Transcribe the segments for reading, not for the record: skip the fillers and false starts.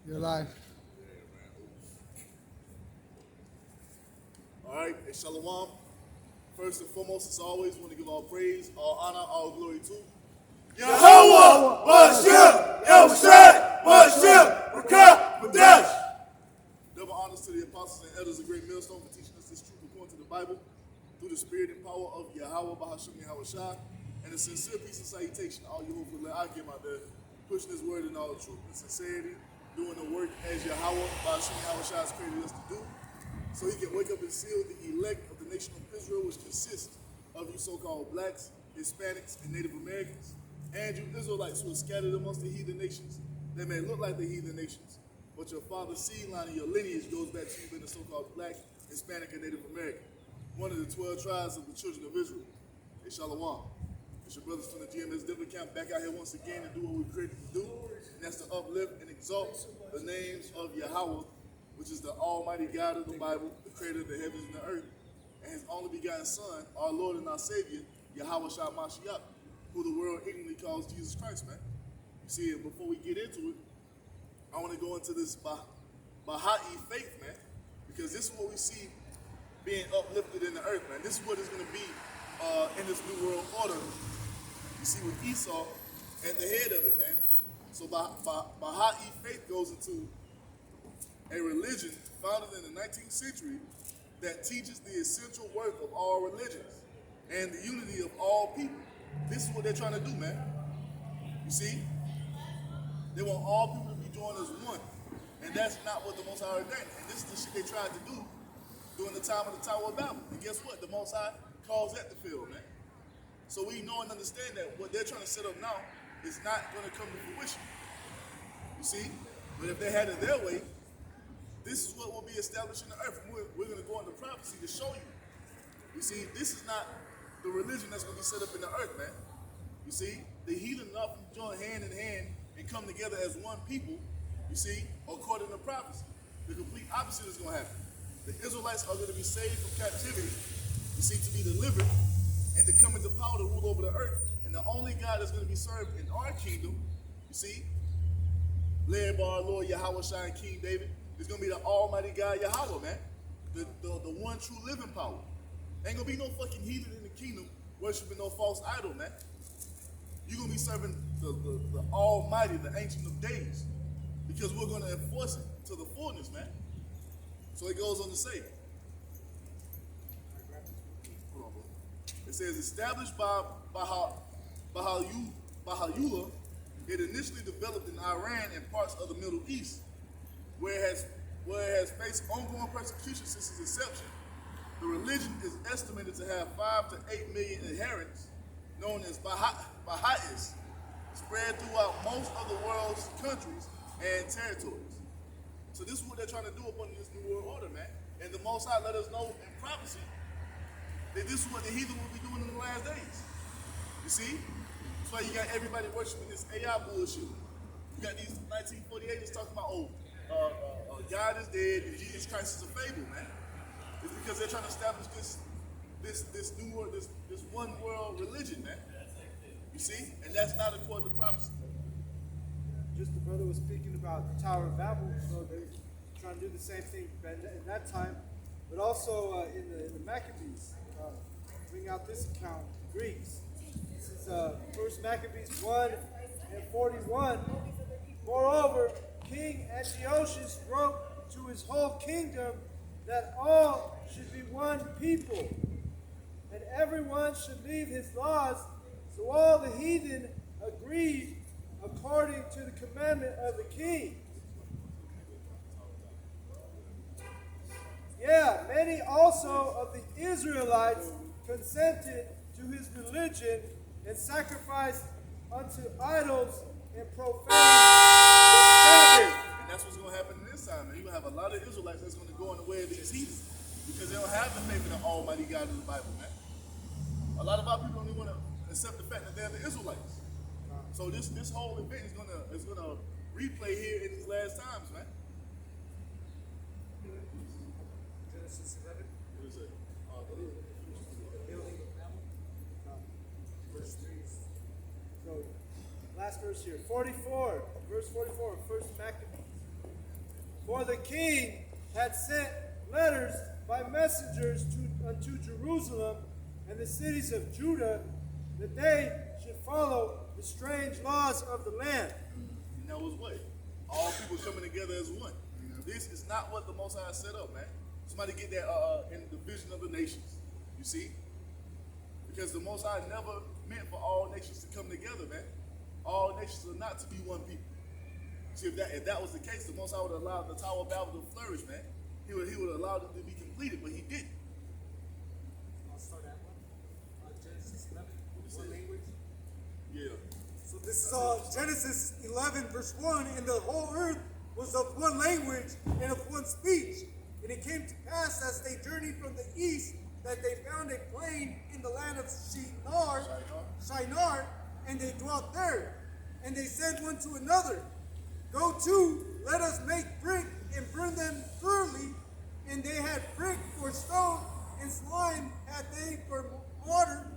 You're live. All right, hey, Shalom. First and foremost, as always, want to give all praise, all honor, all glory to Yahweh, Bashem, El Shad, Bashem, Rakah, Madash. Double honors to the apostles and elders of Great Millstone for teaching us this truth according to the Bible through the spirit and power of Yahweh, Bahashim, Yahweh Shah, and a sincere peace and salutation to all you hopefully let I get out there, pushing this word in all the truth and sincerity, doing the work as Yahweh, Bahashim, Yahweh Shah has created us to do, so he can wake up and seal the elect of the nation of Israel, which consists of you so-called blacks, Hispanics, and Native Americans, and you Israelites who are scattered amongst the heathen nations. They may look like the heathen nations, but your father's seed line and your lineage goes back to you being a so-called black, Hispanic, and Native American, one of the 12 tribes of the children of Israel. Hey, Shalom. It's your brothers from the GMS Denver camp back out here once again to do what we're created to do, and that's to uplift and exalt the names of Yahweh, which is the almighty God of the Bible, the creator of the heavens and the earth, and his only begotten Son, our Lord and our Savior, Yahweh Shah Mashiach, who the world ignorantly calls Jesus Christ, man. You see, and before we get into it, I want to go into this Baha'i faith, man, because this is what we see being uplifted in the earth, man. This is what is going to be in this new world order. You see, with Esau at the head of it, man. So Baha'i faith goes into a religion founded in the 19th century that teaches the essential work of all religions and the unity of all people. This is what they're trying to do, man. You see? They want all people to be joined as one. And that's not what the Most High ordained. And this is the shit they tried to do during the time of the Tower of Babel. And guess what? The Most High calls that to fail, man. So we know and understand that what they're trying to set up now is not going to come to fruition. You see? But if they had it their way, this is what will be established in the earth. We're going to go into prophecy to show you. You see, this is not the religion that's going to be set up in the earth, man. You see, the heathen often join hand in hand and come together as one people, you see, according to prophecy. The complete opposite is going to happen. The Israelites are going to be saved from captivity, you see, to be delivered and to come into power to rule over the earth. And the only God that's going to be served in our kingdom, you see, led by our Lord Yahweh Shai and King David, is going to be the almighty God Yahweh, man. The one true living power. Ain't going to be no fucking heathen in the kingdom worshiping no false idol, man. You're going to be serving the almighty, the ancient of days, because we're going to enforce it to the fullness, man. So it goes on to say, hold on, bro. It says, established by Baha'u'llah, it initially developed in Iran and parts of the Middle East, where it has faced ongoing persecution since its inception. The religion is estimated to have 5 to 8 million adherents, known as Baha'is, spread throughout most of the world's countries and territories. So this is what they're trying to do upon this new world order, man. And the Most High let us know in prophecy that this is what the heathen will be doing in the last days. You see? That's why you got everybody worshiping this AI bullshit. You got these 1948ers talking about, God is dead and Jesus Christ is a fable, man. It's because they're trying to establish this new world, this one world religion, man. You see? And that's not according to prophecy. Just the brother was speaking about the Tower of Babel, so they're trying to do the same thing in that time, but also in the Maccabees. Bring out this account, the Greeks. This is 1 Maccabees 1 and 41. Moreover, King Antiochus wrote to his whole kingdom that all should be one people, and everyone should leave his laws. So all the heathen agreed according to the commandment of the king. Yeah, many also of the Israelites consented to his religion and sacrificed unto idols and profaned the Sabbath. And that's what's going to happen in this time, man. You're going to have a lot of Israelites that's going to go in the way of these heathens because they don't have the faith in the almighty God of the Bible, man. A lot of our people don't even want to accept the fact that they're the Israelites. So this whole event is gonna replay here in these last times, man. Genesis 11. What is it? Building of Babel. Verse 3. So, last verse here. 44. Verse 44. First Maccabees. For the king had sent letters by messengers unto Jerusalem and the cities of Judah, that they should follow the strange laws of the land. And that was what? All people coming together as one. This is not what the Most High set up, man. Somebody get that in the division of the nations. You see? Because the Most High never meant for all nations to come together, man. All nations are not to be one people. See, if that was the case, the Most High would allow the Tower of Babel to flourish, man. He would allow it to be completed, but he didn't. I'll start at one. Genesis 11, one language. Yeah. So this is Genesis 11, verse 1. And the whole earth was of one language and of one speech. And it came to pass as they journeyed from the east that they found a plain in the land of Shinar, and they dwelt there. And they said one to another, Go to, let us make brick and burn them thoroughly. And they had brick for stone, and slime had they for mortar.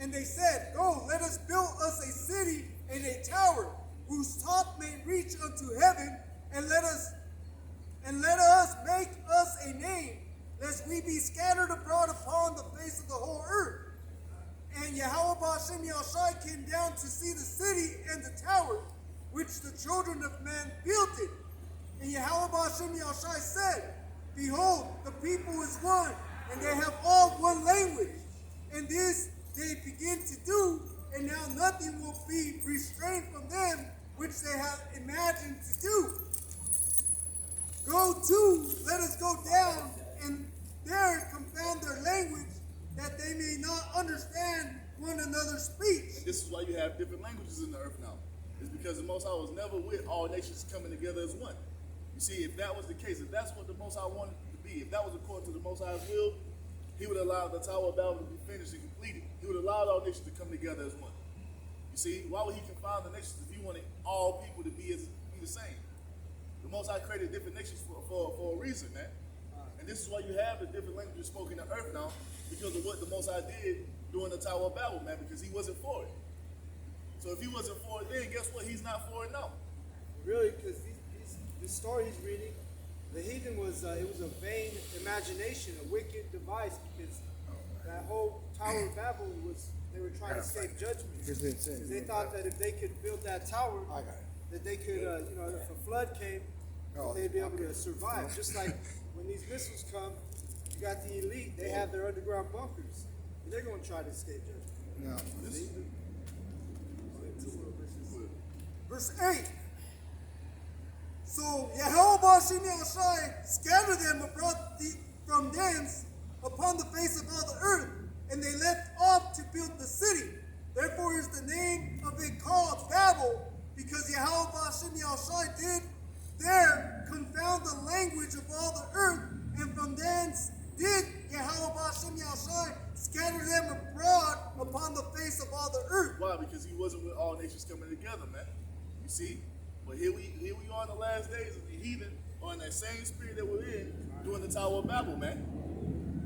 And they said, Go, let us build us a city and a tower, whose top may reach unto heaven, and let us make us a name, lest we be scattered abroad upon the face of the whole earth. And Yahweh Ba'ashem Yahushai came down to see the city and the tower, which the children of men builded. And Yahweh Ba'ashem Yahushai said, Behold, the people is one, and they have all one language. And this they begin to do, and now nothing will be restrained from them which they have imagined to do. Go to, let us go down, and there confound their language, that they may not understand one another's speech. And this is why you have different languages in the earth now. It's because the Most High was never with all nations coming together as one. You see, if that was the case, if that's what the Most High wanted it to be, if that was according to the Most High's will, he would allow the Tower of Babel to be finished and completed. He would allow all nations to come together as one. You see, why would he confine the nations if he wanted all people to be the same? The Most High created different nations for a reason, man. And this is why you have the different languages spoken on earth now, because of what the Most High did during the Tower of Babel, man, because he wasn't for it. So if he wasn't for it then, guess what? He's not for it now. Really, because this story he's reading, the heathen was, it was a vain imagination, a wicked device, because that whole Tower of Babel was, they were trying to escape judgment. Because they thought that if they could build that tower, that they could, if a flood came, they'd be able to survive. Just like when these missiles come, you got the elite, they have their underground bunkers. They're going to try to escape judgment. Verse 8. So Yahweh Ba'ashem Yahushai scattered them abroad from thence upon the face of all the earth, and they left off to build the city. Therefore is the name of it called Babel, because Yahweh Ba'ashem Yahushai did there confound the language of all the earth, and from thence did Yahweh Ba'ashem Yahushai scatter them abroad upon the face of all the earth. Why? Because he wasn't with all nations coming together, man. You see? But here we are in the last days, and the heathen are in that same spirit that we're in during the Tower of Babel, man.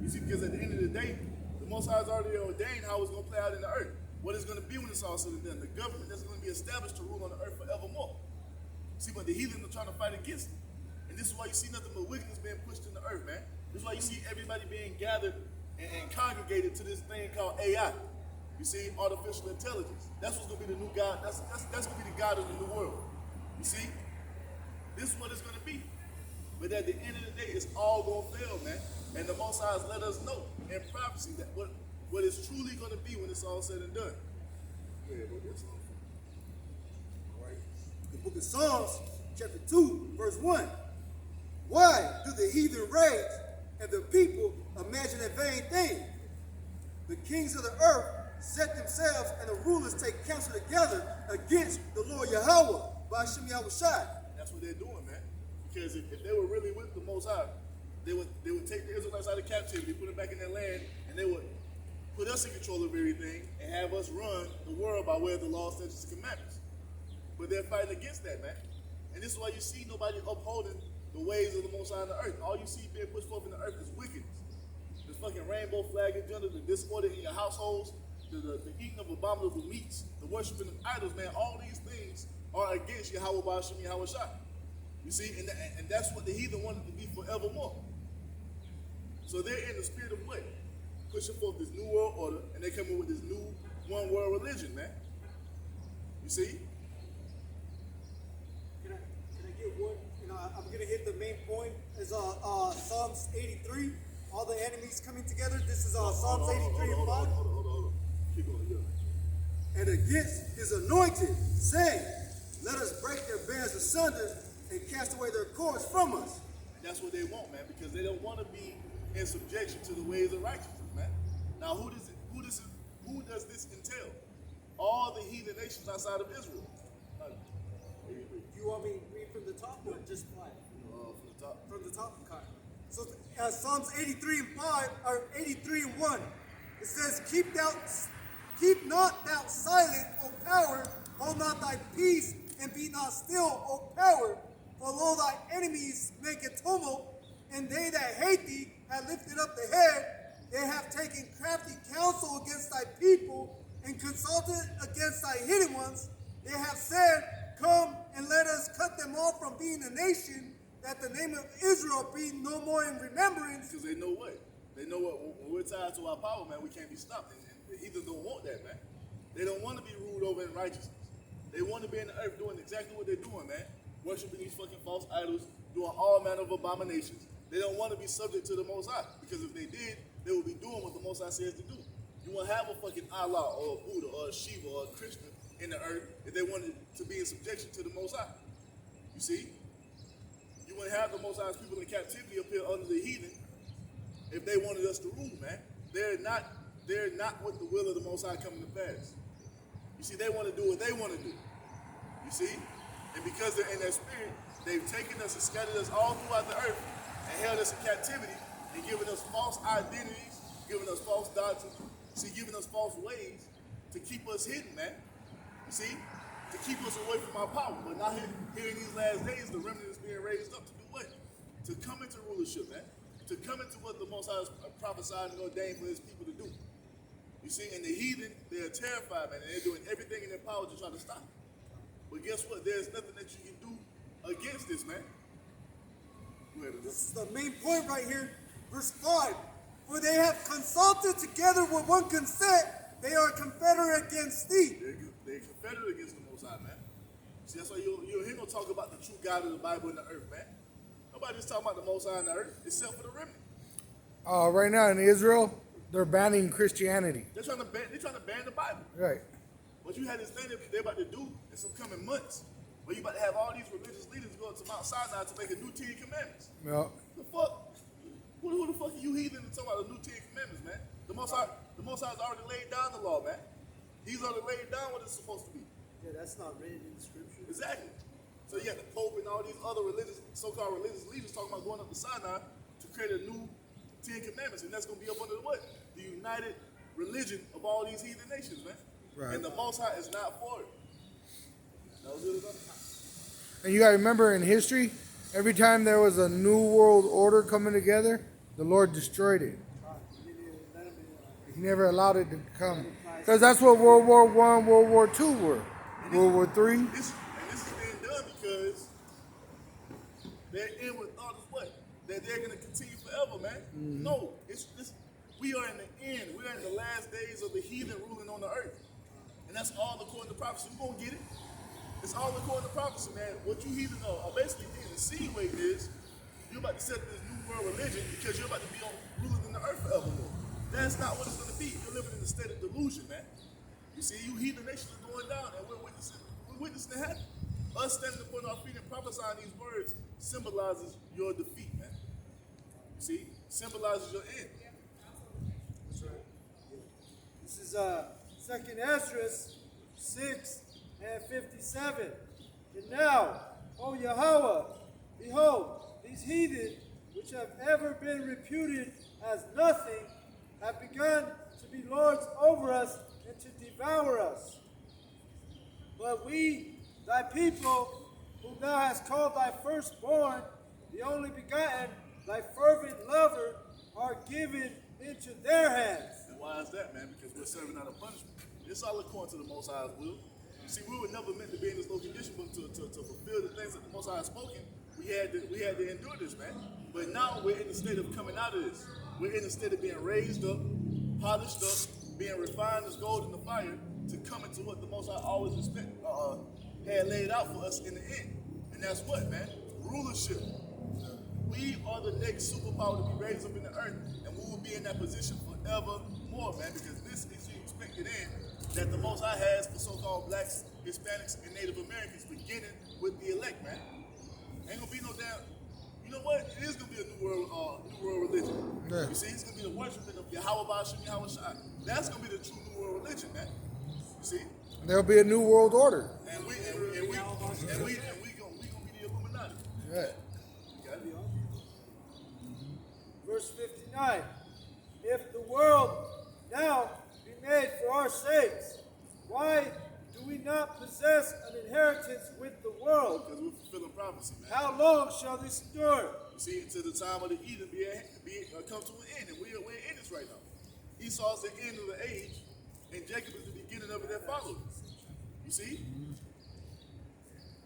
You see, because at the end of the day, the Most High has already ordained how it's going to play out in the earth. What it's going to be when it's all said and done. The government that's going to be established to rule on the earth forevermore. See, but the heathen are trying to fight against it. And this is why you see nothing but wickedness being pushed in the earth, man. This is why you see everybody being gathered and congregated to this thing called AI. You see, artificial intelligence. That's what's going to be the new God. That's going to be the God of the new world. You see, this is what it's going to be. But at the end of the day, it's all going to fail, man. And the Most High has let us know in prophecy that what it's truly going to be when it's all said and done. The book of Psalms, chapter 2, verse 1. Why do the heathen rage and the people imagine a vain thing? The kings of the earth set themselves, and the rulers take counsel together against the Lord Yahweh, Ba'ashem Yahushai. That's what they're doing, man. Because if they were really with the Most High, they would take the Israelites out of captivity, put them back in their land, and they would put us in control of everything and have us run the world by way of the law, statutes, and commandments. But they're fighting against that, man. And this is why you see nobody upholding the ways of the Most High on the earth. All you see being pushed forth in the earth is wickedness. The fucking rainbow flag agenda, the disorder in your households, the eating of abominable meats, the worshiping of idols, man. All these things are against Yahweh Ba'ashem Yahushai. You see, and that's what the heathen wanted to be forevermore. So they're in the spirit of what? Pushing forth this new world order, and they come in with this new one world religion, man. You see? Can I get one? I'm gonna hit the main point. Is Psalms 83. All the enemies coming together. This is Psalms 83 and 5. Hold on. Keep going, yeah. And against his anointed, saying, let us break their bands asunder and cast away their cords from us. That's what they want, man, because they don't want to be in subjection to the ways of righteousness, man. Now, who does this entail? All the heathen nations outside of Israel. You want me to read from the top or just 5? From the top. From the top, okay. So Psalms 83 and 5, or 83 and 1, it says, Keep not thou silent, O power, hold not thy peace, and be not still, O power, for lo thy enemies make a tumult, and they that hate thee have lifted up the head. They have taken crafty counsel against thy people, and consulted against thy hidden ones. They have said, Come and let us cut them off from being a nation, that the name of Israel be no more in remembrance. Because they know what? They know what? When we're tied to our power, man, we can't be stopped. And the heathen don't want that, man. They don't want to be ruled over in righteousness. They want to be in the earth doing exactly what they're doing, man. Worshiping these fucking false idols, doing all manner of abominations. They don't want to be subject to the Most High. Because if they did, they would be doing what the Most High says to do. You won't have a fucking Allah or a Buddha or a Shiva or a Krishna in the earth if they wanted to be in subjection to the Most High. You see? You wouldn't have the Most High's people in captivity up here under the heathen if they wanted us to rule, man. They're not with the will of the Most High coming to pass. You see, they want to do what they want to do. You see? And because they're in that spirit, they've taken us and scattered us all throughout the earth and held us in captivity and given us false identities, giving us false doctrines, giving us false ways to keep us hidden, man. You see? To keep us away from our power. But now here in these last days, the remnant is being raised up to do what? To come into rulership, man. To come into what the Most High has prophesied and ordained for his people to do. You see, and the heathen, they're terrified, man, and they're doing everything in their power to try to stop it. But guess what? There's nothing that you can do against this, man. Go ahead, this is the main point right here. Verse 5. For they have consulted together with one consent, they are confederate against thee. They're confederate against the Most High, man. See, that's why you'll hear no talk about the true God of the Bible in the earth, man. Nobody's talking about the Most High in the earth, except for the remnant. Right now in Israel, they're banning Christianity. They're trying to ban the Bible. Right. But you had this thing that they're about to do in some coming months, where you about to have all these religious leaders go to Mount Sinai to make a new 10 Commandments. Yeah. The fuck? Who the fuck are you heathen to talk about the new 10 Commandments, man? The Most High's already laid down the law, man. He's already laid down what it's supposed to be. Yeah, that's not written in the scripture. Exactly. So you got the Pope and all these other so-called religious leaders talking about going up to Sinai to create a new 10 Commandments, and that's going to be up under the what? The united religion of all these heathen nations, man. Right. And the Most High is not for it. That was it. And you got to remember in history, every time there was a new world order coming together, the Lord destroyed it. He never allowed it to come. Because that's what World War I, World War II were. World War III. This is being done because their inward thought is what? That they're going to continue forever, man. Mm-hmm. No, we are in the end. We are in the last days of the heathen ruling on the earth. And that's all according to prophecy. We're going to get it. It's all according to prophecy, man. What you heathen are basically insinuating is you're about to set this new world religion because you're about to be ruling in the earth forevermore. That's not what it's going to be. You're living in a state of delusion, man. You see, you heathen nations are going down, and we're witnessing it happen. Us standing upon our feet and prophesying these words symbolizes your defeat, man. You see, symbolizes your end. That's right. This is 2nd Ezra 6 and 57. And now, O Yahweh, behold, these heathen, which have ever been reputed as nothing, have begun to be lords over us and to devour us. But we, thy people, whom thou hast called thy firstborn, the only begotten, thy fervent lover, are given into their hands. And why is that, man? Because we're serving out a punishment. It's all according to the Most High's will. See, we were never meant to be in this low condition, but to fulfill the things that the Most High has spoken, we had to endure this, man. But now we're in the state of coming out of this. We're in the state of being raised up, polished up, being refined as gold in the fire to come into what the Most High always had laid out for us in the end. And that's what, man? Rulership. We are the next superpower to be raised up in the earth, and we will be in that position forevermore, man, because this is the expected end that the Most High has for so-called blacks, Hispanics, and Native Americans, beginning with the elect, man. Ain't gonna be no damn. You know what? It is gonna be a new world religion. Yeah. You see, it's gonna be the worshiping of Yahweh Bashim Yahweh Shai. That's gonna be the true new world religion, man. You see? There'll be a new world order. And we gonna be the Illuminati. Yeah. Okay? Verse 59. If the world now be made for our sakes, why do we not possess an inheritance with the world? Because we're fulfilling prophecy, man. How long shall this endure? You see, until the time of the Eden come to an end, and we're in this right now. Esau's the end of the age, and Jacob is the beginning of it that follows. You see?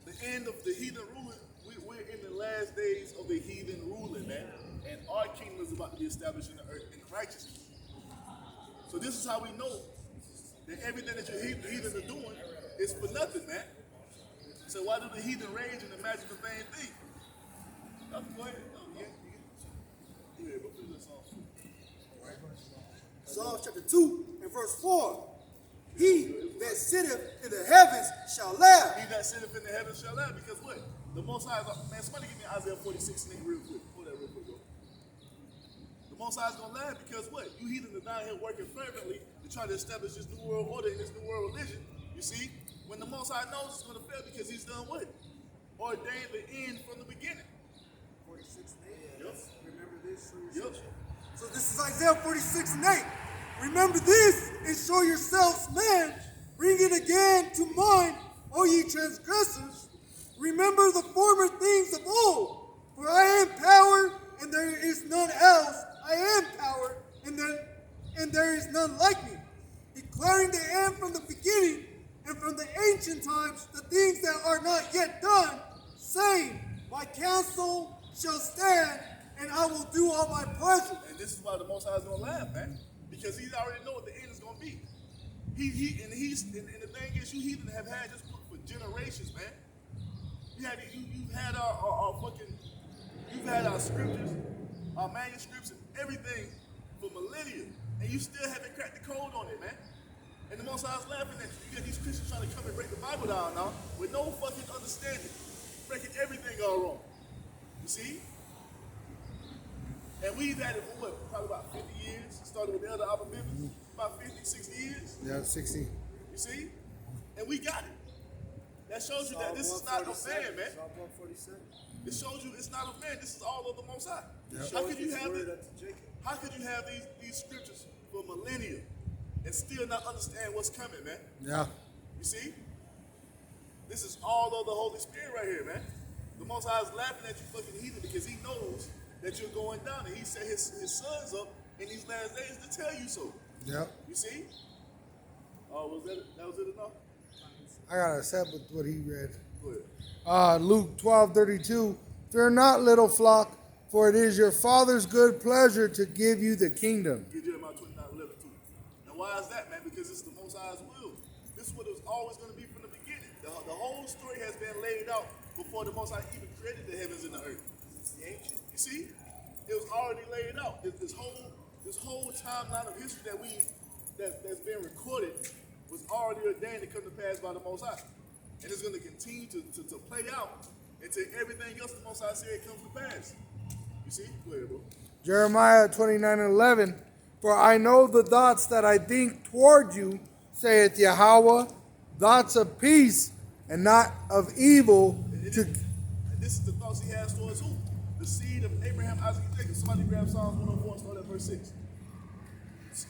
The end of the heathen ruling, we're in the last days of the heathen ruling, man. And our kingdom is about to be established in the earth in righteousness. So this is how we know that everything that your heathen are doing is for nothing, man. So why do the heathen rage and imagine the vain thing? Go ahead. Yeah, go through this song. Psalm chapter 2 and verse 4. He that sitteth in the heavens shall laugh. He that sitteth in the heavens shall laugh, because what? The Most High is, man, somebody give me Isaiah 46 and 8 real quick. Pull that real quick, bro. The Most High is going to laugh because what? You heathen are down here working fervently to try to establish this new world order and this new world religion. You see? When the Most High knows it's going to fail because he's done what? Ordained the end from the beginning. 46 and 8. Yep. Remember this. Yep. So this is Isaiah 46 and 8. Remember this and show yourselves man. Bring it again to mind, O ye transgressors. Remember the former things of old. For I am power, and there is none else. I am power, and there is none like me. Declaring the end from the beginning, and from the ancient times, the things that are not yet done, saying, my counsel shall stand, and I will do all my pleasure. And this is why the Most High is going to laugh, man. Because he already know what the end is going to be. And the thing is, you heathen have had this book for generations, man. You've had our scriptures, our manuscripts, and everything for millennia, and you still haven't cracked the code on it, man. And the Most High is laughing at you. You got these Christians trying to come and break the Bible down now with no fucking understanding, breaking everything all wrong. You see? And we've had it for what? Probably about 50 years. Started with the other Alpha members, about 50, 60 years. Yeah, 60. You see? And we got it. That shows you that this is not a man, man. Psalm 147. It shows you it's not of man. This is all of the Most High. Yep. How could you His have word it? unto Jacob. How could you have these scriptures for millennia and still not understand what's coming, man? Yeah. You see? This is all of the Holy Spirit right here, man. The Most High is laughing at you fucking heathen because he knows that you're going down, and he set his sons up in these last days to tell you so. Yep. You see? Oh, that was it enough? I got to accept with what he read. Go ahead. Luke 12:32. Fear not, little flock, for it is your Father's good pleasure to give you the kingdom. Get Jeremiah 29:11 too. And why is that, man? Because it's the Most High's will. This is what it was always going to be from the beginning. The whole story has been laid out before the Most High even created the heavens and the earth. It's the ancient. You see? It was already laid out. This whole timeline of history that's been recorded was already ordained to come to pass by the Most High. And it's going to continue to play out until everything else the Most High said comes to pass. You see? Go ahead, bro. Jeremiah 29:11. For I know the thoughts that I think toward you, saith Yahweh, thoughts of peace and not of evil. And this is the thoughts he has towards who? The seed of Abraham, Isaac, and Jacob. Somebody grab Psalms 104 and start at verse 6.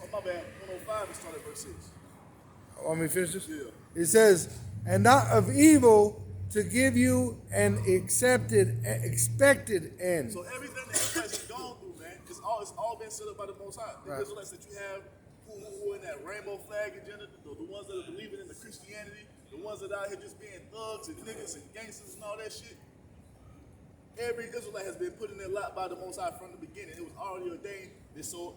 Oh, my bad. 105 and start at verse 6. Want me to finish this? Yeah. It says, and not of evil, to give you an expected end. So everything the Israelites have gone through, man, it's all been set up by the Most High. The Right. Israelites that you have who are in that rainbow flag agenda, the ones that are believing in the Christianity, the ones that are out here just being thugs and niggas and gangsters and all that shit. Every Israelite has been put in their lap by the Most High from the beginning. It was already ordained. This soul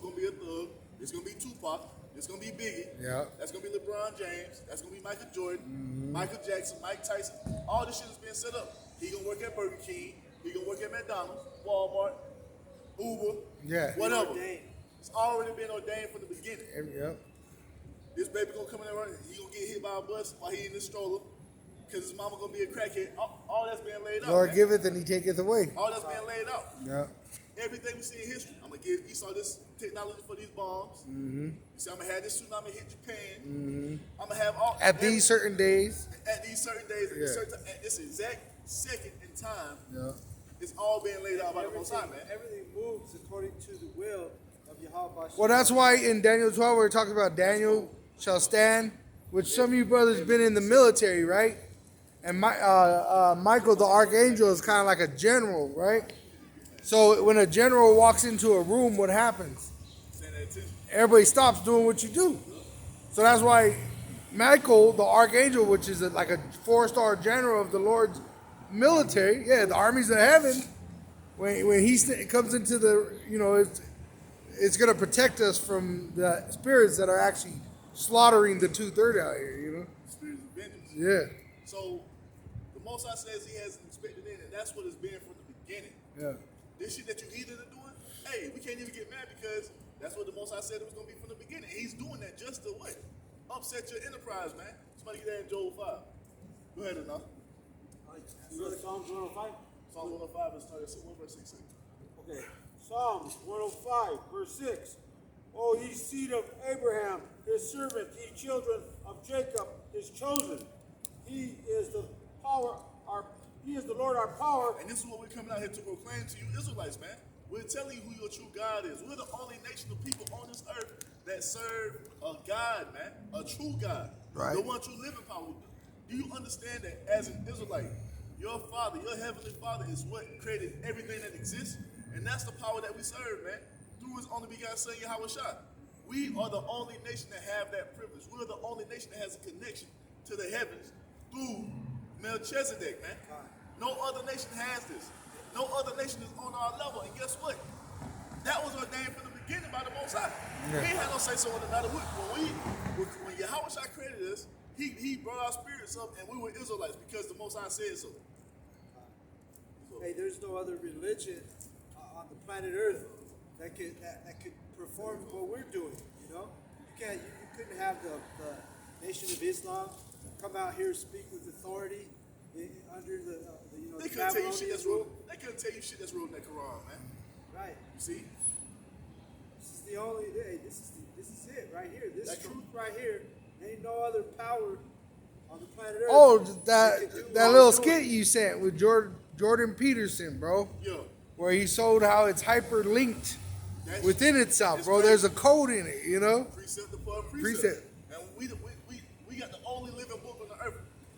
gonna be a thug. This gonna be Tupac. This gonna be Biggie. Yeah. That's gonna be LeBron James. That's gonna be Michael Jordan, Michael Jackson, Mike Tyson. All this shit is being set up. He gonna work at Burger King. He gonna work at McDonald's, Walmart, Uber, Yeah. whatever. Ordained. It's already been ordained from the beginning. Yep. This baby gonna come in there running. He gonna get hit by a bus while he in the stroller. Because his mama gonna be a crackhead. All that's being laid out. Lord man. giveth and he taketh away. All that's being laid out. Yeah. Everything we see in history. I'm gonna give Esau this technology for these bombs. You see, I'm gonna have this tsunami hit Japan. I'm gonna have all At these certain days. at these certain days, Yeah. at this exact second in time, Yeah. it's all being laid out by the Most High, man. Everything moves according to the will of Yahweh. Well, that's why in Daniel 12 we're talking about Daniel shall stand, which some of you brothers been in the military, right? And Michael the archangel is kind of like a general, right? So when a general walks into a room, what happens? Saying that attention. Everybody stops doing what you do. So that's why Michael the archangel, which is like a 4-star general of the Lord's military, yeah, the armies of heaven, when he comes into the, it's going to protect us from the spirits that are actually slaughtering the 2/3 out here, Spirits of vengeance. Yeah. So the Most High says he hasn't expected it, and that's what it's been from the beginning. Yeah. This shit that you heathen are doing, hey, we can't even get mad because that's what the Most High said it was going to be from the beginning. He's doing that just to what? Upset your enterprise, man. Somebody get that in Joel 5. Go ahead, enough. You go to Psalms 105? Psalm 105 is 1 verse 6. Okay. Psalms 105, verse 6. O ye seed of Abraham, his servant, ye children of Jacob, his chosen. He is the Lord our power. And this is what we're coming out here to proclaim to you Israelites, man. We're telling you who your true God is. We're the only nation of people on this earth that serve a God, man. A true God. Right. The one true living power. Do you understand that as an Israelite, your Father, your Heavenly Father is what created everything that exists? And that's the power that we serve, man. Through his only begotten son, Yahweh Shai. We are the only nation that have that privilege. We're the only nation that has a connection to the heavens through Melchizedek, man. No other nation has this. No other nation is on our level. And guess what? That was ordained from the beginning by the Most High. Yeah. We ain't had no say so in the matter. When Yahweh Shai created us, he brought our spirits up, and we were Israelites because the Most High said so. Hey, there's no other religion on the planet Earth that could perform what we're doing. You couldn't have the Nation of Islam come out here and speak with authority under the They the couldn't tell you shit Babylonian that's rule. wrote. They couldn't tell you shit that's wrote in that Quran, man. Right. You see? This is the only. Hey, this is it right here. This That's truth right here. Ain't no other power on the planet Earth. Oh, that can do that what little we're doing. skit you sent with Jordan Peterson, bro, Yeah. where he showed how it's hyperlinked That's- within itself, it's bro. crazy. There's a code in it, Precept upon precept. Precept. And we got the only living book on the earth.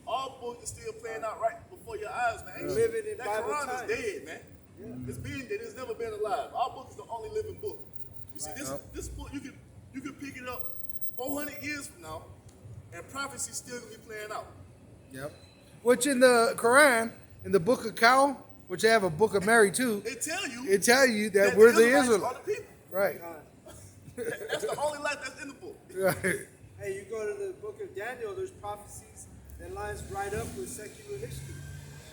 Our book is still playing out right before your eyes, man. We're living in that Bible Quran times. is dead, man. It's been dead. It's never been alive. Our book is the only living book. You see, this book you can pick it up 400 years from now, and prophecy still gonna be playing out. Yep. Which in the Quran, in the Book of Cow, which they have a Book of Mary too, It tell you it tell you that that we're the Israelites Israelites. are the people. Right. That's the only life that's in the book. Right. Hey, you go to the book of Daniel. There's prophecies that lines right up with secular history.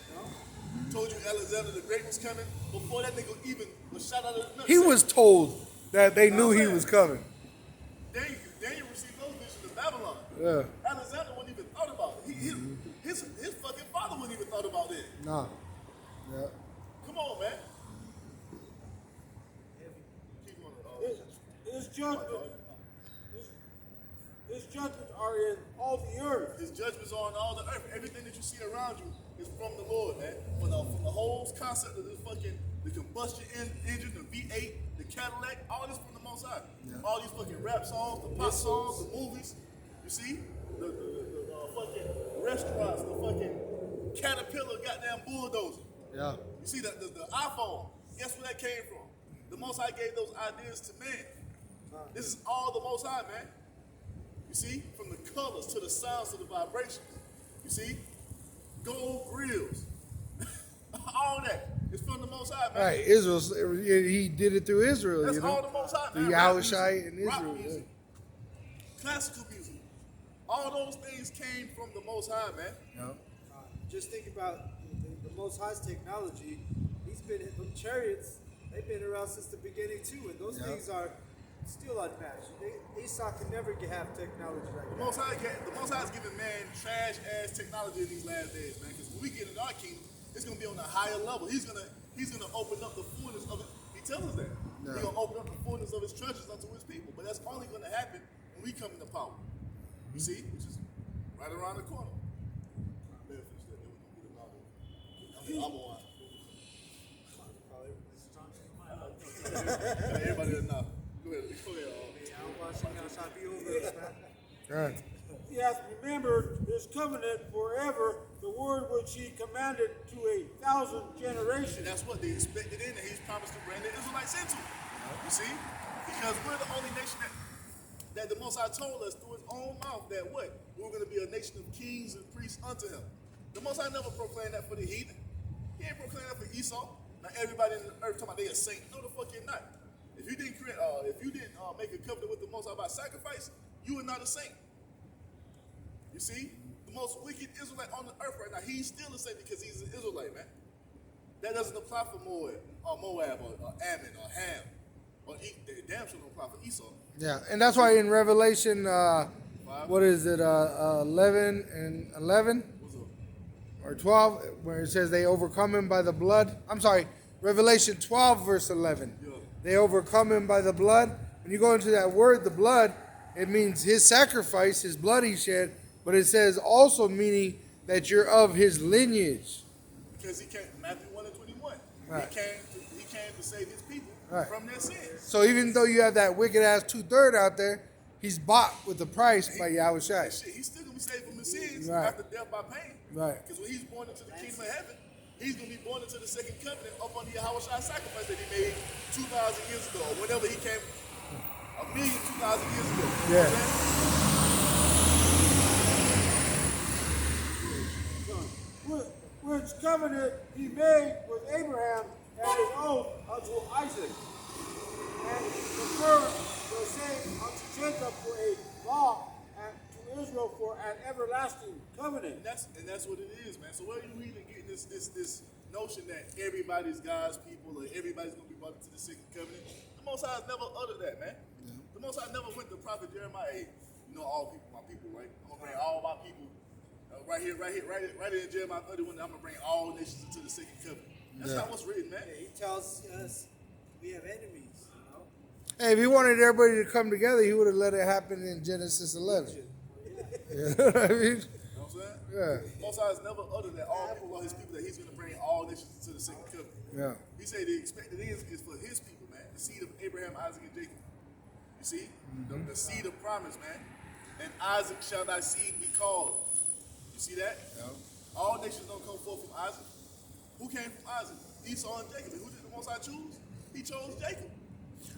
You know? Told you Alexander the Great was coming before that nigga even was shot out of the He was told that they knew he was coming. Daniel received those visions of Babylon. Yeah. Alexander wouldn't even thought about it. His fucking father wouldn't even thought about it. Nah. Yeah. Come on, man. Keep going. His judgments are in all the earth. His judgments are on all the earth. Everything that you see around you is from the Lord, man. From the whole concept of the combustion engine, the V8, the Cadillac, all this from the Most High. Yeah. All these fucking rap songs, the pop songs, the movies. You see? The fucking restaurants, the fucking Caterpillar goddamn bulldozer. Yeah. You see the iPhone, guess where that came from? The Most High gave those ideas to man. This is all the Most High, man. You see? From the colors to the sounds to the vibrations. You see? Gold grills. all that is from the Most High, man. Right, Israel. He did it through Israel. That's You know, all the Most High, through man. Rap Yahushai music, and rock Israel. music, classical music. All those things came from the Most High, man. Yeah. Just think about the Most High's technology. He's been in them chariots. They've been around since the beginning too, and those things are still unmatched. Esau can never have technology like The that. Most High is giving man trash ass technology in these last days, man. Because when we get in our kingdom, it's gonna be on a higher level. He's gonna open up the fullness of it. He tells us that. He's gonna open up the fullness of his treasures unto his people. But that's only gonna happen when we come into power. You see, which is right around the corner. Better finish that. Then we're gonna get another one. I'm on. Everybody doesn't know. Go ahead. Right. He hath remembered his covenant forever, the word which he commanded to 1,000 generations. And that's what they expected in, and he's promised to bring the Israelites into. You see? Because we're the only nation that the Most High told us through his own mouth that what? We were going to be a nation of kings and priests unto him. The Most High never proclaimed that for the heathen. He ain't proclaimed that for Esau. Now everybody in the earth talking about they a saint. No, the fuck you're not. If you didn't make a covenant with the Most High by sacrifice, you are not a saint. You see? The most wicked Israelite on the earth right now, he's still a saint because he's an Israelite, man. That doesn't apply for Moab or Ammon or Ham. Or damn sure don't apply for Esau. Yeah, and that's why in Revelation, what is it, 11 and 11 What's up? or 12, where it says they overcome him by the blood. I'm sorry, Revelation 12 verse 11. Yeah. They overcome him by the blood. When you go into that word, the blood, it means his sacrifice, his blood he shed, but it says also meaning that you're of his lineage. Because he came, Matthew 1 and 21. Right. He came to save his people from their sins. So even though you have that wicked ass 2/3 out there, he's bought with the price by Yahushua. Shit, he's still going to be saved from his sins Right. after death by pain. Right. Because when he's born into the kingdom of heaven, he's going to be born into the second covenant up under Yahushua sacrifice that he made 2,000 years ago, or whenever he came, 2,000 years ago. You know what I'm saying? Which covenant he made with Abraham and his oath unto Isaac, and confirmed the same unto Jacob for a law, and to Israel for an everlasting covenant. And that's what it is, man. So where are you even getting this notion that everybody's God's people or everybody's going to be brought into the second covenant? The Most High has never uttered that, man. The Most High never went to prophet Jeremiah, hey, you know all people, my people, right? I'm going to bring all my people. Right here in Jeremiah 31, I'm going to bring all nations into the second covenant. That's not what's written, man. He tells us we have enemies, you know? Hey, if he wanted everybody to come together, he would have let it happen in Genesis 11. You know what I mean? You know what I'm saying? Yeah. Most High has never uttered that all people are his people, that he's going to bring all nations into the second covenant. Yeah. He said the expected is for his people, man, the seed of Abraham, Isaac, and Jacob. You see? The seed of promise, man. And Isaac shall thy seed be called. You see that? Yeah. All nations don't come forth from Isaac. Who came from Isaac? Esau and Jacob. And who did the Most High choose? He chose Jacob.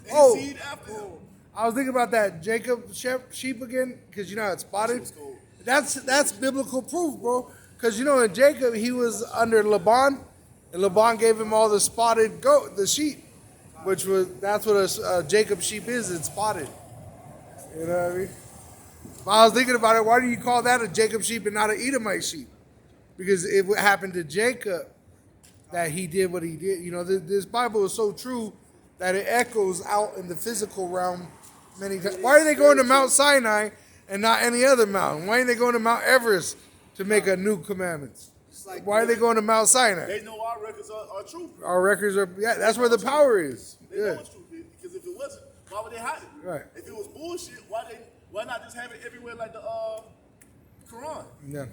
And his seed after him. I was thinking about that Jacob sheep again, because you know how it's spotted. That shit was cool. That's biblical proof, bro. Because you know in Jacob he was under Laban, and Laban gave him all the spotted the sheep, that's what a Jacob sheep is. It's spotted. You know what I mean? But I was thinking about it. Why do you call that a Jacob sheep and not an Edomite sheep? Because it happened to Jacob that he did what he did. You know, this Bible is so true that it echoes out in the physical realm many times. Why are they going to Mount Sinai and not any other mountain? Why ain't they going to Mount Everest to make a new commandments? Why are they going to Mount Sinai? They know our records are true. Our records are, that's where the power is. They know it's true. Because if it wasn't, why would they hide it? Right. If it was bullshit, why not just have it everywhere like the Quran? Yeah.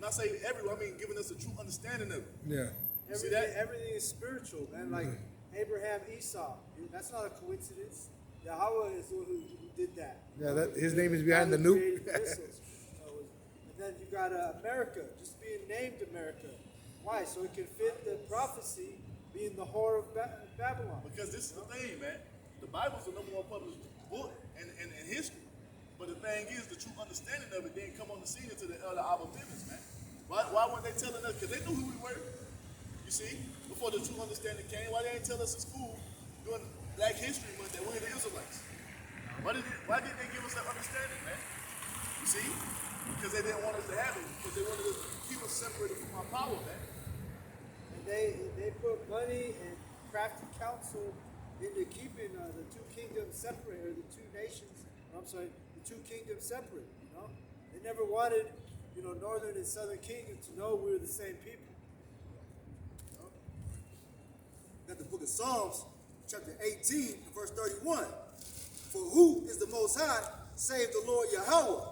Not saying everywhere, I mean giving us a true understanding of it. Yeah. You see that? Everything is spiritual, man. Like Abraham, Esau. That's not a coincidence. Yahweh is who did that. Yeah, his name is behind the Yahweh nuke. created the missiles. And then you got America, just being named America. Why? So it can fit the prophecy being the whore of Babylon. Because this is the thing, man. The Bible's the number one published book in history. But the thing is, the true understanding of it didn't come on the scene until the elder Abba Bivens, man. Why weren't they telling us? Because they knew who we were. You see? before the true understanding came? Why they didn't tell us in school during Black History Month that we're the Israelites? Why didn't they give us that understanding, man? You see? Because they didn't want us to have it. Because they wanted to keep us separated from our power, man. And they put money and crafty counsel into keeping the two kingdoms separate, or the two nations, the two kingdoms separate, you know? They never wanted, northern and southern kingdom to know we were the same people. Got the book of Psalms, chapter 18, verse 31. For who is the Most High, save the Lord Yahweh?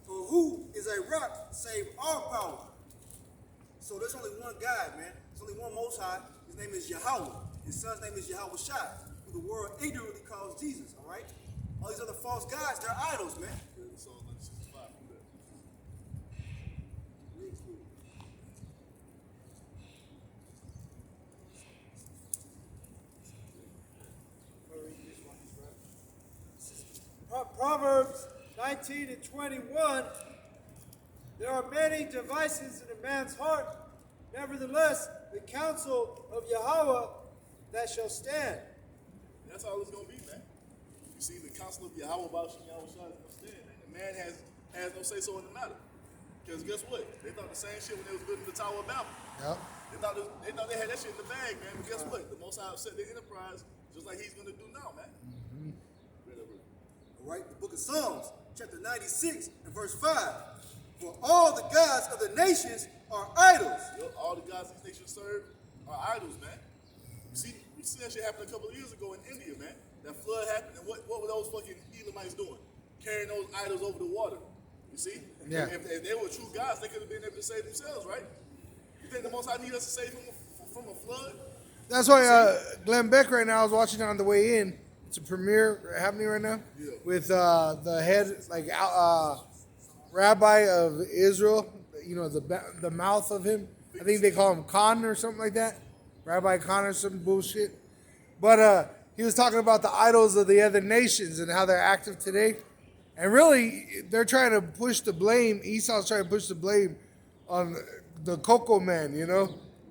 For who is a rock, save our power? So there's only one God, man. There's only one Most High. His name is Yahweh. His son's name is Yahweh Shai, who the world ignorantly calls Jesus, all right? All these other false gods, they're idols, man. Psalm 165. Proverbs 19 and 21, there are many devices in a man's heart. Nevertheless, the counsel of Yahweh that shall stand. That's all it's going to be, man. You see, the counsel of Yahweh about Yahweh Shai is going to stand, man. The man has no say-so in the matter. Because guess what? They thought the same shit when they was building the Tower of Babel. Yep. They thought they had that shit in the bag, man. But guess what? The Most High set their enterprise just like he's going to do now, man. All right, the book of Psalms, chapter 96 and verse 5. For all the gods of the nations are idols. Yo, all the gods these nations serve are idols, man. We see that shit happen a couple of years ago in India, man. That flood happened, and what were those fucking Elamites doing? Carrying those idols over the water. You see? Yeah. If they were true gods, they could have been able to save themselves, right? You think the Most High need us to save him from a flood? That's why Glenn Beck right now, I was watching on the way in. It's a premiere happening right now with the head, rabbi of Israel, the mouth of him. I think they call him Khan or something like that. Rabbi Khan or some bullshit. But he was talking about the idols of the other nations and how they're active today. And really, they're trying to push the blame. Esau's trying to push the blame on the Cocoa Man,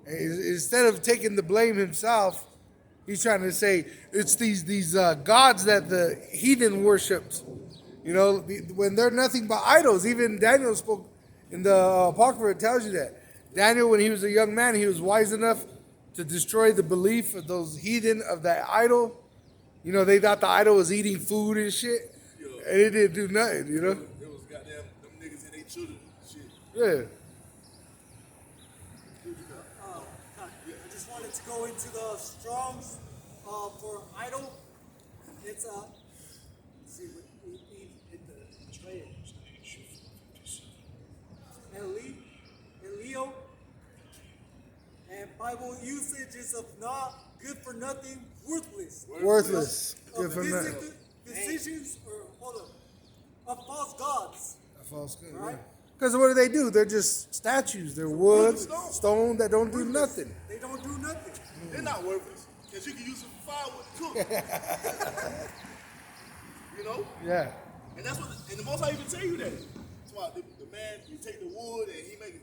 Instead of taking the blame himself, he's trying to say it's these gods that the heathen worshipped. When they're nothing but idols. Even Daniel spoke in the Apocrypha, it tells you that. Daniel, when he was a young man, he was wise enough to destroy the belief of those heathen of that idol. They thought the idol was eating food and shit. And it didn't do nothing, It was goddamn them niggas and their children and shit. Yeah. I just wanted to go into the Strong's for idol. It's let's see what we in the trade. Elio. And Bible usage is of not good for nothing, worthless. Worthless. Good Of for nothing. decisions of false gods. A false god. Right. Because what do? They're just statues. They're wood, stone that don't do nothing. They don't do nothing. They're not worthless. Because you can use them for firewood to cook. Yeah. And that's and the Most High even tell you that. That's why the man, you take the wood and he make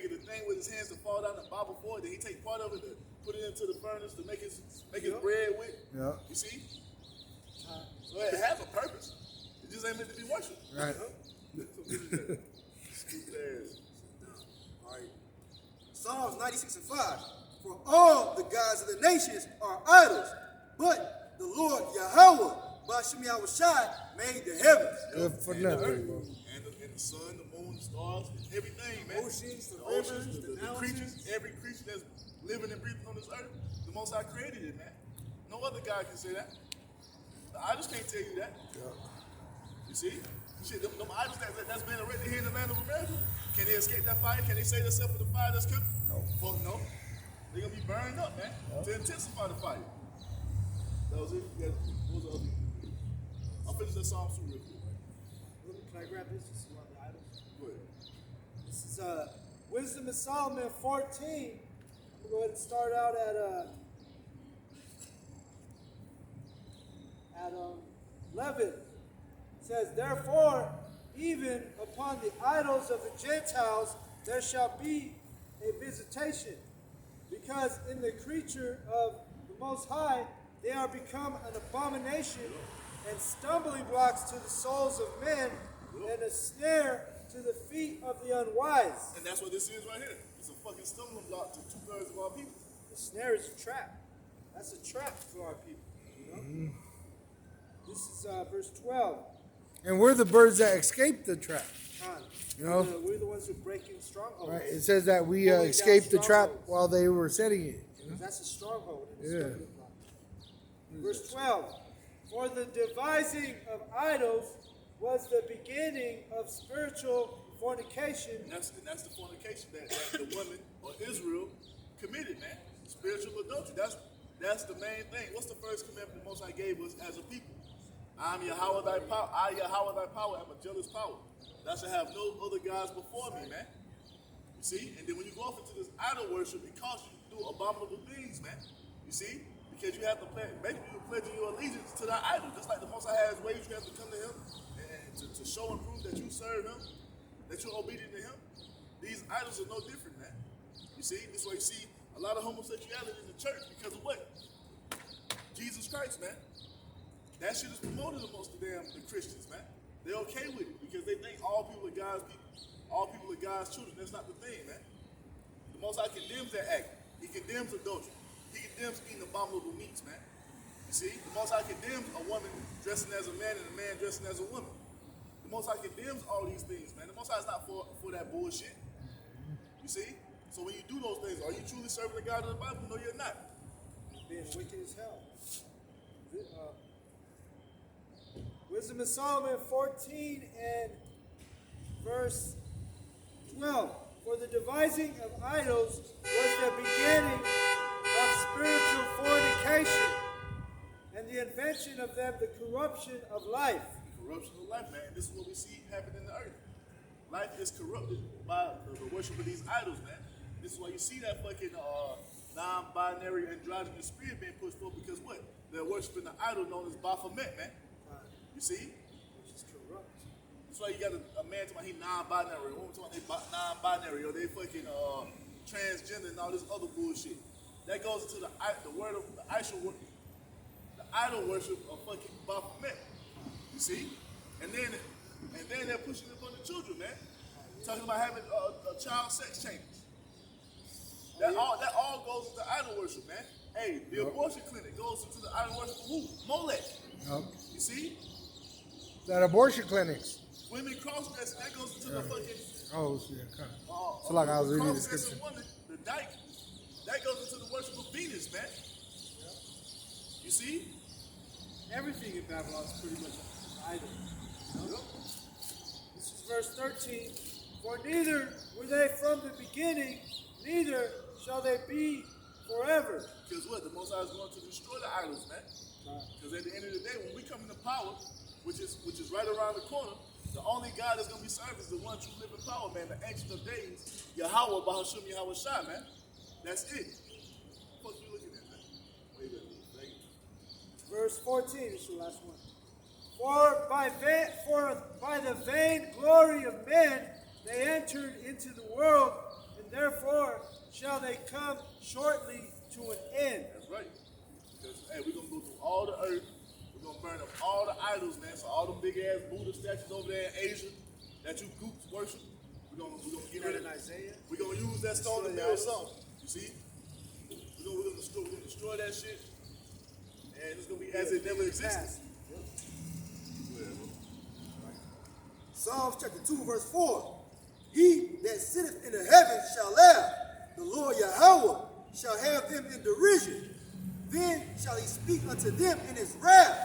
it a thing with his hands to fall down and bow before it. Then he take part of it to put it into the furnace to make his bread with. Yeah. You see? So it has a purpose. It just ain't meant to be worshipped. Right. Stupid ass. All right. Psalms 96 and 5. For all the gods of the nations are idols, but the Lord Yahweh, Ba'ashem Yahweh Shai, made the heavens. Good for nothing, bro. And the sun, the moon, the stars, everything, man. Oceans, the oceans, rivers, the the creatures, every creature that's living and breathing on this earth, the Most High created it, man. No other God can say that. The idols can't tell you that. You see? Shit, them idols that's been erected here in the land of America, can they escape that fire? Can they save themselves from the fire that's coming? No. Fuck no. They're going to be burned up, man, to intensify the fire. That was it. Yeah, what was the other? I'll finish that Psalm 2 real quick. Can I grab this? Just one of the items. Go ahead. This is Wisdom of Solomon 14. We'll go ahead and start out at 11. It says, therefore, even upon the idols of the Gentiles there shall be a visitation, because in the creature of the Most High they are become an abomination and stumbling blocks to the souls of men and a snare to the feet of the unwise. And that's what this is right here. It's a fucking stumbling block to 2/3 of our people. The snare is a trap. That's a trap for our people. You know? This is verse 12. And we're the birds that escaped the trap. You know? We're the ones who break in strongholds. Right? It says that we Pulling down escaped the trap strongholds. while they were setting it. You know? That's a stronghold. Yeah. Verse 12. For the devising of idols was the beginning of spiritual fornication. And that's the fornication that the woman or Israel committed, man. Spiritual adultery. That's the main thing. What's the first commandment the Most High gave us as a people? I'm Yahweh thy power. I Yahweh thy power. I'm a jealous power. Thou shalt have no other gods before me, man. You see? And then when you go off into this idol worship, it causes you to do abominable things, man. You see? Because you have to pledge, basically you're pledging your allegiance to that idol. Just like the Most High has ways you have to come to him and to show and prove that you serve him, that you're obedient to him. These idols are no different, man. You see? This is why you see a lot of homosexuality in the church because of what? Jesus Christ, man. That shit is promoted amongst the Christians, man. They're okay with it because they think all people are God's people. All people are God's children. That's not the thing, man. The Most High condemns that act. He condemns adultery. He condemns eating abominable meats, man. You see? The Most High condemns a woman dressing as a man and a man dressing as a woman. The Most High condemns all these things, man. The Most High is not for that bullshit. You see? So when you do those things, are you truly serving the God of the Bible? No, you're not. Being wicked as hell. Wisdom of Solomon 14 and verse 12. For the devising of idols was the beginning of spiritual fornication, and the invention of them the corruption of life. Corruption of life, man. This is what we see happen in the earth. Life is corrupted by the worship of these idols, man. This is why you see that fucking non-binary androgynous spirit being pushed forth because what? They're worshiping the idol known as Baphomet, man. You see? Which is corrupt. That's why you got a man talking about he non-binary, a woman talking about they non-binary, or they fucking transgender and all this other bullshit. That goes into the word of the idol worship of fucking Baphomet. You see? And then they're pushing it on the children, man. Talking about having a child sex changes. That all goes into idol worship, man. Hey, the abortion clinic goes into the idol worship of who? Molech. Yep. You see? That abortion clinics. Women cross-dressing, that goes into the fucking... Oh, yeah, kind of. So like I was reading the cross-dressing scripture. woman, the dyke, that goes into the worship of Venus, man. You see? Everything in Babylon is pretty much an idol. You know? This is verse 13. For neither were they from the beginning, neither shall they be forever. Because what? The Most High is going to destroy the idols, man. Because at the end of the day, when we come into power, which is right around the corner, the only God that's going to be served is the one true living power, man, the Ancient of Days, Yahweh, Bahashum Yahweh Shai, man. That's it. What the fuck you looking at, man? Wait a minute. Verse 14 is the last one. For by the vain glory of men they entered into the world, and therefore shall they come shortly to an end. That's right. Because, hey, we're going to go through all the earth. We're going to burn up all the idols, man. So all the big-ass Buddha statues over there in Asia that you goops worship, we're going to get rid of. Isaiah. We're going to use that stone to build something. You see? We're going to destroy that shit. And it's going to be as it never existed. Psalms chapter 2, verse 4. He that sitteth in the heavens shall laugh. The Lord Yahweh shall have them in derision. Then shall he speak unto them in his wrath,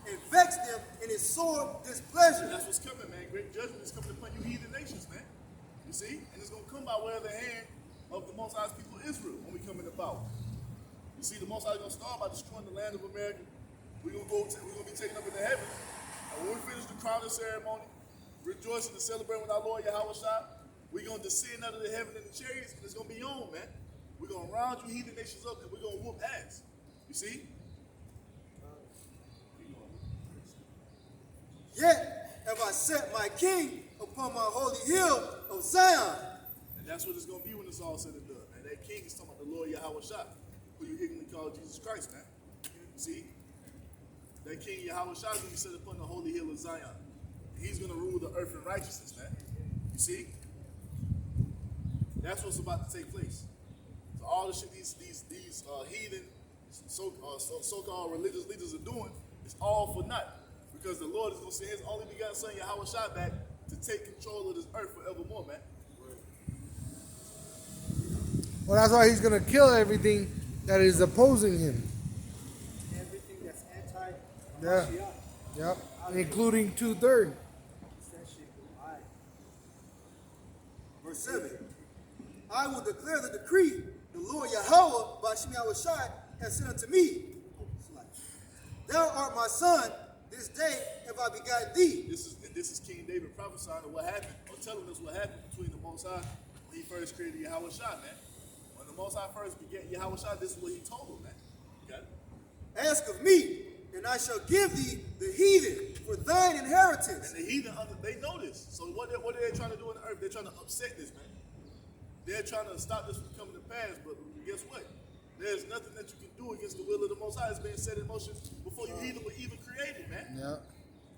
and vex them in his sore displeasure. And that's what's coming, man. Great judgment is coming upon you heathen nations, man. You see? And it's going to come by way of the hand of the Most High's people Israel when we come into power. You see, the Most High is going to start by destroying the land of America. We're going to be taken up into heaven. And when we finish the crowning ceremony, rejoicing and celebrating with our Lord Yahweh Shai, we're going to descend out of the heaven in the chariots, and it's going to be on, man. We're going to round you heathen nations up, and we're going to whoop ass. You see? Yet have I set my king upon my holy hill of Zion. That's what it's going to be when it's all said and done. And that king is talking about the Lord Yahweh Shai, who you ignorantly call Jesus Christ, man. See? That king Yahweh Shai is going to be set upon the holy hill of Zion. He's going to rule the earth in righteousness, man. You see? That's what's about to take place. So all the shit these heathen, so-called religious leaders are doing is all for naught. Because the Lord is going to send his only begotten son, Yahweh Shai, back to take control of this earth forevermore, man. Well, that's why he's going to kill everything that is opposing him. Everything that's anti. Yeah. Yep. Including 2/3. Verse 7. I will declare the decree. The Lord Yahweh, by Shem Yahweh Shai, has sent unto me. Thou art my son. This day have I begotten thee. This is King David prophesying of what happened, or telling us what happened between the Most High when he first created Yahweh Shai, man. When the Most High first begat Yahweh Shai, this is what he told him, man. You got it? Ask of me, and I shall give thee the heathen for thine inheritance. And the heathen, they know this. So what are they trying to do on the earth? They're trying to upset this, man. They're trying to stop this from coming to pass, but guess what? There's nothing that you can do against the will of the Most High. It's been set in motion before you heathen were even created, man. Yeah.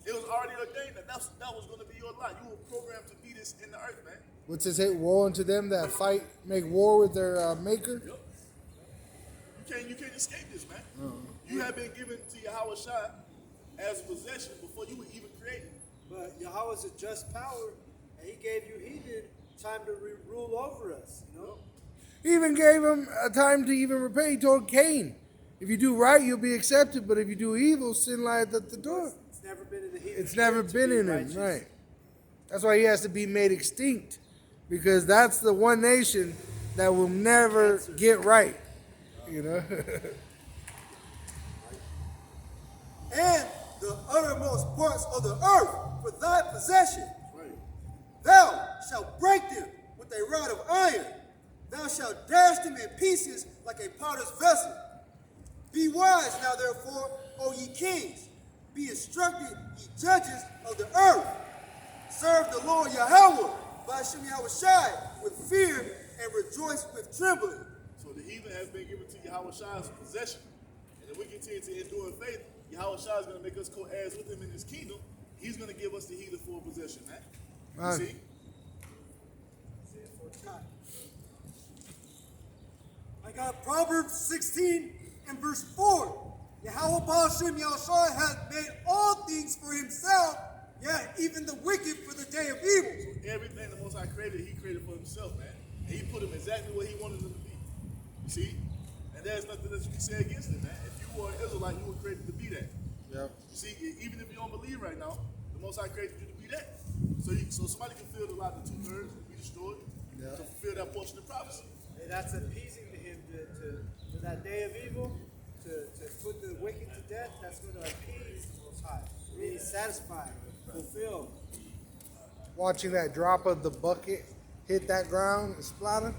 It was already ordained that that was going to be your lot. You were programmed to be this in the earth, man. What's it say? Woe unto them that make war with their maker. Yep. You can't escape this, man. You have been given to Yahweh Shai as a possession before you were even created. But Yahweh's a just power, and he gave you heathen time to rule over us, you know? He even gave him a time to even repay. He told Cain, if you do right, you'll be accepted, but if you do evil, sin lieth at the door. It's never been in the heathen. It's never to been be in him, righteous. right? That's why he has to be made extinct, because that's the one nation that will never get right, you know? And the uttermost parts of the earth for thy possession. Right. Thou shalt break them with a rod of iron. Thou shalt dash them in pieces like a potter's vessel. Be wise now, therefore, O ye kings. Be instructed, ye judges of the earth. Serve the Lord Yahweh by Shem Yahweh Shai with fear and rejoice with trembling. So the heathen has been given to Yahweh Shai as a possession. And if we continue to endure in faith, Yahweh Shai is going to make us co-heirs with him in his kingdom. He's going to give us the heathen for a possession, man. Right. You see? I got Proverbs 16 and verse 4. Yahweh Ba'ashem Yahushua hath made all things for himself, yet even the wicked for the day of evil. So everything the Most High created, he created for himself, man. And he put him exactly where he wanted him to be. You see? And there's nothing that you can say against it, man. If you were an Israelite, you were created to be that. Yep. You see, even if you don't believe right now, the Most High created you to be that. So somebody can fulfill the lot of 2/3 and be destroyed to fulfill that portion of prophecy. And that's appeasing to him for that day of evil, to put the wicked to death. That's going to appease the Most High. He's satisfied, fulfilled. Watching that drop of the bucket hit that ground and splatter.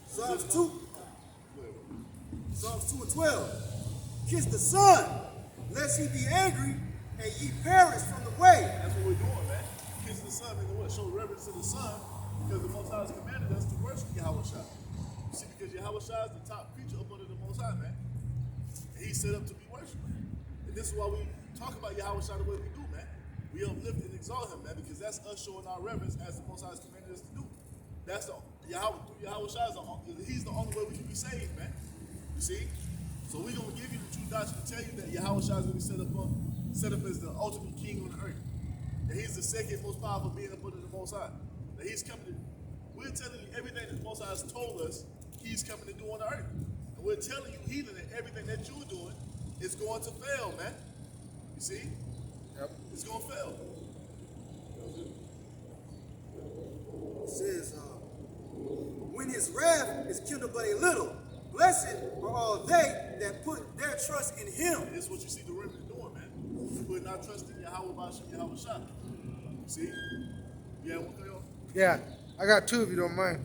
Psalms 2. Psalms 2 and 12. Kiss the Son, lest he be angry, and ye perish from the way. That's what we're doing, man. Kiss the Son, meaning what? Show reverence to the Son, because the Most High has commanded us to worship Yahweh Shai. You see, because Yahweh Shai is the top creature up under the Most High, man. And he's set up to be worshipped. And this is why we talk about Yahweh Shai the way we do, man. We uplift and exalt him, man, because that's us showing our reverence as the Most High has commanded us to do. That's the Yahweh Shai he's the only way we can be saved, man. You see? So we're going to give you the true doctrine to tell you that Yahweh Shai is going to be set up as the ultimate king on the earth. That he's the second most powerful being up under the Most High. That he's coming to, we're telling you everything that the Most High has told us he's coming to do on the earth. And we're telling you, heathen, that everything that you're doing is going to fail, man. You see? Yep. It's going to fail. It says, when his wrath is kindled but a little, blessed are all they that put their trust in him. And this is what you see the remnant doing, man. Putting our trust in Yahweh Ba'ashem Yahweh Shai. You see? Yeah, one thing else? Yeah, I got two if you don't mind.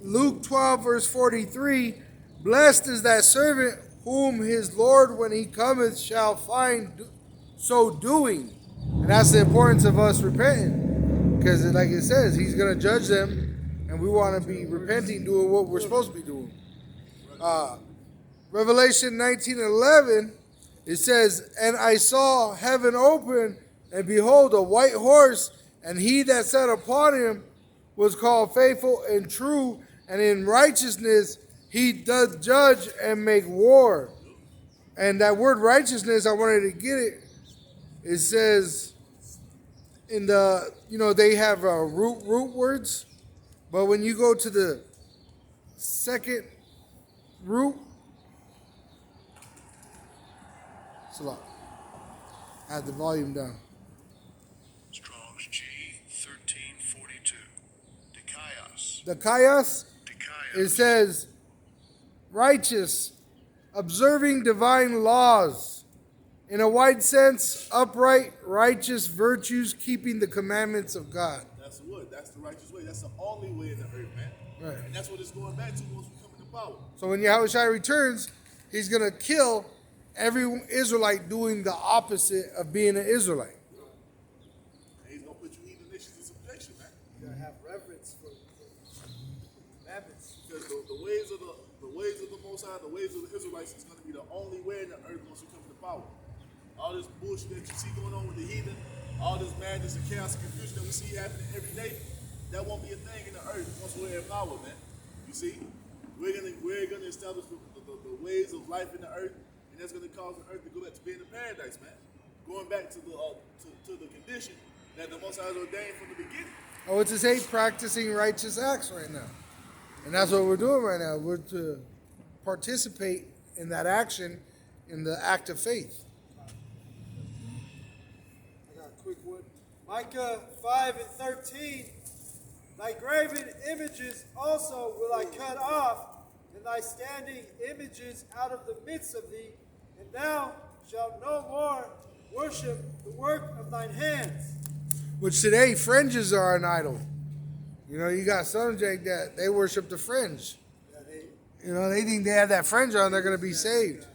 Luke 12, verse 43, blessed is that servant whom his Lord, when he cometh, shall find so doing. And that's the importance of us repenting. Because like it says, he's going to judge them, and we want to be repenting, doing what we're supposed to be doing. Revelation 19:11, it says, "And I saw heaven open, and behold, a white horse, and he that sat upon him was called Faithful and True, and in righteousness he doth judge and make war." And that word righteousness, I wanted to get it. It says in the, they have root words, but when you go to the second root, it's a lot. I have the volume down. Strong's G 1342. Dikaios. The Kaios, Dikaios. it says righteous, observing divine laws. In a wide sense, upright, righteous virtues, keeping the commandments of God. That's the wood. That's the righteous way. That's the only way in the earth, man. Right. And that's what it's going back to once we come into power. So when Yahushua returns, he's going to kill every Israelite doing the opposite of being an Israelite. And he's going to put you heathen nations in subjection, man. You gotta have reverence for habits. Because the ways of the Most High, the ways of the Israelites is going to be the only way in the earth once we come into power. All this bullshit that you see going on with the heathen, all this madness and chaos and confusion that we see happening every day, that won't be a thing in the earth once we're in power, man. You see, we're gonna establish the ways of life in the earth, and that's gonna cause the earth to go back to being a paradise, man. Going back to the condition that the Most High has ordained from the beginning. Oh, it's to say practicing righteous acts right now. And that's what we're doing right now. We're to participate in that action, in the act of faith. I got a quick one. Micah 5:13. Thy graven images also will I cut off, and thy standing images out of the midst of thee, and thou shalt no more worship the work of thine hands. Which today, fringes are an idol. You got some Jake that they worship the fringe. Yeah, They think they have that fringe on, they're going to be saved.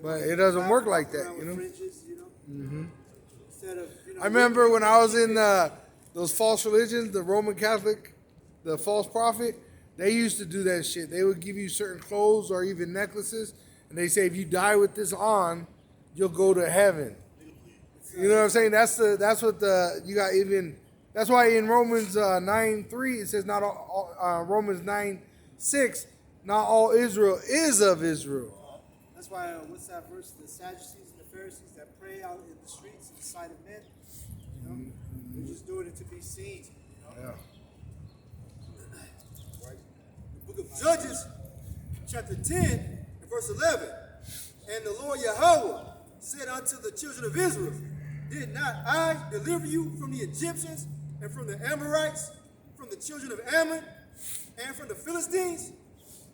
But it doesn't work like that, Fringes, Instead of, I remember when I was in those false religions, the Roman Catholic, the false prophet, they used to do that shit. They would give you certain clothes or even necklaces, and they say if you die with this on, you'll go to heaven. You know what I'm saying? That's what you got even. That's why in Romans 9:3 it says not all, Romans 9:6, not all Israel is of Israel. That's why, what's that verse? The Sadducees and the Pharisees that pray out in the streets in the sight of men. They're just doing it to be seen. Yeah. The book of Judges, chapter 10, and verse 11. And the Lord Yahweh said unto the children of Israel, Did not I deliver you from the Egyptians and from the Amorites, from the children of Ammon, and from the Philistines?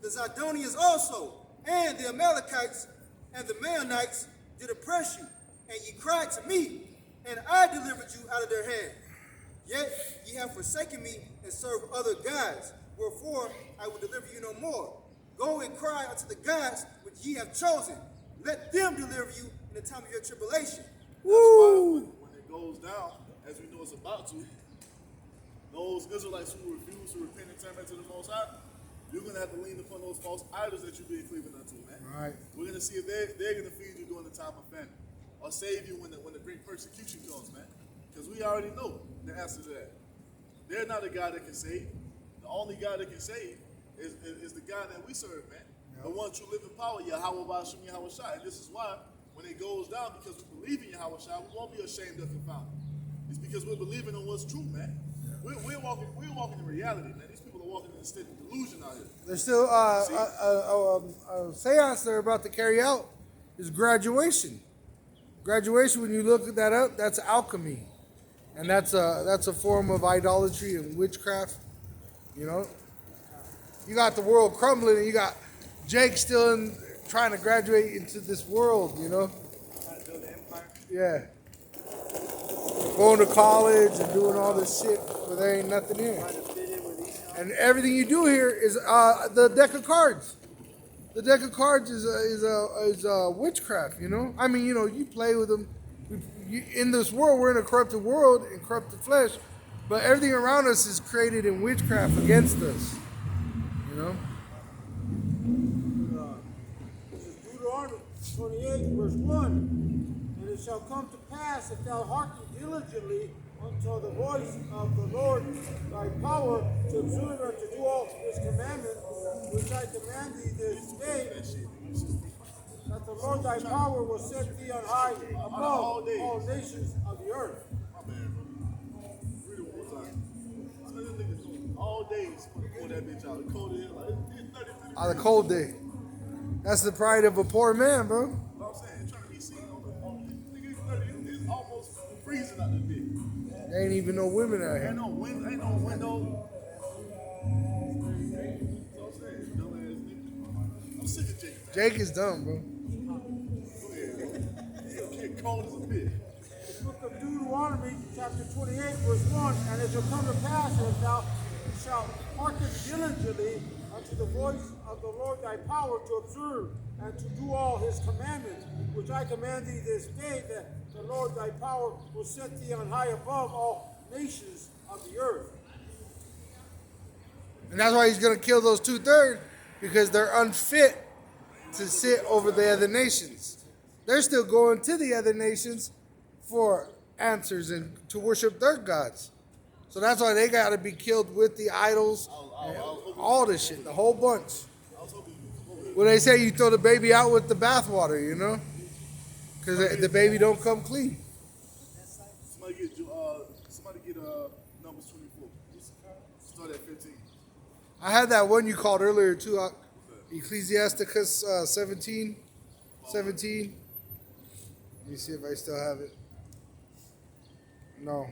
The Zidonians also, and the Amalekites, and the Maonites did oppress you, and ye cried to me, and I delivered you out of their hand. Yet ye have forsaken me and served other gods, wherefore I will deliver you no more. Go and cry unto the gods which ye have chosen. Let them deliver you in the time of your tribulation. Woo! That's why when it goes down, as we know it's about to, those Israelites who refuse to repent and turn back to the Most High, you're going to have to lean upon those false idols that you've been cleaving unto, man. Right. We're going to see if they're going to feed you during the time of famine or save you when the great persecution comes, man. Because we already know the answer to that. They're not a God that can save. The only God that can save is the God that we serve, man. Yep. The one true living power, Yahweh Bashim Yahweh Shai. And this is why when it goes down, because we believe in Yahweh Shai, we won't be ashamed of confounded. It's because we're believing in what's true, man. Yeah. We're walking in reality, man. These people are walking in a state of delusion out here. There's still a seance they're about to carry out is graduation. Graduation, when you look that up, that's alchemy. And that's a form of idolatry and witchcraft. You got the world crumbling, and you got Jake still trying to graduate into this world, Trying to build an empire. Yeah. Going to college and doing all this shit, but there ain't nothing here. Trying to fit in with these. And everything you do here is the deck of cards. The deck of cards is a witchcraft, I mean, you play with them, In this world, we're in a corrupted world and corrupted flesh, but everything around us is created in witchcraft against us. You know? This is Deuteronomy 28, verse 1. And it shall come to pass, if thou hearken diligently unto the voice of the Lord thy power, to observe and to do all his commandments, which I command thee this day, that the Lord thy power will set thee on high above all nations of the earth. My bad, bro. Read it one more time. So this nigga's doing all days pull that bitch out. The cold hill, like it's 30 minutes. On a cold day. That's the pride of a poor man, bro. What I'm saying, trying to be seen on the nigga, it's 30. It's almost freezing out this bitch. There ain't even no women out Ain't here. no wind, ain't no window. So I'm saying, dumb ass nigga. I'm sick of Jake. Jake is dumb, bro. Go ahead. He'll get cold as a bitch. The book of Deuteronomy, chapter 28, verse 1. And it shall come to pass, if thou shalt hearken diligently unto the voice of the Lord thy power, to observe and to do all his commandments, which I command thee this day, that the Lord thy power will set thee on high above all nations of the earth. And that's why he's going to kill those 2/3, because they're unfit to sit over the other nations. They're still going to the other nations for answers and to worship their gods. So that's why they got to be killed with the idols, and all this shit, the whole bunch. When they say you throw the baby out with the bathwater, you know, because the baby don't come clean. Somebody get Numbers 24. Start at 15. I had that one you called earlier too, Ecclesiasticus 17. Let me see if I still have it. No.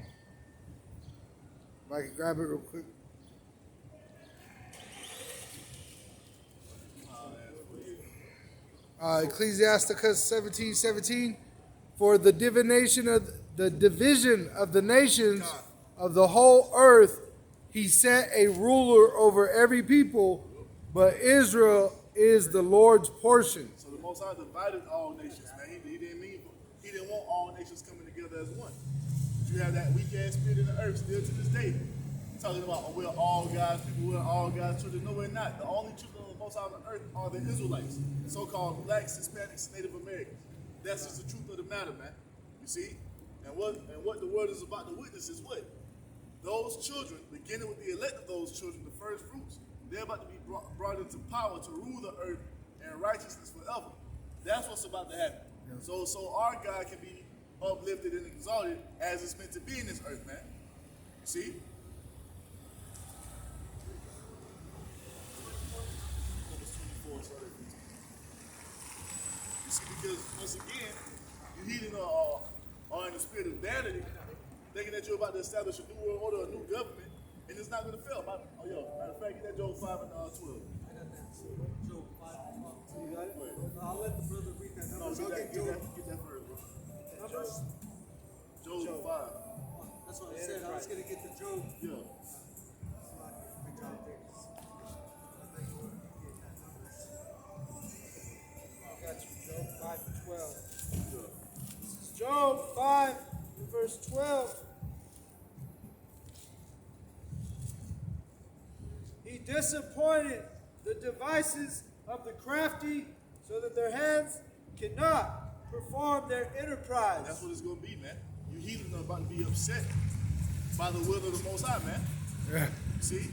If I can grab it real quick. Ecclesiasticus 17:17. For the division of the nations of the whole earth, he set a ruler over every people, but Israel is the Lord's portion. So the Most High divided all nations, man. He didn't want all nations coming together as one. But you have that weak ass spirit in the earth still to this day. Talking about, oh, we're all God's people, we're all God's children. No, we're not. The only children of the Most High on earth are the Israelites, so-called blacks, Hispanics, Native Americans. That's just the truth of the matter, man. You see? And what the word is about to witness is what? Those children, beginning with the elect of those children, the first fruits, they're about to be brought into power to rule the earth in righteousness forever. That's what's about to happen. Yeah. So our God can be uplifted and exalted as it's meant to be in this earth, man. You see? You see, because once again, you heathen are in the spirit of vanity, thinking that you're about to establish a new world order, a new government, and it's not going to fail. Matter of fact, get that Job 5 and 12. I got that. Job 5 and 12. You got it? I'll let the brother read that. No, get that first, bro. Numbers? Job 5. That's what I said. I was going to get the Job. Yeah. Job 5 and 12. Job 5 and verse 12. He disappointed the devices of the crafty, so that their hands cannot perform their enterprise. That's what it's going to be, man. You heathens are about to be upset by the will of the Most High, man. Yeah. See?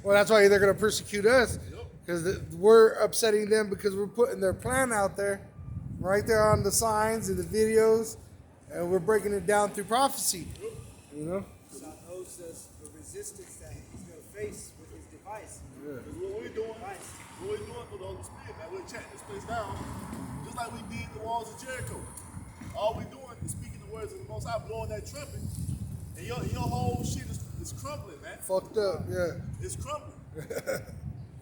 Well, that's why they're going to persecute us, because we're upsetting them because we're putting their plan out there, right there on the signs and the videos, and we're breaking it down through prophecy. You know? God knows the resistance that he's going to face with his device. Yeah. What we're doing with the Holy Spirit, man, we're chatting this place down, just like we did the walls of Jericho. All we're doing is speaking the words of the Most High, blowing that trumpet, and your whole shit is crumbling, man. Fucked up, yeah. It's crumbling.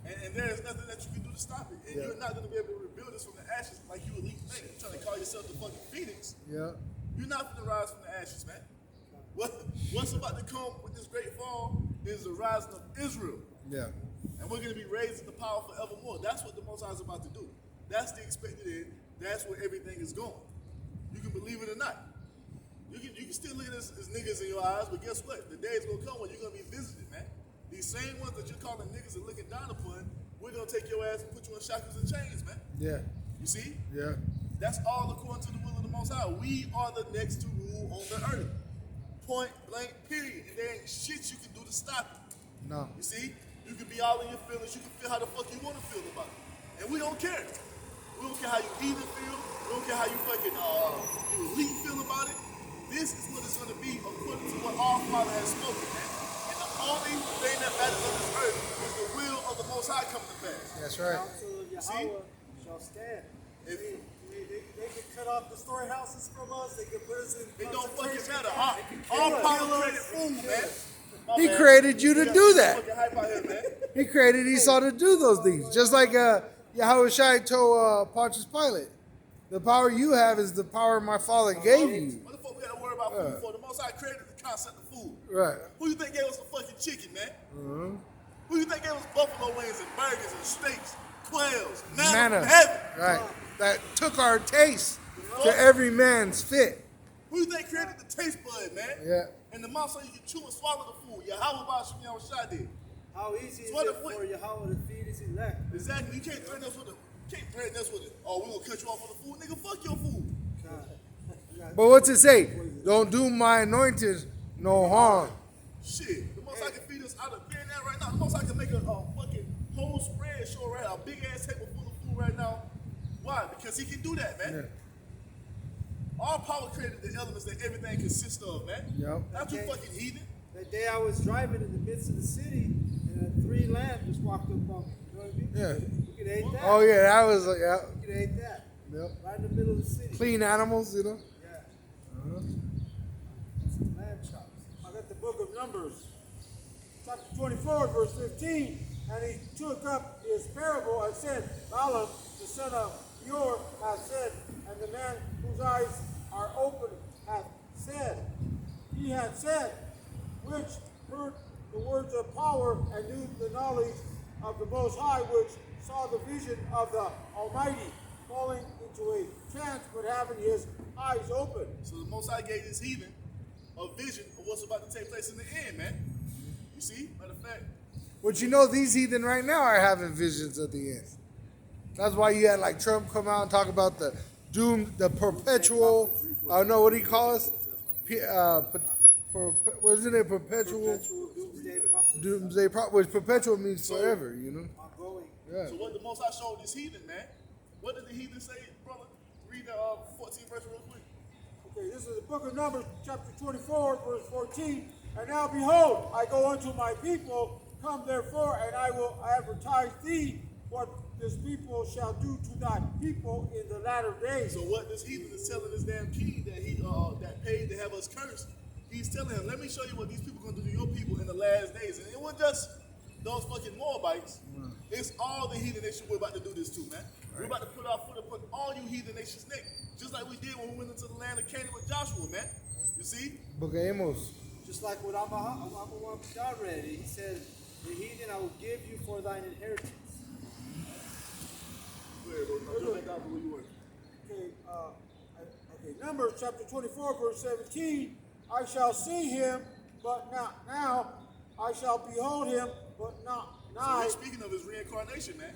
and there is nothing that you can do to stop it. And you're not going to be able to rebuild this from the ashes like you elite think. You're trying to call yourself the fucking Phoenix. Yeah. You're not going to rise from the ashes, man. What's about to come with this great fall is the rising of Israel. Yeah. And we're going to be raised in the power forevermore. That's what the Most High is about to do. That's the expected end. That's where everything is going. You can believe it or not. can still look at us as niggas in your eyes, but guess what? The day is gonna come when you're gonna be visited, man. These same ones that you're calling niggas and looking down upon, we're gonna take your ass and put you in shackles and chains, man. Yeah. You see? Yeah. That's all according to the will of the Most High. We are the next to rule on the earth. Point blank, period. And there ain't shit you can do to stop it. No. You see? You can be all in your feelings. You can feel how the fuck you want to feel about it. And we don't care. We don't care how you heathen feel. We don't care how you fucking you elite feel about it. This is what it's going to be according to what our Father has spoken, man. And the only thing that matters on this earth is the will of the Most High coming to pass. That's right. Counsel of See? Yahweh shall stand. If- They can cut off the storehouses from us. They can put us in. It don't fucking concentration matter. camps. Our Kill Father us. created food, man. My He bad. created you to We got do too that. fucking hype out here, man. He created Esau to do those things. Just like Yahweh Shai told Pontius Pilate, the power you have is the power my Father gave you. What the fuck we gotta worry about food for? The Most High created the concept of food. Right. Who you think gave us the fucking chicken, man? Who you think gave us buffalo wings and burgers and steaks, quails, manna from heaven? Right. That took our taste to every man's fit. Who you think created the taste bud, man? Yeah. And the mouth so you can chew and swallow the food. Yahweh Bashim Yahushua did. How easy is So what it if we- for Yahweh to feed his elect? Exactly. You can't threaten us with it. Oh, we gonna cut you off for the food, nigga. Fuck your food. But what's it say? Don't do my anointed no harm. Shit. The most I can feed us out of being that right now. The most I can make a fucking whole spread show right now. A big ass table full of food right now. Why? Because he can do that, man. Yeah. Our power created the elements that everything consists of, man. Yep. Not you Okay. fucking heathen. That day I was driving in the midst of the city, and 3 lambs just walked up on me. You know what I mean? Yeah. You could eat that. Oh yeah, that was yeah. You could eat that. Yep. Right in the middle of the city. Clean animals, you know. Yeah. Some lamb chops. I got the book of Numbers, chapter 24, verse 15. And he took up his parable and said, Balaam, the son of Beor, hath said, and the man whose eyes are open hath said, he hath said, which heard the words of power and knew the knowledge of the Most High, which saw the vision of the Almighty, falling into a trance, but having his eyes open. So the Most High gave this heathen a vision of what's about to take place in the end, man. You see? Matter of fact, But you know, these heathen right now are having visions at the end. That's why you had like Trump come out and talk about the doom, the perpetual. No, what do you call us? Wasn't it perpetual Perpetual doomsday prophecy. doomsday? Which perpetual means forever, you know. Ongoing. Yeah. so what the Most High showed this heathen, man? What did the heathen say, brother? Read the 14th verse real quick. Okay, this is the book of Numbers, chapter 24, verse 14. And now behold, I go unto my people, come therefore, and I will advertise thee what this people shall do to thy people in the latter days. So what this heathen is telling this damn king that he that paid to have us cursed, he's telling him, let me show you what these people gonna do to your people in the last days. And it wasn't just those fucking Moabites. It's all the heathen nations we're about to do this to, man. We're about to put our foot upon all you heathen nations' neck, just like we did when we went into the land of Canaan with Joshua, man. You see? Book of Amos. Just like what God read. He said, the heathen I will give you for thine inheritance. Go back down to where you were. Okay, Numbers chapter 24, verse 17. I shall see him, but not now. I shall behold him, but not So nigh. he's speaking of his reincarnation, man.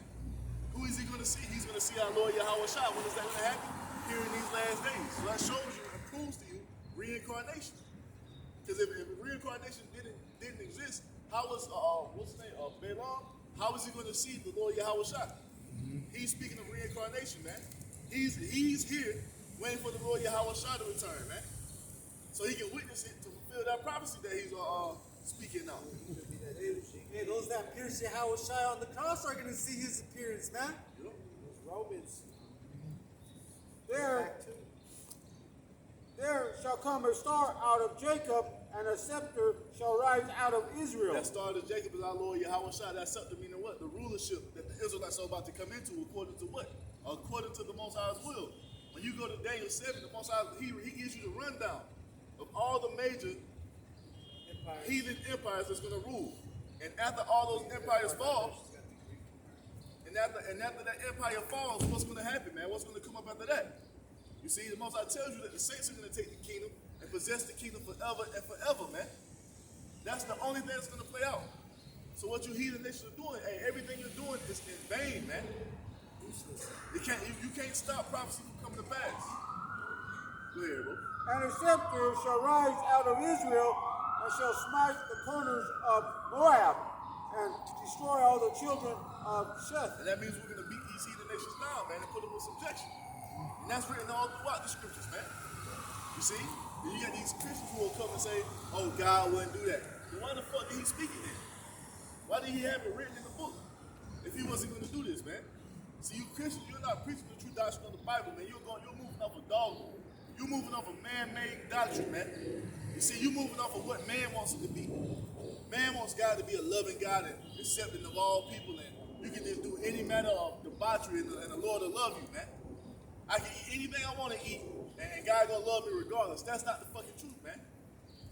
Who is he going to see? He's going to see our Lord Yahweh Shai. When is that going to happen? Here in these last days. So that shows you and proves to you reincarnation. Because if reincarnation didn't exist, how was what's his name? Balaam? How is he going to see the Lord Yahweh Shai? He's speaking of reincarnation, man. He's here waiting for the Lord Yahweh Shai to return, man. So he can witness it to fulfill that prophecy that he's speaking now. Hey, those that pierce Yahweh Shai on the cross are going to see his appearance, man. Those Romans. There shall come a star out of Jacob, and a scepter shall rise out of Israel. That star of Jacob is our Lord Yahweh Shai. That scepter meaning what? The rulership that the Israelites are about to come into according to what? According to the Most High's will. When you go to Daniel 7, the Most High, he gives you the rundown of all the major heathen empires that's going to rule. And after all those empires fall, and after that empire falls, what's going to happen, man? What's going to come up after that? You see, the Most High tells you that the saints are going to take the kingdom and possess the kingdom forever and forever, man. That's the only thing that's going to play out. So what you heathen nations are doing, hey, everything you're doing is in vain, man. You can't stop prophecy from coming to pass. Go ahead, bro. And a scepter shall rise out of Israel, and shall smite the corners of Moab, and destroy all the children of Sheth. And that means we're going to beat these heathen nations down, man, and put them in subjection. And that's written all throughout the scriptures, man. You see? And you got these Christians who will come and say, oh, God wouldn't do that. Then why the fuck did he speak it then? Why did he have it written in the book if he wasn't going to do this, man? See, you Christians, you're not preaching the true doctrine of the Bible, man. You're moving off a dogma. You're moving off a man-made doctrine, man. You see, you're moving off of what man wants it to be. Man wants God to be a loving God and accepting of all people, and you can just do any manner of debauchery, and the Lord will love you, man. I can eat anything I want to eat, and God gonna love me regardless. That's not the fucking truth, man.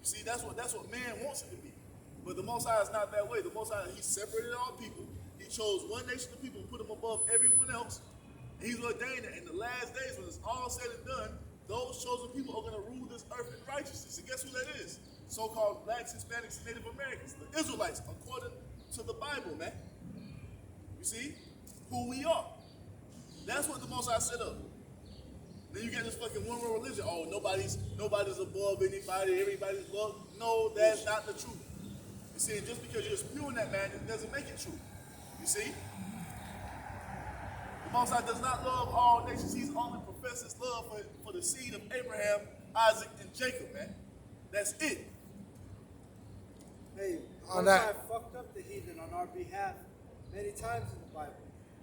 You see, that's what man wants it to be. But the Most High is not that way. The Most High, he separated all people. He chose one nation of people and put them above everyone else. And he's ordained that in the last days, when it's all said and done, those chosen people are going to rule this earth in righteousness. And guess who that is? So-called blacks, Hispanics, and Native Americans, the Israelites, according to the Bible, man. You see? Who we are. That's what the Most High set up. Then you get this fucking one world religion. Oh, nobody's above anybody, everybody's loved. No, that's not the truth. You see, and just because you're spewing that, man, it doesn't make it true. You see? The Most High does not love all nations. He's only professes love for the seed of Abraham, Isaac, and Jacob, man. That's it. Hey, On Most that- High fucked up the heathen on our behalf many times in the Bible.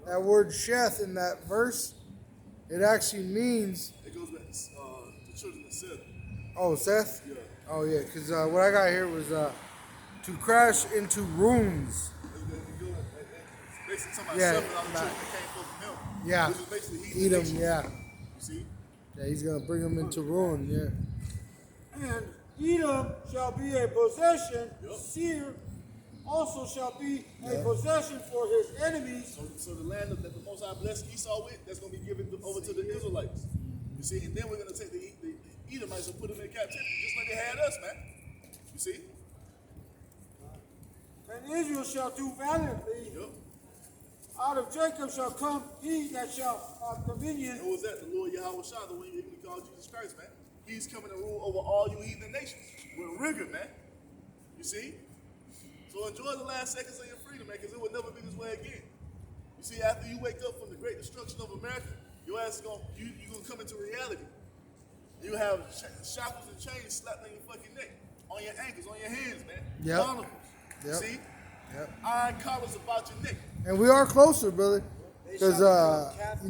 That word Sheth in that verse, it actually means, It goes back to the children of Seth. oh, Seth? Yeah. Oh, yeah, because what I got here was to crash into ruins. It's basically talking about Yeah, Seth and all the nah. children that came from him. Yeah. Which is basically heathen Eat them, nations. yeah. You see? Yeah, he's going to bring them into ruin, yeah. And Edom shall be a possession. Yep. Seir also shall be a possession for his enemies. So the land that the Most High blessed Esau with, that's going to be given over to the Israelites. You see? And then we're going to take the Edomites and put them in captivity, just like they had us, man. You see? And Israel shall do valiantly. Yep. Out of Jacob shall come he that shall have dominion. And who was that? The Lord Yahweh Shah, the one you call Jesus Christ, man. He's coming to rule over all you heathen nations with rigor, man. You see? So enjoy the last seconds of your freedom, man, because it will never be this way again. You see, after you wake up from the great destruction of America, your ass is you're gonna come into reality. You have shackles and chains slapped on your fucking neck, on your ankles, on your hands, man. Yep. Barnacles. You Yep. see? Yep. Iron collars about your neck. And we are closer, brother. Because,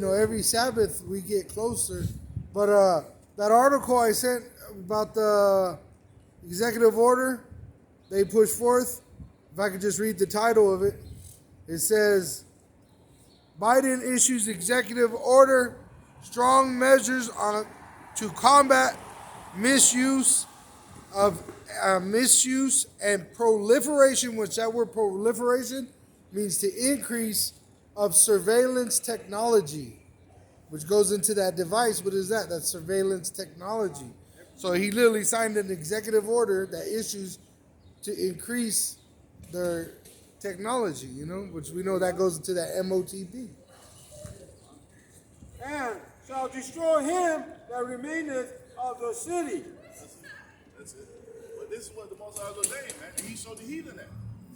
every Sabbath we get closer. But that article I sent about the executive order they pushed forth, if I could just read the title of it, it says, Biden issues executive order, strong measures to combat misuse and proliferation, which that word proliferation means to increase of surveillance technology, which goes into that device. What is that? That's surveillance technology. So he literally signed an executive order that issues to increase their technology, which we know that goes into that MOTP. And shall destroy him that remaineth of the city. That's it. But this is what the Most High ordained, man. And he showed the heathen that.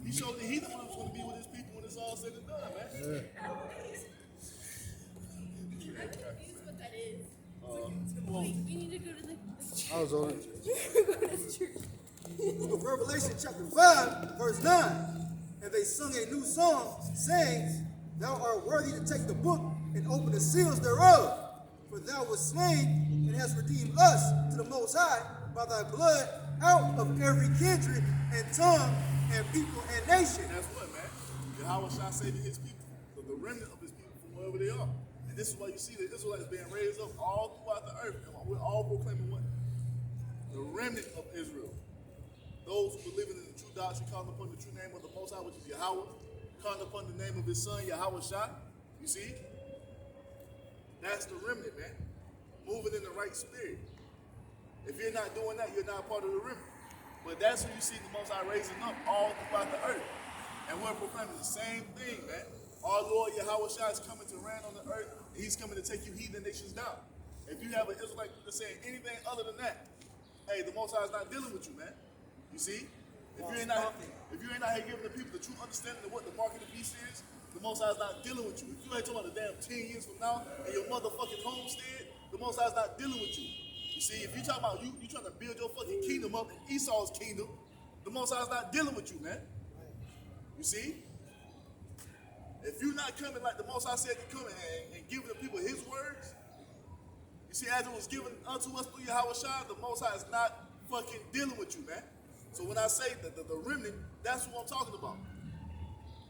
He showed the heathen what was going to be with his people when it's all said and done, man. Yeah. Confused what that is. We need to go to the I was on it. go to the church. Revelation chapter 5, verse 9. And they sung a new song, saying, Thou art worthy to take the book and open the seals thereof. For thou wast slain and hast redeemed us to the Most High by thy blood out of every kindred and tongue and people and nation. And that's what, man. Yahweh shall say to his people, the remnant of his people from wherever they are. And this is why you see the Israelites being raised up all throughout the earth. And we're all proclaiming what? The remnant of Israel. Those who believe in the true doctrine, calling upon the true name of the Most High, which is Yahweh, calling upon the name of his son, Yahweh Shah. You see? That's the remnant, man. Moving in the right spirit. If you're not doing that, you're not part of the remnant. But that's when you see the Most High raising up all throughout the earth. And we're proclaiming the same thing, man. Our Lord Yahweh Shai is coming to reign on the earth, and he's coming to take you heathen nations down. If you have an Israelite that's saying anything other than that, hey, the Most High is not dealing with you, man. You see? If you ain't out here giving the people the true understanding of what the mark of the beast is, the Most High is not dealing with you. If you ain't talking about the damn 10 years from now and your motherfucking homestead, the Most High is not dealing with you. You see, if you talking about you trying to build your fucking kingdom up in Esau's kingdom, the Most High is not dealing with you, man. You see? If you're not coming like the Most High said to come and giving the people his words, you see, as it was given unto us through Yahweh Shai, the Most High is not fucking dealing with you, man. So when I say that the remnant, that's what I'm talking about.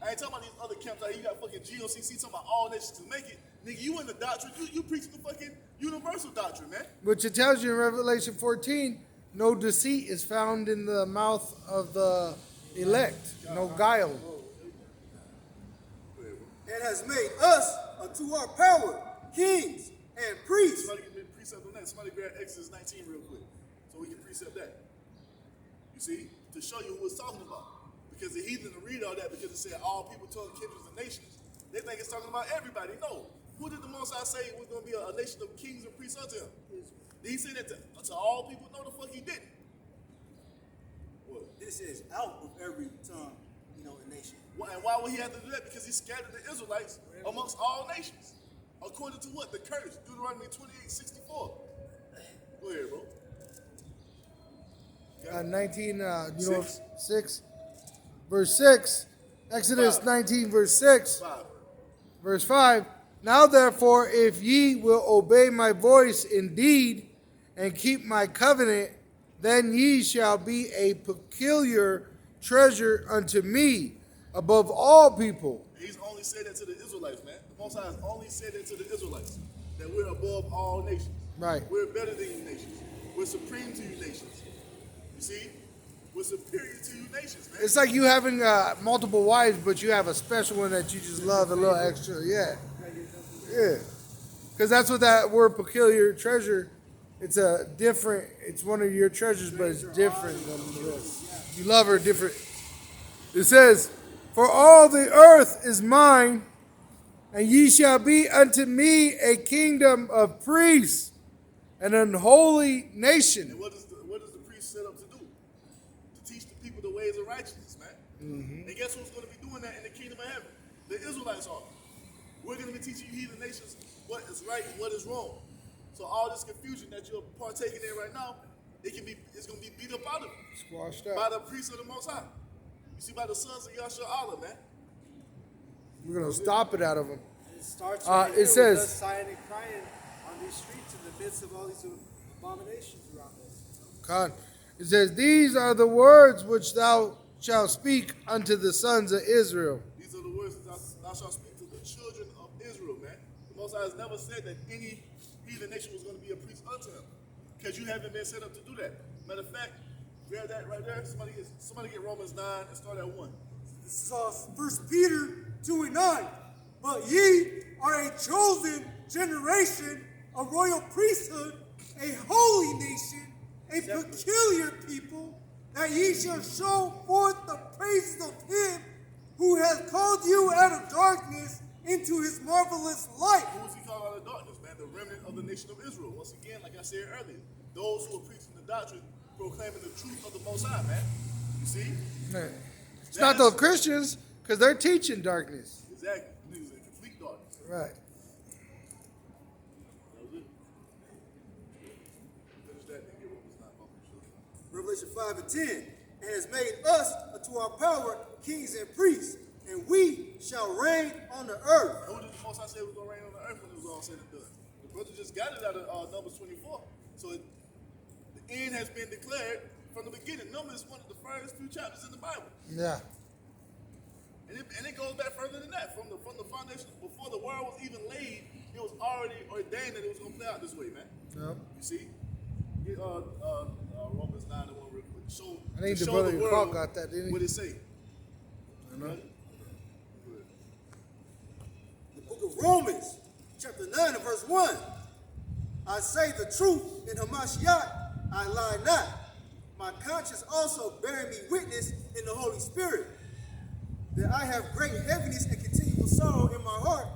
I ain't talking about these other camps out here. You got fucking GOCC talking about all nations to make it. Nigga, you in the doctrine, you preaching the fucking universal doctrine, man. Which it tells you in Revelation 14, no deceit is found in the mouth of the elect, no guile. And has made us unto our power kings and priests. Somebody give me a precept on that. Somebody grab Exodus 19 real quick so we can precept that. You see? To show you who it's talking about. Because the heathen will read all that because it said all people, tongues, kindreds, and nations. They think it's talking about everybody. No. Who did the Most High say was going to be a nation of kings and priests unto him? Did he say that to all people? No, the fuck he didn't. What? This is out of every tongue, and nation. And why would he have to do that? Because he scattered the Israelites amongst all nations. According to what? The curse. Deuteronomy 28:64. Go ahead, bro. 6. Verse 6. Exodus 5. 19, verse 6. 5. Verse 5. Now therefore, if ye will obey my voice indeed, and keep my covenant, then ye shall be a peculiar treasure unto me above all people. He's only said that to the Israelites, man. The Most High has only said that to the Israelites, that we're above all nations. Right. We're better than you nations. We're supreme to you nations. You see? We're superior to you nations, man. It's like you having multiple wives, but you have a special one that you just love a little extra. Yeah. Yeah. Because that's what that word peculiar treasure, it's one of your treasures, but it's different than the rest. You love her different. It says, for all the earth is mine, and ye shall be unto me a kingdom of priests and an holy nation. And what does the priest set up to do? To teach the people the ways of righteousness, man. Mm-hmm. And guess who's going to be doing that in the kingdom of heaven? The Israelites are. We're going to be teaching you heathen nations what is right and what is wrong. So all this confusion that you're partaking in right now, it's going to be beat up out of you. Squashed By out. the priests of the Most High. You see, by the sons of Yahshua Allah, man. We're going to stop it out of them. It starts It right here says- with us sighing and crying on these streets in the midst of all these abominations around us. God. It says, these are the words which thou shalt speak unto the sons of Israel. These are the words that thou shalt speak to the children of Israel, man. The Most High has never said that any heathen nation was going to be a priest unto him. Because you haven't been set up to do that. Matter of fact, grab that right there. Somebody get Romans 9 and start at 1. This is 1 Peter 2:9. But ye are a chosen generation, a royal priesthood, a holy nation, a peculiar people, that ye shall show forth the praises of him who has called you out of darkness into his marvelous light. Who is he called out of darkness, man? The remnant of the nation of Israel. Once again, like I said earlier, those who are preaching the doctrine, proclaiming the truth of the Most High, man. You see? It's not those Christians, because they're teaching darkness. Exactly. Niggas in complete darkness. Right. That was it. Finish that and get Romans 9 published. Revelation 5 and 10. And has made us unto our power kings and priests, and we shall reign on the earth. Who did the Most High say was going to reign on the earth when it was all said and done? The brother just got it out of Numbers 24. So the end has been declared from the beginning. Numbers is one of the first few chapters in the Bible. Yeah. And it goes back further than that. From the foundation, before the world was even laid, it was already ordained that it was going to play out this way, man. Yep. You see? Get Romans 9 and 1 real quick. I think To the show brother world Paul got that, didn't he? what it say. I know. The book of Romans, chapter 9 and verse 1. I say the truth in Hamashiach, I lie not. My conscience also bearing me witness in the Holy Spirit, that I have great heaviness and continual sorrow in my heart.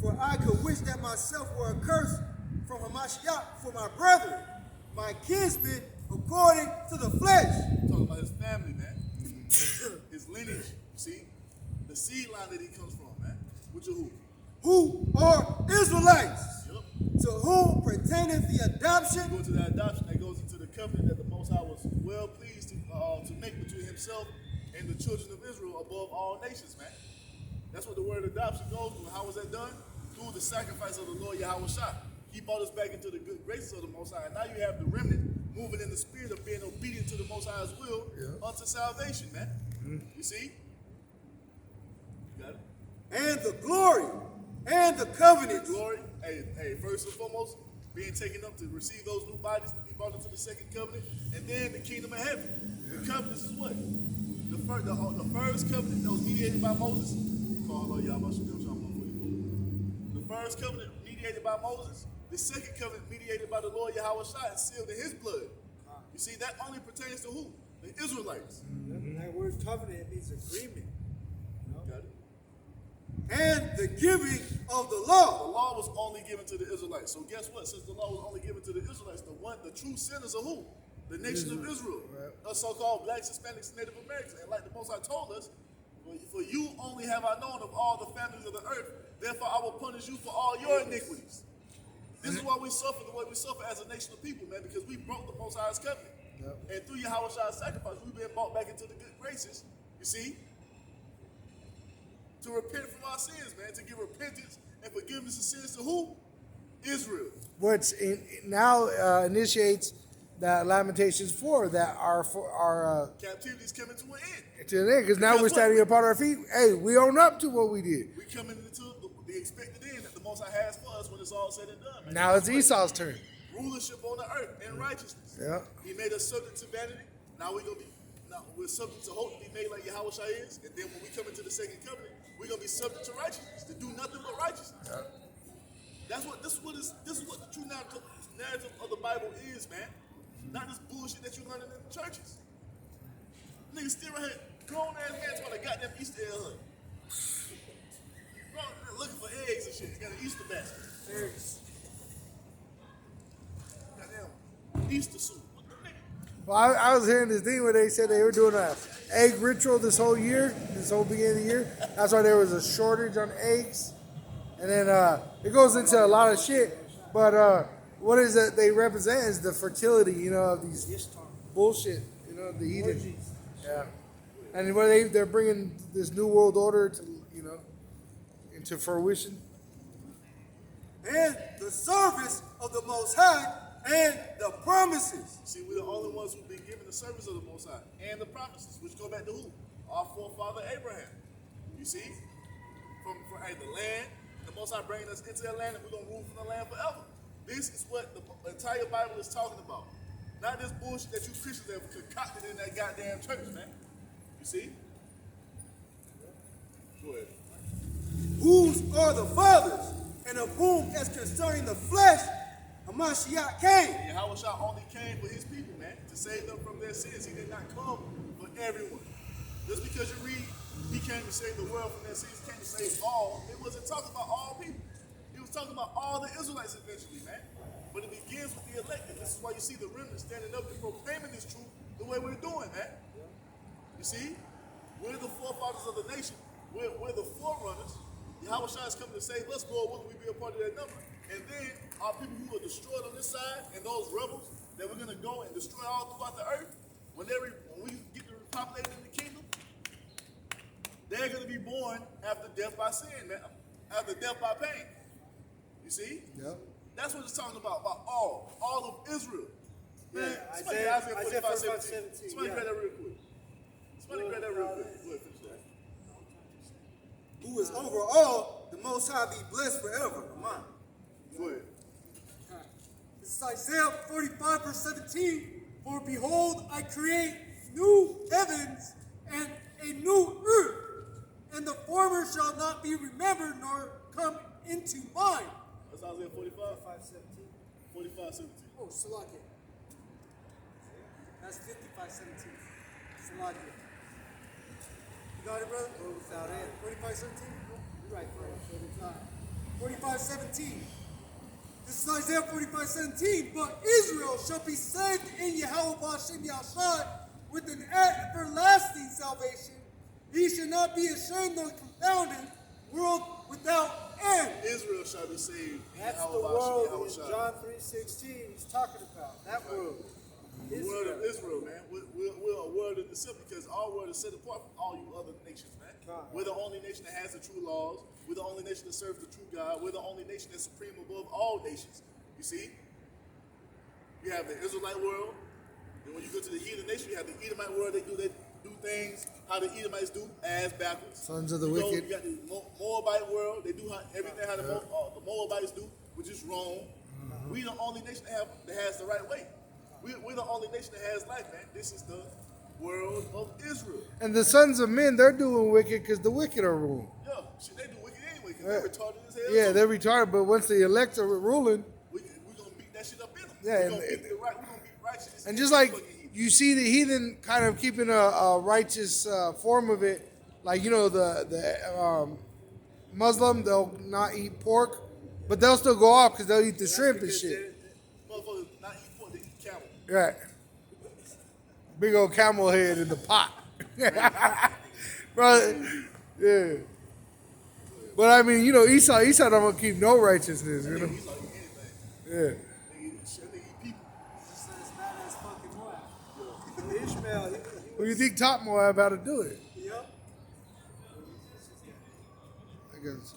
For I could wish that myself were accursed from Hamashiach for my brethren, my kinsmen, according to the flesh. Talking about his family, man. His lineage. See? The seed line that he comes from, man. Which are who? Who are Israelites, Yep. to whom pertaineth the adoption. Go to the adoption that goes into the covenant that the Most High was well pleased to make between himself and the children of Israel above all nations, man. That's what the word adoption goes through. How was that done? Through the sacrifice of the Lord Yahweh Shah. He brought us back into the good graces of the Most High. And now you have the remnant moving in the spirit of being obedient to the Most High's will unto salvation, man. You see? You got it? And the glory and the covenant. Glory. Hey, first and foremost, being taken up to receive those new bodies to be brought into the second covenant, and then the kingdom of heaven. The covenant is what? The first covenant that was mediated by Moses. The first covenant mediated by Moses. The second covenant mediated by the Lord Yahweh Shai and sealed in his blood. You see, that only pertains to who? The Israelites. That word covenant means agreement. Got it? And the giving of the The law. law was only given to the Israelites. So guess what? Since the law was only given to the Israelites, the true sinners are who? The nation of Israel. Us so-called blacks, Hispanics, and Native Americans. And like the Most High told us, for you only have I known of all the families of the earth. Therefore, I will punish you for all your iniquities. This is why we suffer the way we suffer as a nation of people, man, because we broke the Most High's covenant. And through Yahweh Shai's sacrifice, we've been brought back into the good graces, you see, to repent from our sins, man, to give repentance and forgiveness of sins to who? Israel. Which now initiates the Lamentations 4 that are for our Captivity's coming to an end. to the end, because now we're standing upon our feet. Hey, we own up to what we did. We coming into the expected end that the Most High has for us when it's all said and done, man. Now it's Esau's turn. Rulership on the earth and righteousness. Yeah. He made us subject to vanity. Now we're subject to hope to be made like Yahweh Shai is. And then when we come into the second covenant, we're gonna be subject to righteousness, to do nothing but righteousness. This is what the true narrative of the Bible is, man. Not this bullshit that you're learning in the churches. Niggas still right here, grown ass man trying to goddamn Easter egg hunt. Grown looking for eggs and shit. You got an Easter basket. Eggs. Goddamn Easter soup. What the nigga? Well, I was hearing this thing where they said they were doing a egg ritual this whole year, this whole beginning of the year. That's why there was a shortage on eggs. And then it goes into a lot of shit. But what is it they represent is the fertility, of these bullshit, the Eden. Yeah. And where they're bringing this new world order to, into fruition. And the service of the Most High and the promises. See, we're the only ones who've been given the service of the Most High and the promises, which go back to who? Our forefather Abraham. You see? From the land, the Most High bringing us into that land, and we're going to rule from the land forever. This is what the entire Bible is talking about. Not this bullshit that you Christians have concocted in that goddamn church, man. You see? Go ahead. Whose are the fathers, and of whom, as concerning the flesh, Hamashiach came. And Yahweh Shah only came for his people, man, to save them from their sins. He did not come for everyone. Just because you read, he came to save the world from their sins, he came to save all. It wasn't talking about all people. He was talking about all the Israelites eventually, man. But it begins with the elected. This is why you see the remnant standing up and proclaiming this truth the way we're doing, man. You see? We're the forefathers of the nation. We're the forerunners. Yahweh Shai is coming to save us, Lord, will we be a part of that number? And then our people who are destroyed on this side and those rebels that we're going to go and destroy all throughout the earth, when we get to repopulate in the kingdom, they're going to be born after death by sin, man. After death by pain. You see? Yep. That's what it's talking about all of Israel. Man, somebody Isaiah grab Isaiah 45:17. Somebody grab that real quick. Somebody grab that real quick. Go ahead, finish that. Who is over all, the Most High be blessed forever. Amen. Go ahead. This is Isaiah 45, verse 17. For behold, I create new heavens and a new earth, and the former shall not be remembered nor come into mind. That's Isaiah 45? 5:17. 45:17. Oh, Salakia. That's 55:17. Saladia. You got it, brother? Or without it. 45:17? You're right, bro. Every time. 45:17. This is Isaiah 45:17. But Israel shall be saved in Yahweh Hashem Yahshua with an everlasting salvation. He shall not be ashamed nor confounded, world without end. Israel shall be saved. That's the world in John 3:16 he's talking about. That world. The word of Israel, man. We're a word of the simple because our word is set apart from all you other nations, man. We're the only nation that has the true laws. We're the only nation that serves the true God. We're the only nation that's supreme above all nations. You see? You have the Israelite world. Then when you go to the heathen nation, you have the Edomite world. They do things how the Edomites do, ass backwards. Sons of the You wicked. got the Moabite world. They do everything how the Moabites do, which is wrong. We the only nation that has the right way. We're the only nation that has life, man. This is the world of Israel. And the sons of men, they're doing wicked because the wicked are ruling. Yeah, shit, they do wicked anyway because they're retarded as hell. Yeah, too. they're retarded, but once the elect are ruling, We gonna beat that shit up in them. Yeah, we and- gonna beat righteousness. and just like you see the heathen kind of keeping a righteous form of it, like you know the Muslim, they'll not eat pork, but they'll still go off because they'll eat the shrimp and shit. Motherfuckers not eat pork, they eat camel. Right. Big old camel head in the pot. Bro, yeah. But I mean, you know, Esau don't want to keep no righteousness, you know? He's like anything. Yeah. They eat shit, they eat people. Just as bad as fucking Moab. Ishmael, he What do you think taught Moab how to do it? Yep. I guess.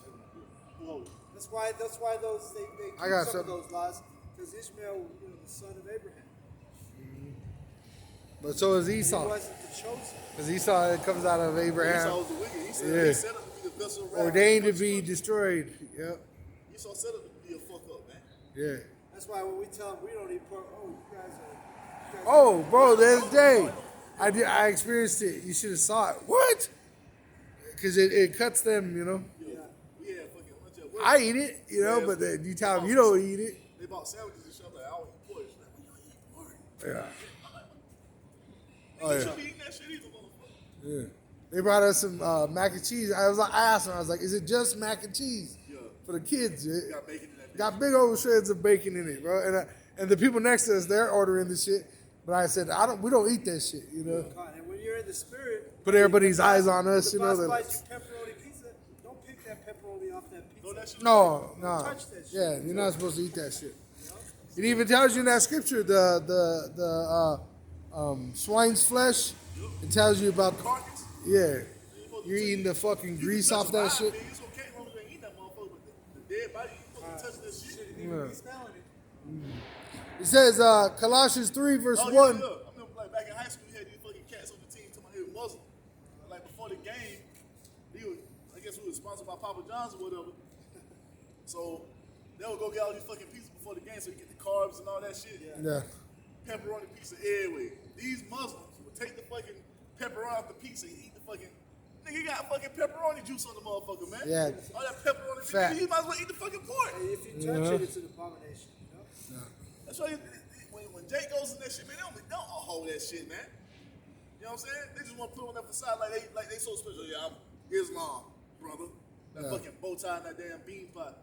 That's why those they I keep got some of something. those laws because Ishmael, you know, the son of Abraham. But so is He Esau. wasn't the chosen. Because Esau it comes out of Esau Abraham, was the wicked. He said Yeah. he set up to be the vessel of wrath. ordained to be destroyed. Yep. Esau set up to be a fuck up, man. Yeah. That's why when we tell them we don't eat pork, oh, you guys are. Oh, bro, the other day, I experienced it. You should have saw it. What? Because it cuts them, you know. We had fucking lunch at work. I eat it, you know, but then you tell them you don't eat it. They bought sandwiches and shit. I'm like, I don't eat pork. She's like, we don't eat pork. Yeah. Oh, yeah. You should be eating that shit either, motherfucker. Yeah. They brought us some mac and cheese. I asked them, I was like, is it just mac and cheese Yeah. for the kids? Yeah. Got bacon in that bitch. Got big old shreds of bacon in it, bro. And the people next to us, they're ordering the shit. But I said, we don't eat that shit, you know. And when you're in the spirit, Put everybody's eyes on us, the you know. boss That, buys you pepperoni pizza. Don't pick that pepperoni off that Throw pizza. that shit no. touch that shit. Yeah, you're not supposed to eat that shit. It even tells you in that scripture the swine's flesh. It tells you about carcass. yeah. You're eating the fucking grease off that shit. Man, it's okay as long as you ain't eat that motherfucker, but the dead body, you supposed to touch that shit. Yeah. He's smelling it. It says Colossians 3 verse Oh, 1. yeah, I remember like back in high school, you had these fucking cats on the team talking about they were Muslim. Like before the game, I guess we were sponsored by Papa John's or whatever. So they would go get all these fucking pizzas before the game so you get the carbs and all that shit. Yeah. Pepperoni pizza everywhere. These Muslims would take the fucking pepperoni off the pizza and eat the fucking. Nigga, you got fucking pepperoni juice on the motherfucker, man. Yeah. All that pepperoni. Fat. You might as well eat the fucking pork. And if you touch it, it's an abomination. You know? That's why when Jake goes in that shit, man, they don't hold that shit, man. You know what I'm saying? They just want to put on that facade like they so special. Yeah, I'm Islam, brother. That fucking bow tie and that damn bean pot.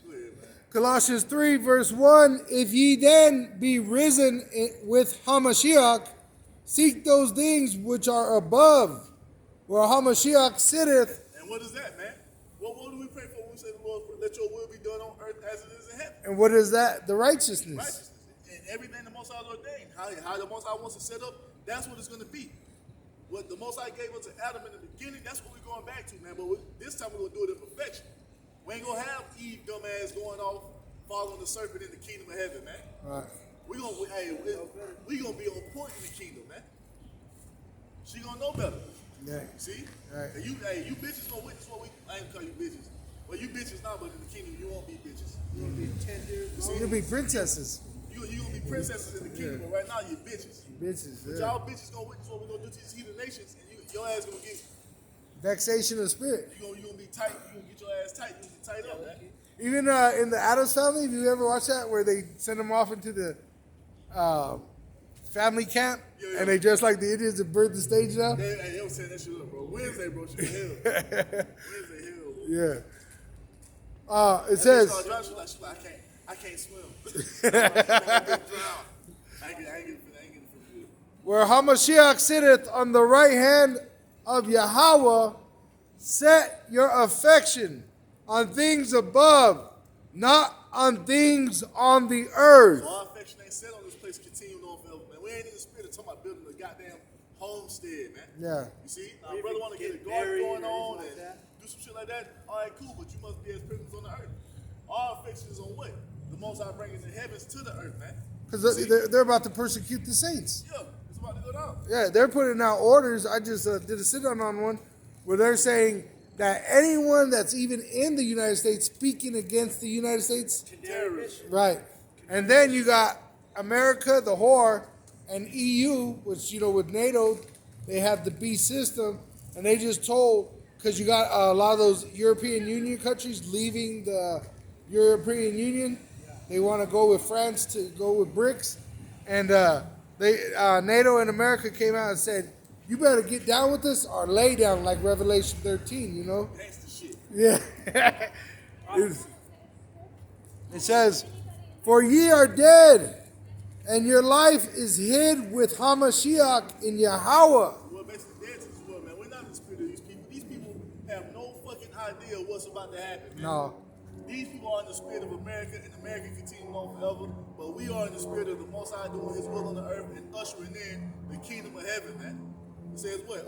Go ahead, man. Colossians 3 verse 1. If ye then be risen with Hamashiach, seek those things which are above, where Hamashiach sitteth. And what is that, man? What do we pray for when we say the Lord, let your will be done on earth as it is in heaven? And what is that? The righteousness. Righteousness. And everything the Most High ordained. How the Most High wants to set up, that's what it's going to be. What the Most High gave us to Adam in the beginning, that's what we're going back to, man. But this time we're going to do it in perfection. We ain't going to have Eve dumbass going off, following the serpent in the kingdom of heaven, man. Right. We gonna be on point in the kingdom, man. She gonna know better. Yeah. See? Right. And you bitches gonna witness what I ain't gonna call you bitches. Well, you bitches now, but in the kingdom you won't be bitches. You're gonna be tender. You'll be princesses. You gonna be princesses in the kingdom, but right now you're bitches. Bitches. But Yeah. y'all bitches gonna witness what we're gonna do to these heathen nations, and your ass gonna get Vexation of spirit. you gonna be tight. You gonna get your ass tight. You gonna get tight up, man. Even in the Addams Family, have you ever watched that where they send them off into the family camp, Yeah. and they dress like the Indians and burn the stage down. They was saying that shit up, bro. Wednesday, bro, shit hell. Wednesday, hell, bro. Yeah. It And says. they started driving, she like, I can't swim. I can't drown. I ain't getting it. Where Hamashiach sitteth on the right hand of Yahweh, set your affection on things above, not on things on the earth. So our affection ain't set on this place continuing on forever, man. We ain't in the spirit of talking about building a goddamn homestead, man. Yeah. You see? Now, brother want to get a garden going on and do some shit like that. All right, cool, but you must be as prisoners on the earth. Our affection is on what? The Most High bringing the heavens to the earth, man. Because they're about to persecute the saints. Yeah, it's about to go down. Yeah, they're putting out orders. I just did a sit-down on one where they're saying that anyone that's even in the United States speaking against the United States, Terrorists. right. And then you got America, the whore, and EU, which, with NATO, they have the beast system, and they just told, because you got a lot of those European Union countries leaving the European Union, they want to go with France to go with BRICS, and NATO and America came out and said, you better get down with us or lay down, like Revelation 13, Gangsta shit. Yeah. It says, for ye are dead, and your life is hid with Hamashiach in Yahweh. What makes it dead to this world, man? We're not in the spirit of these people. These people have no fucking idea what's about to happen, man. No. These people are in the spirit of America, and America continues on forever. But we are in the spirit of the Most High doing His will on the earth and ushering in the kingdom of heaven, man. It says what?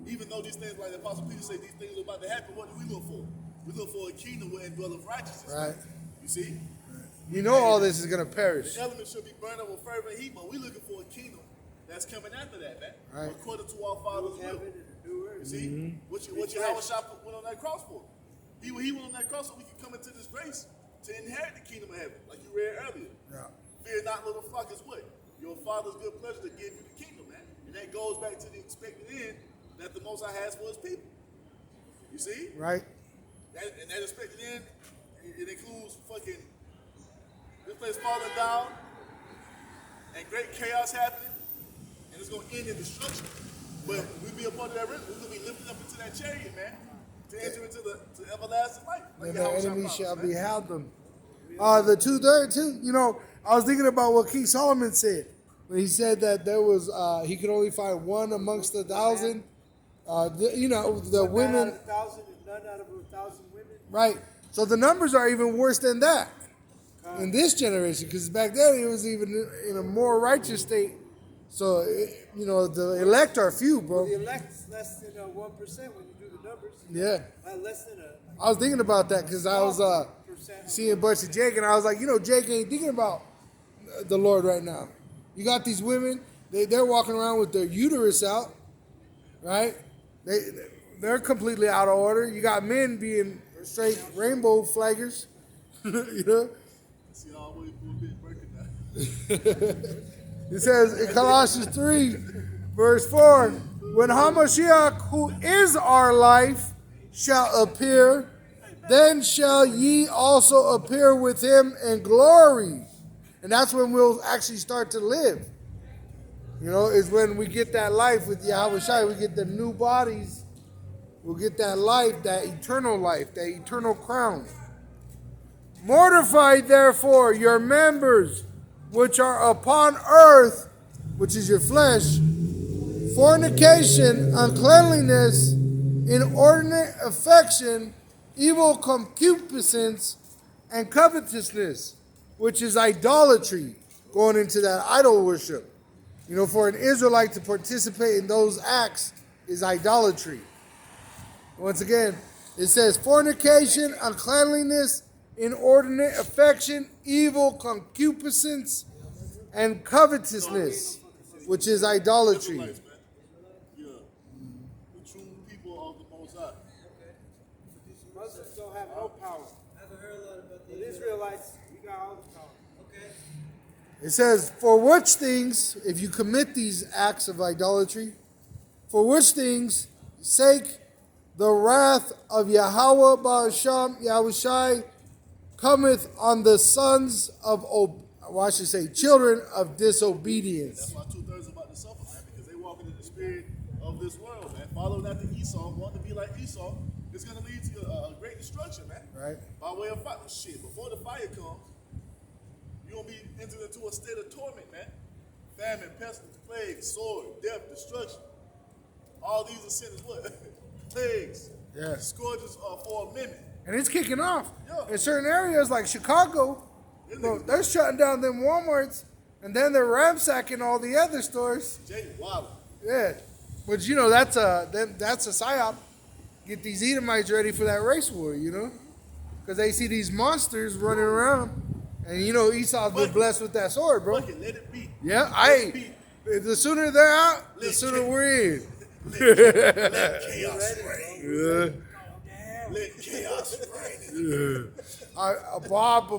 Even though these things, like the Apostle Peter said, these things are about to happen, what do we look for? We look for a kingdom where it dwelleth righteousness. Right. You see? You know all this is going to perish. The elements should be burned up with fervent heat, but we're looking for a kingdom that's coming after that, man. Right. According to our Father's will. You see? What Yahweh Shah went on that cross for? He went on that cross so we can come into this grace to inherit the kingdom of heaven, like you read earlier. Yeah. Fear not, little flock, is what? Your Father's good pleasure to give you the kingdom, man. And that goes back to the expected end that the Most High has for His people. You see? Right? And that expected end, it includes fucking this place falling down and great chaos happening, and it's going to end in destruction. But we be a part of that river. We're going to be lifted up into that chariot, man, to enter into the everlasting life. Like And Yahweh the enemy promised, shall man. behold them. The two third too. I was thinking about what King Solomon said when he said that there was he could only find one amongst 1,000. The One women. out of 1,000 and none out of 1,000 women. Right. So the numbers are even worse than that in this generation, because back then it was even in a more righteous state. So the elect are few, bro. The elect's less than 1% when you do the numbers. Yeah. Less than a. I was thinking about that because I was seeing Butch and Jake, and I was like, Jake ain't thinking about the Lord right now. You got these women; they're walking around with their uterus out, right? They're completely out of order. You got men being straight rainbow flaggers, See all the way for a bit breaking down. It says in Colossians 3, verse 4, when Hamashiach, who is our life, shall appear, then shall ye also appear with him in glory. And that's when we'll actually start to live. Is when we get that life with Yahweh Shai. We get the new bodies. We'll get that life, that eternal crown. Mortify therefore your members which are upon earth, which is your flesh, fornication, uncleanliness, inordinate affection, evil concupiscence, and covetousness, which is idolatry, going into that idol worship. For an Israelite to participate in those acts is idolatry. Once again, it says fornication, uncleanliness, inordinate affection, evil concupiscence, and covetousness, which is idolatry. Israelites, man. Yeah. The true people of the Most High. These Muslims don't have no power. But Israelites, we got all the power. It says, for which things, if you commit these acts of idolatry, for which things sake the wrath of Yahweh Ba'asham Yahushai cometh on the sons of well, I should say, children of disobedience. That's why 2/3 are about to suffer, man, because they walking in the spirit of this world, man. Following after Esau, wanting to be like Esau, it's going to lead to a great destruction, man. Right. By way of fire. Shit, before the fire comes, you're going to be entered into a state of torment, man. Famine, pestilence, plague, sword, death, destruction. All these are sent as what? Plagues. Yeah. Scourges for a minute. And it's kicking off. Yeah. In certain areas like Chicago, bro, they're shutting down them Walmarts, and then they're ransacking all the other stores. Jay, wow. Yeah. But you know, that's a psyop. Get these Edomites ready for that race war, you know? Because they see these monsters running around. And you know, Esau's been blessed with that sword, bro. Fuck it, let it be. Yeah, Let it be. the sooner they're out, the Let sooner it- we're in. Let chaos reign. Yeah. Let chaos reign. A ball. Bible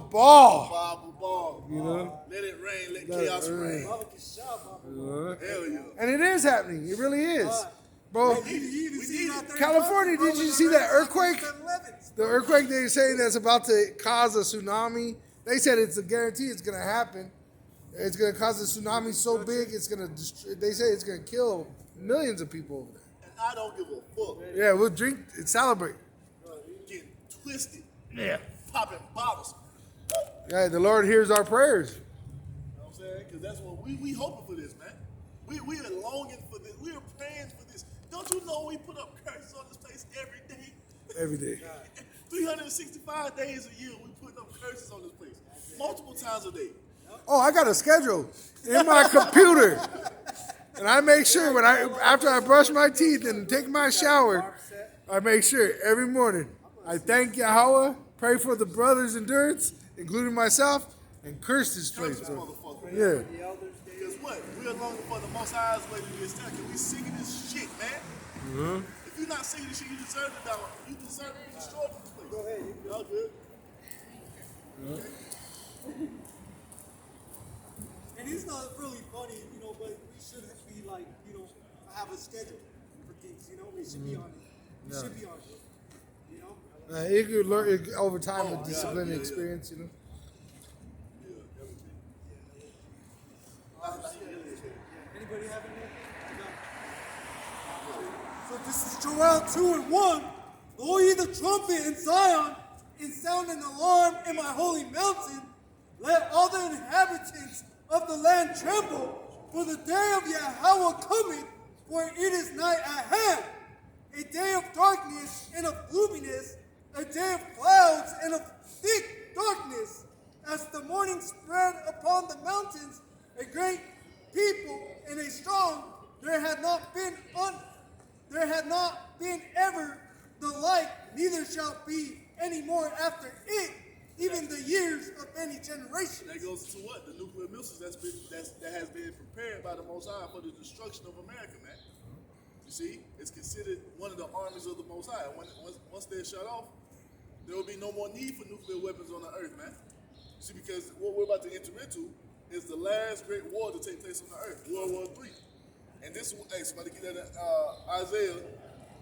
ball. You know? Let it rain. Let Let it chaos rain. reign. Baba can shout, Baba. Hell yeah. And it is happening. It really is. Bro, You even see it out there in California, Boston, did you bro, see with that the earthquake? 7-Elevens. The earthquake they're saying that's about to cause a tsunami, they said it's a guarantee it's going to happen. It's going to cause a tsunami so big, it's going to they say it's going to kill millions of people over there. And I don't give a fuck. Yeah, we'll drink and celebrate. Getting twisted. Yeah. Popping bottles. Yeah, the Lord hears our prayers. You know what I'm saying? Because that's what we hoping for this, man. We are longing for this. We are praying for this. Don't you know we put up curses on this place every day? Every day. 365 days a year, we put up curses on this place. Multiple times a day. Oh, I got a schedule in my computer. And I make sure after I brush my teeth and take my shower, I make sure every morning I thank Yahweh, pray for the brothers' endurance, including myself, and curse this place, Curse this bro. motherfucker. Yeah. The elders, they Guess what? We are longing for the Most High's way to be established. We singing this shit, man. If you're not singing this shit, you deserve to die. You deserve to be destroyed from this place. Go ahead. Y'all good? And it's not really funny, you know, but we shouldn't be like, you know, have a schedule for things, you know. We should be on it. We should be on it. You know? You could learn over time a discipline experience, you know. Anybody have any? So this is Joel 2:1. Blow ye the trumpet in Zion, and sound an alarm in my holy mountain. Let all the inhabitants of the land tremble, for the day of Yahweh cometh, for it is nigh at hand. A day of darkness and of gloominess, a day of clouds and of thick darkness. As the morning spread upon the mountains, a great people and a strong, there had not been ever the like, neither shall be any more after it, even the years of any generation. That goes to what? The nuclear missiles that has been prepared by the Most High for the destruction of America, man. You see, it's considered one of the armies of the Most High. Once they're shut off, there will be no more need for nuclear weapons on the earth, man. You see, because what we're about to enter into is the last great war to take place on the earth, World War III. And this, hey, somebody get that Isaiah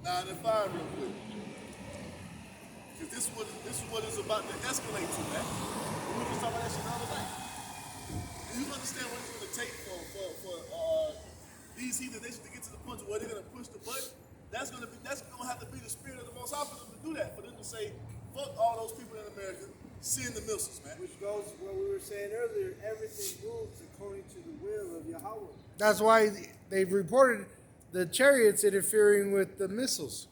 9 and 5 real quick. Because this is what it's about to escalate to, man. We were just talking about that shit the other night. Do you understand what it's going to take for these heathen nations to get to the point where they're going to push the button? That's going to have to be the spirit of the Most High for them to do that. For them to say, fuck all those people in America, send the missiles, man. Which goes to what we were saying earlier, everything moves according to the will of Yahweh. That's why they've reported the chariots interfering with the missiles.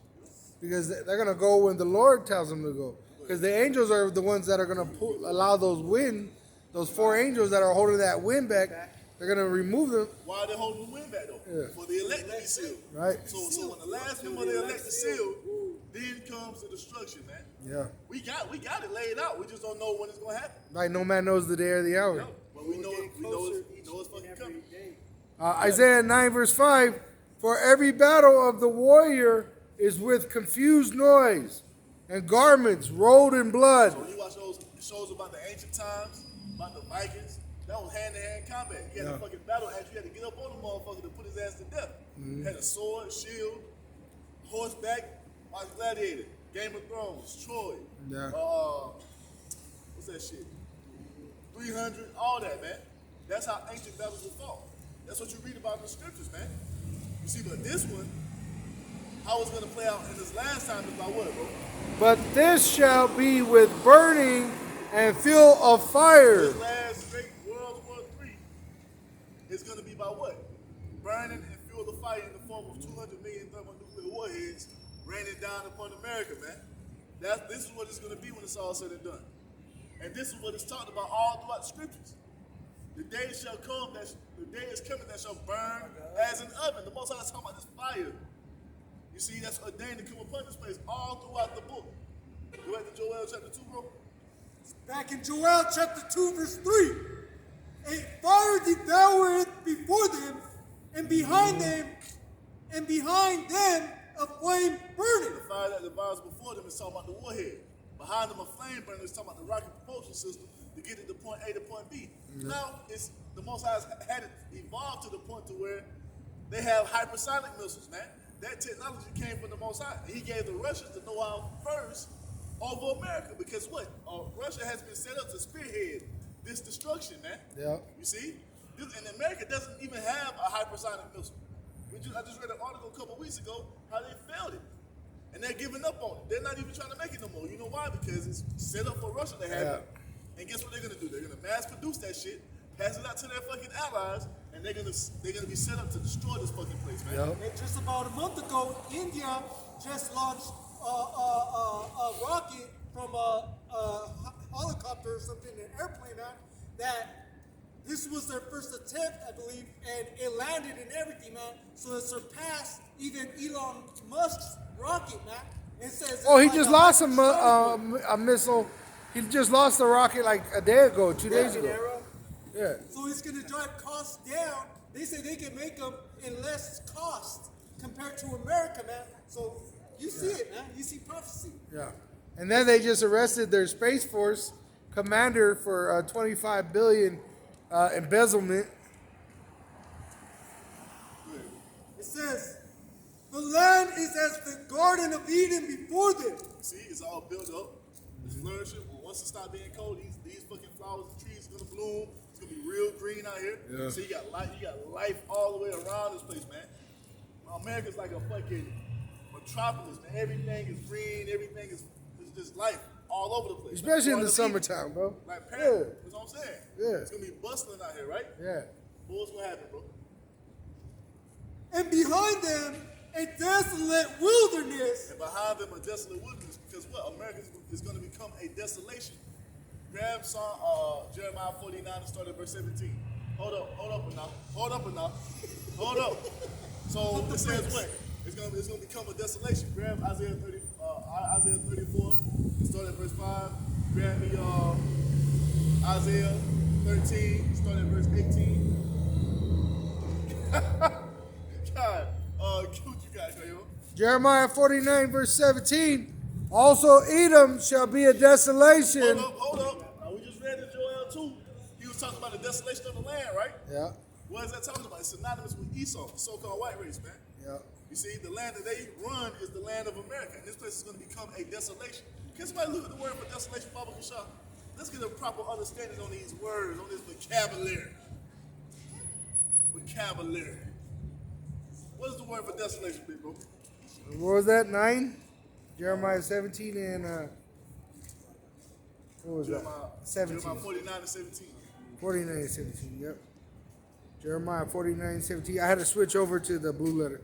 Because they're going to go when the Lord tells them to go. Because the angels are the ones that are going to allow those four angels that are holding that wind back, they're going to remove them. Why are they holding the wind back, though? Yeah. For the elect to be sealed. Right. So when the last member of the elect is sealed, then comes the destruction, man. Yeah. We got it laid out. We just don't know when it's going to happen. Like no man knows the day or the hour. But we know it's fucking Every coming. day. Isaiah 9 verse 5, for every battle of the warrior is with confused noise and garments rolled in blood. So when you watch those shows about the ancient times, about the Vikings, that was hand-to-hand combat. You had a fucking battle axe. You had to get up on the motherfucker to put his ass to death. You had a sword, shield, horseback, watch Gladiator, Game of Thrones, Troy. Yeah. What's that shit? 300, all that, man. That's how ancient battles were fought. That's what you read about in the scriptures, man. You see, but this one, how it's going to play out in this last time is by what, bro? But this shall be with burning and fuel of fire. This last great World War III is going to be by what? Burning and fuel of fire in the form of 200 million thermonuclear warheads raining down upon America, man. This is what it's going to be when it's all said and done. And this is what is talked about all throughout the scriptures. The day shall come, the day is coming that shall burn as an oven. The Most High is talking about this fire. You see, that's ordained to come upon this place all throughout the book. Go back to Joel chapter 2, bro. Back in Joel chapter 2, verse 3. A fire devoureth before them, and behind them a flame burning. The fire that devours before them is talking about the warhead. Behind them a flame burning is talking about the rocket propulsion system to get it to point A to point B. Mm-hmm. Now, it's the Most High has had it evolve to the point to where they have hypersonic missiles, man. That technology came from the Most High. He gave the Russians the know-how first over America because what? Russia has been set up to spearhead this destruction, man. Yeah. You see? And America doesn't even have a hypersonic missile. I just read an article a couple weeks ago how they failed it. And they're giving up on it. They're not even trying to make it no more. You know why? Because it's set up for Russia to have it. And guess what they're gonna do? They're gonna mass produce that shit, pass it out to their fucking allies, and they're gonna be set up to destroy this fucking place, man. And just about a month ago, India just launched a rocket from a helicopter or something, an airplane, man, that this was their first attempt, I believe, and it landed and everything, man. So it surpassed even Elon Musk's rocket, man. It says Oh, he just lost a missile. He just lost the rocket like a day ago, 2 days ago. Yeah. So it's going to drive costs down. They say they can make them in less cost compared to America, man. So you see it, man. You see prophecy. Yeah. And then they just arrested their Space Force commander for $25 billion embezzlement. It says, the land is as the Garden of Eden before them. See, it's all built up. It's flourishing. Once it stops being cold, these fucking flowers and trees are gonna bloom. It's gonna be real green out here. Yeah. So you got life all the way around this place, man. America's like a fucking metropolis, man. Everything is green. Everything is just life all over the place. Especially in the Like, summertime, bro. Like Paris. That's what I'm saying. Yeah. It's gonna be bustling out here, right? Yeah. But what's gonna happen, bro? And behind them, a desolate wilderness. And behind them a desolate wilderness, because what? America is going to become a desolation. Grab Jeremiah 49 and start at verse 17. Hold up enough. So it says what? It's going to become a desolation. Grab Isaiah 34 and start at verse 5. Grab me Isaiah 13, start at verse 18. God, what you got, yo? Jeremiah 49, verse 17. Also, Edom shall be a desolation. Hold up. We just read in Joel 2. He was talking about the desolation of the land, right? Yeah. What is that talking about? It's synonymous with Esau, the so-called white race, man. Yeah. You see, the land that they run is the land of America, and this place is going to become a desolation. Can somebody look at the word for desolation, Baba Kashah? Let's get a proper understanding on these words, on this vocabulary. What is the word for desolation, big bro? What was that? 9? Jeremiah 17 and what was Jeremiah, that? 17. Jeremiah 49 and 17. 49 and 17, yep. Jeremiah 49 and 17. I had to switch over to the blue letter.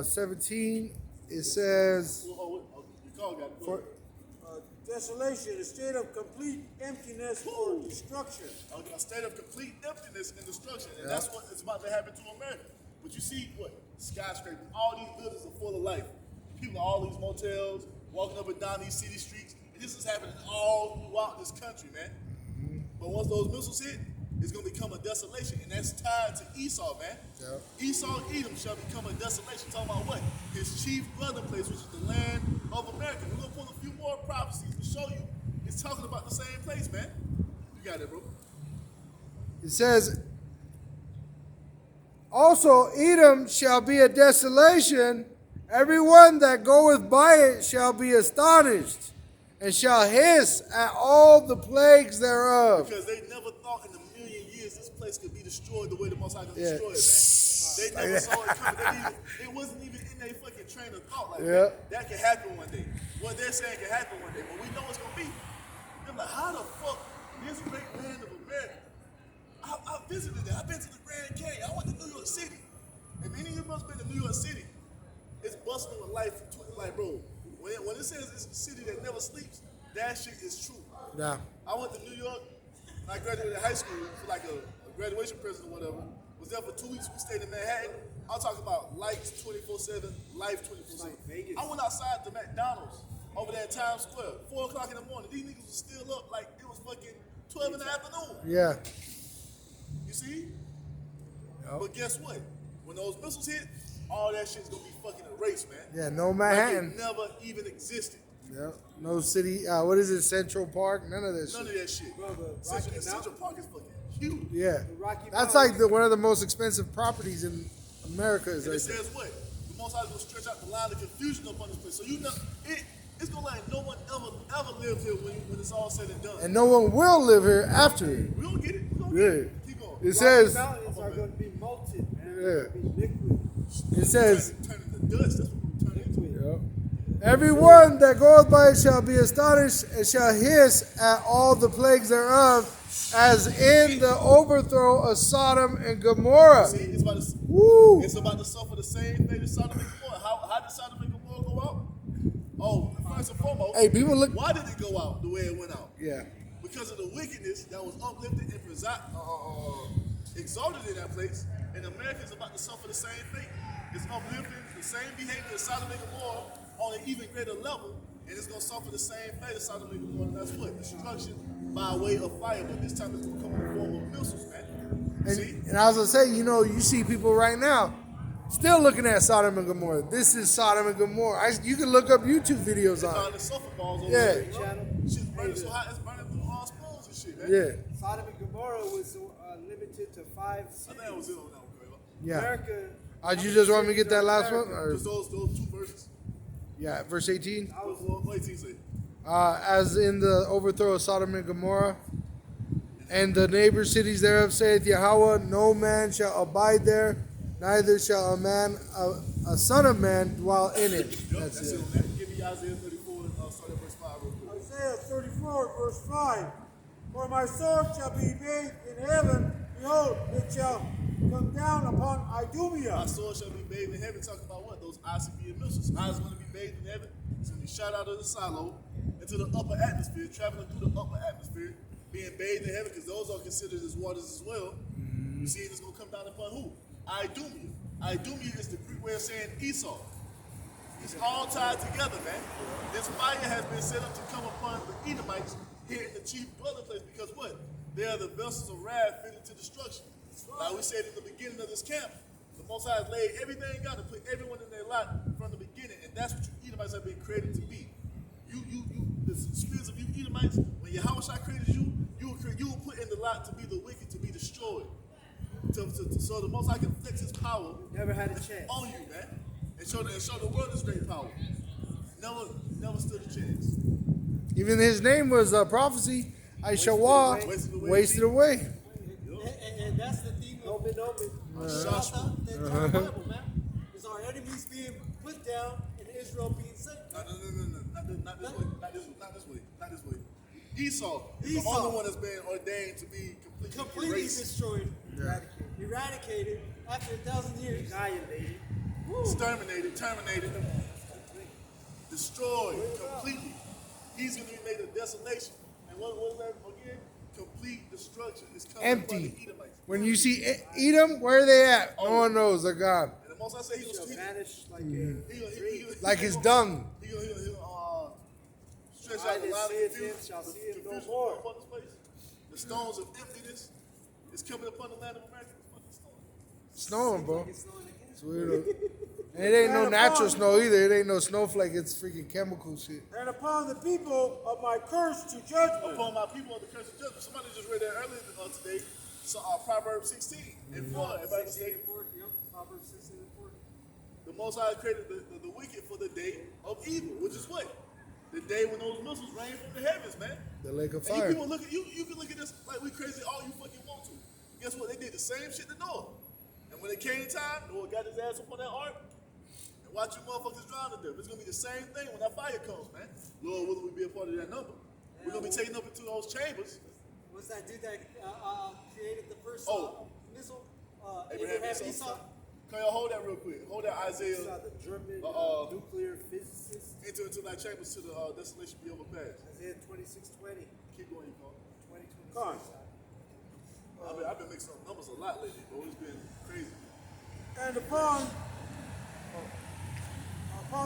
17, it says... Your call got it. Desolation, a state of complete emptiness or destruction. A state of complete emptiness and destruction. And that's what is about to happen to America. But you see what? Skyscrapers. All these buildings are full of life. People in all these motels, walking up and down these city streets. And this is happening all throughout this country, man. But once those missiles hit, it's going to become a desolation. And that's tied to Esau, man. Yeah. Esau, Edom shall become a desolation. Talking about what? His chief dwelling place, which is the land of America. We're going to pull a few more prophecies to show you. It's talking about the same place, man. You got it, bro. It says, also Edom shall be a desolation. Everyone that goeth by it shall be astonished. and shall hiss at all the plagues thereof. Because they never thought in a million years this place could be destroyed the way the Most High gonna Yeah. destroy it, man. They never saw it coming. It wasn't even in their fucking train of thought like Yeah. that can happen one day. What they're saying can happen one day, but we know it's gonna be. They're like, how the fuck this great land of America? I visited it. I've been to the Grand Canyon. I went to New York City. If any of you must been to New York City, it's bustling with life. Like, bro, when it says it's a city that never sleeps, that shit is true. Nah. I went to New York. I graduated high school for like a graduation present or whatever. Was there for 2 weeks. We stayed in Manhattan. I'm talking about lights 24/7, life 24/7. Like Vegas. I went outside to McDonald's over there in Times Square, 4 o'clock in the morning. These niggas was still up like it was fucking 12 in the afternoon. Yeah. You see? Yep. But guess what? When those missiles hit, all that shit's gonna be fucking erased, man. Yeah, no Like Manhattan. it never even existed. Yep. No city. What is it? Central Park? None of this None shit. of that shit. Bro, the Central, Rocky Central Park is fucking huge. Yeah. The Rocky That's Mountains. like one of the most expensive properties in America. Is And it right there. says what? The Most High is gonna stretch out the line of confusion upon this place. So you know, it's gonna like no one ever lived here when it's all said and done. And no one will live here after it. We don't get it. We don't Yeah. get it. Keep going. It says. Mountains are going to be molten, man. Yeah. They're going to be liquid. It says. Turn into dust. That's what we turn into. Yep. Everyone that goeth by it shall be astonished and shall hiss at all the plagues thereof, as in the overthrow of Sodom and Gomorrah. See, it's about to. Woo! It's about to suffer the same fate as Sodom and Gomorrah. How did Sodom and Gomorrah go out? Oh, first and foremost, Hey, people look. why did it go out the way it went out? Yeah. Because of the wickedness that was uplifted and exalted in that place, and America is about to suffer the same fate. It's uplifting the same behavior as Sodom and Gomorrah on an even greater level, and it's going to suffer the same fate as Sodom and Gomorrah. And that's what? Destruction by way of fire, but this time it's going to come in the form of missiles, man. See? And I was gonna say, you know, you see people right now still looking at Sodom and Gomorrah. This is Sodom and Gomorrah. You can look up YouTube videos All on the it. sulfur balls over Yeah. there. Shit's burning so hot, it's burning through all spoons and shit, man. Yeah. Sodom and Gomorrah was limited to 5 I cities. think that was it on that one, Quavo. Yeah. America. You just want me to get that last one? Or, Just those two verses. yeah, verse 18. What 18 say? As in the overthrow of Sodom and Gomorrah, and the neighbor cities thereof, saith Yahweh, no man shall abide there, neither shall a son of man dwell in it. That's That's it. it on that. Give me Isaiah 34 and start at verse 5 real quick. Isaiah 34, verse 5. For my sword shall be bathed in heaven. Behold, it shall come down upon My Idumea. sword shall be bathed in heaven. Talking about what? Those ICBM missiles. How is it going to be bathed in heaven? It's going to be shot out of the silo into the upper atmosphere, traveling through the upper atmosphere, being bathed in heaven, because those are considered as waters as well. You see, it's going to come down upon who? Idumea. Idumea is the Greek way of saying Esau. It's all tied together, man. This fire has been set up to come upon the Edomites here in the chief dwelling place, because what? They are the vessels of wrath fitted to destruction. Like we said in the beginning of this camp, the Most High has laid everything out to put everyone in their lot from the beginning, and that's what you Edomites have been created to be. The spirits of you Edomites, when Yahweh created you, you will put in the lot to be the wicked, to be destroyed. So the Most High can flex His power Never had a chance. on you, man, and show the world His great power. Never stood a chance. Even his name was prophecy. I shall walk, wasted away. And that's the theme of Joshua. the entire Bible, man. Is our enemies being put down and Israel being saved. No, not this way. Esau is the Esau. only one that's been ordained to be completely erased. Destroyed, eradicated after 1,000 years. Annihilated. Exterminated, terminated, destroyed completely. He's going to be made a desolation. And what was that again? Complete destruction is coming upon the Empty. Edomites. When you see Edom, where are they at? No one knows. They're gone. And the Most I say he Shall was vanish like a Like his dung. He'll stretch Eye out the that line of seeth him confusion, shall see him no confusion more. upon this place. The stones of emptiness is coming upon the land of America. It's fucking snowing. Snowing, bro. It's weird. And it ain't no natural snow either. It ain't no snowflake. It's freaking chemical shit. And upon the people of my curse to judgment. Upon my people of the curse of judgment. Somebody just read that earlier today. So, Proverbs 16 and 4. Everybody can say, Proverbs 16 and 4. the Most High created the wicked for the day of evil, which is what? the day when those missiles rain from the heavens, man. The lake of And you fire. people look at you can look at this like we crazy all you fucking want to. Guess what? They did the same shit to Noah. And when it came time, Noah got his ass up on that ark and watch you motherfuckers drown to death. It's gonna be the same thing when that fire comes, man. Lord, will we be a part of that number? We're gonna be taken up into those chambers. What's that dude that created the first missile? Abraham Abraham Esau. Esau. Can y'all hold that real quick? Hold that Isaiah. The German nuclear physicist. Enter into thy chambers to the desolation be overpassed. Isaiah 26:20. Keep going, you call. 2026. Come on. I've been mixing up numbers a lot lately, bro. It's been crazy. And upon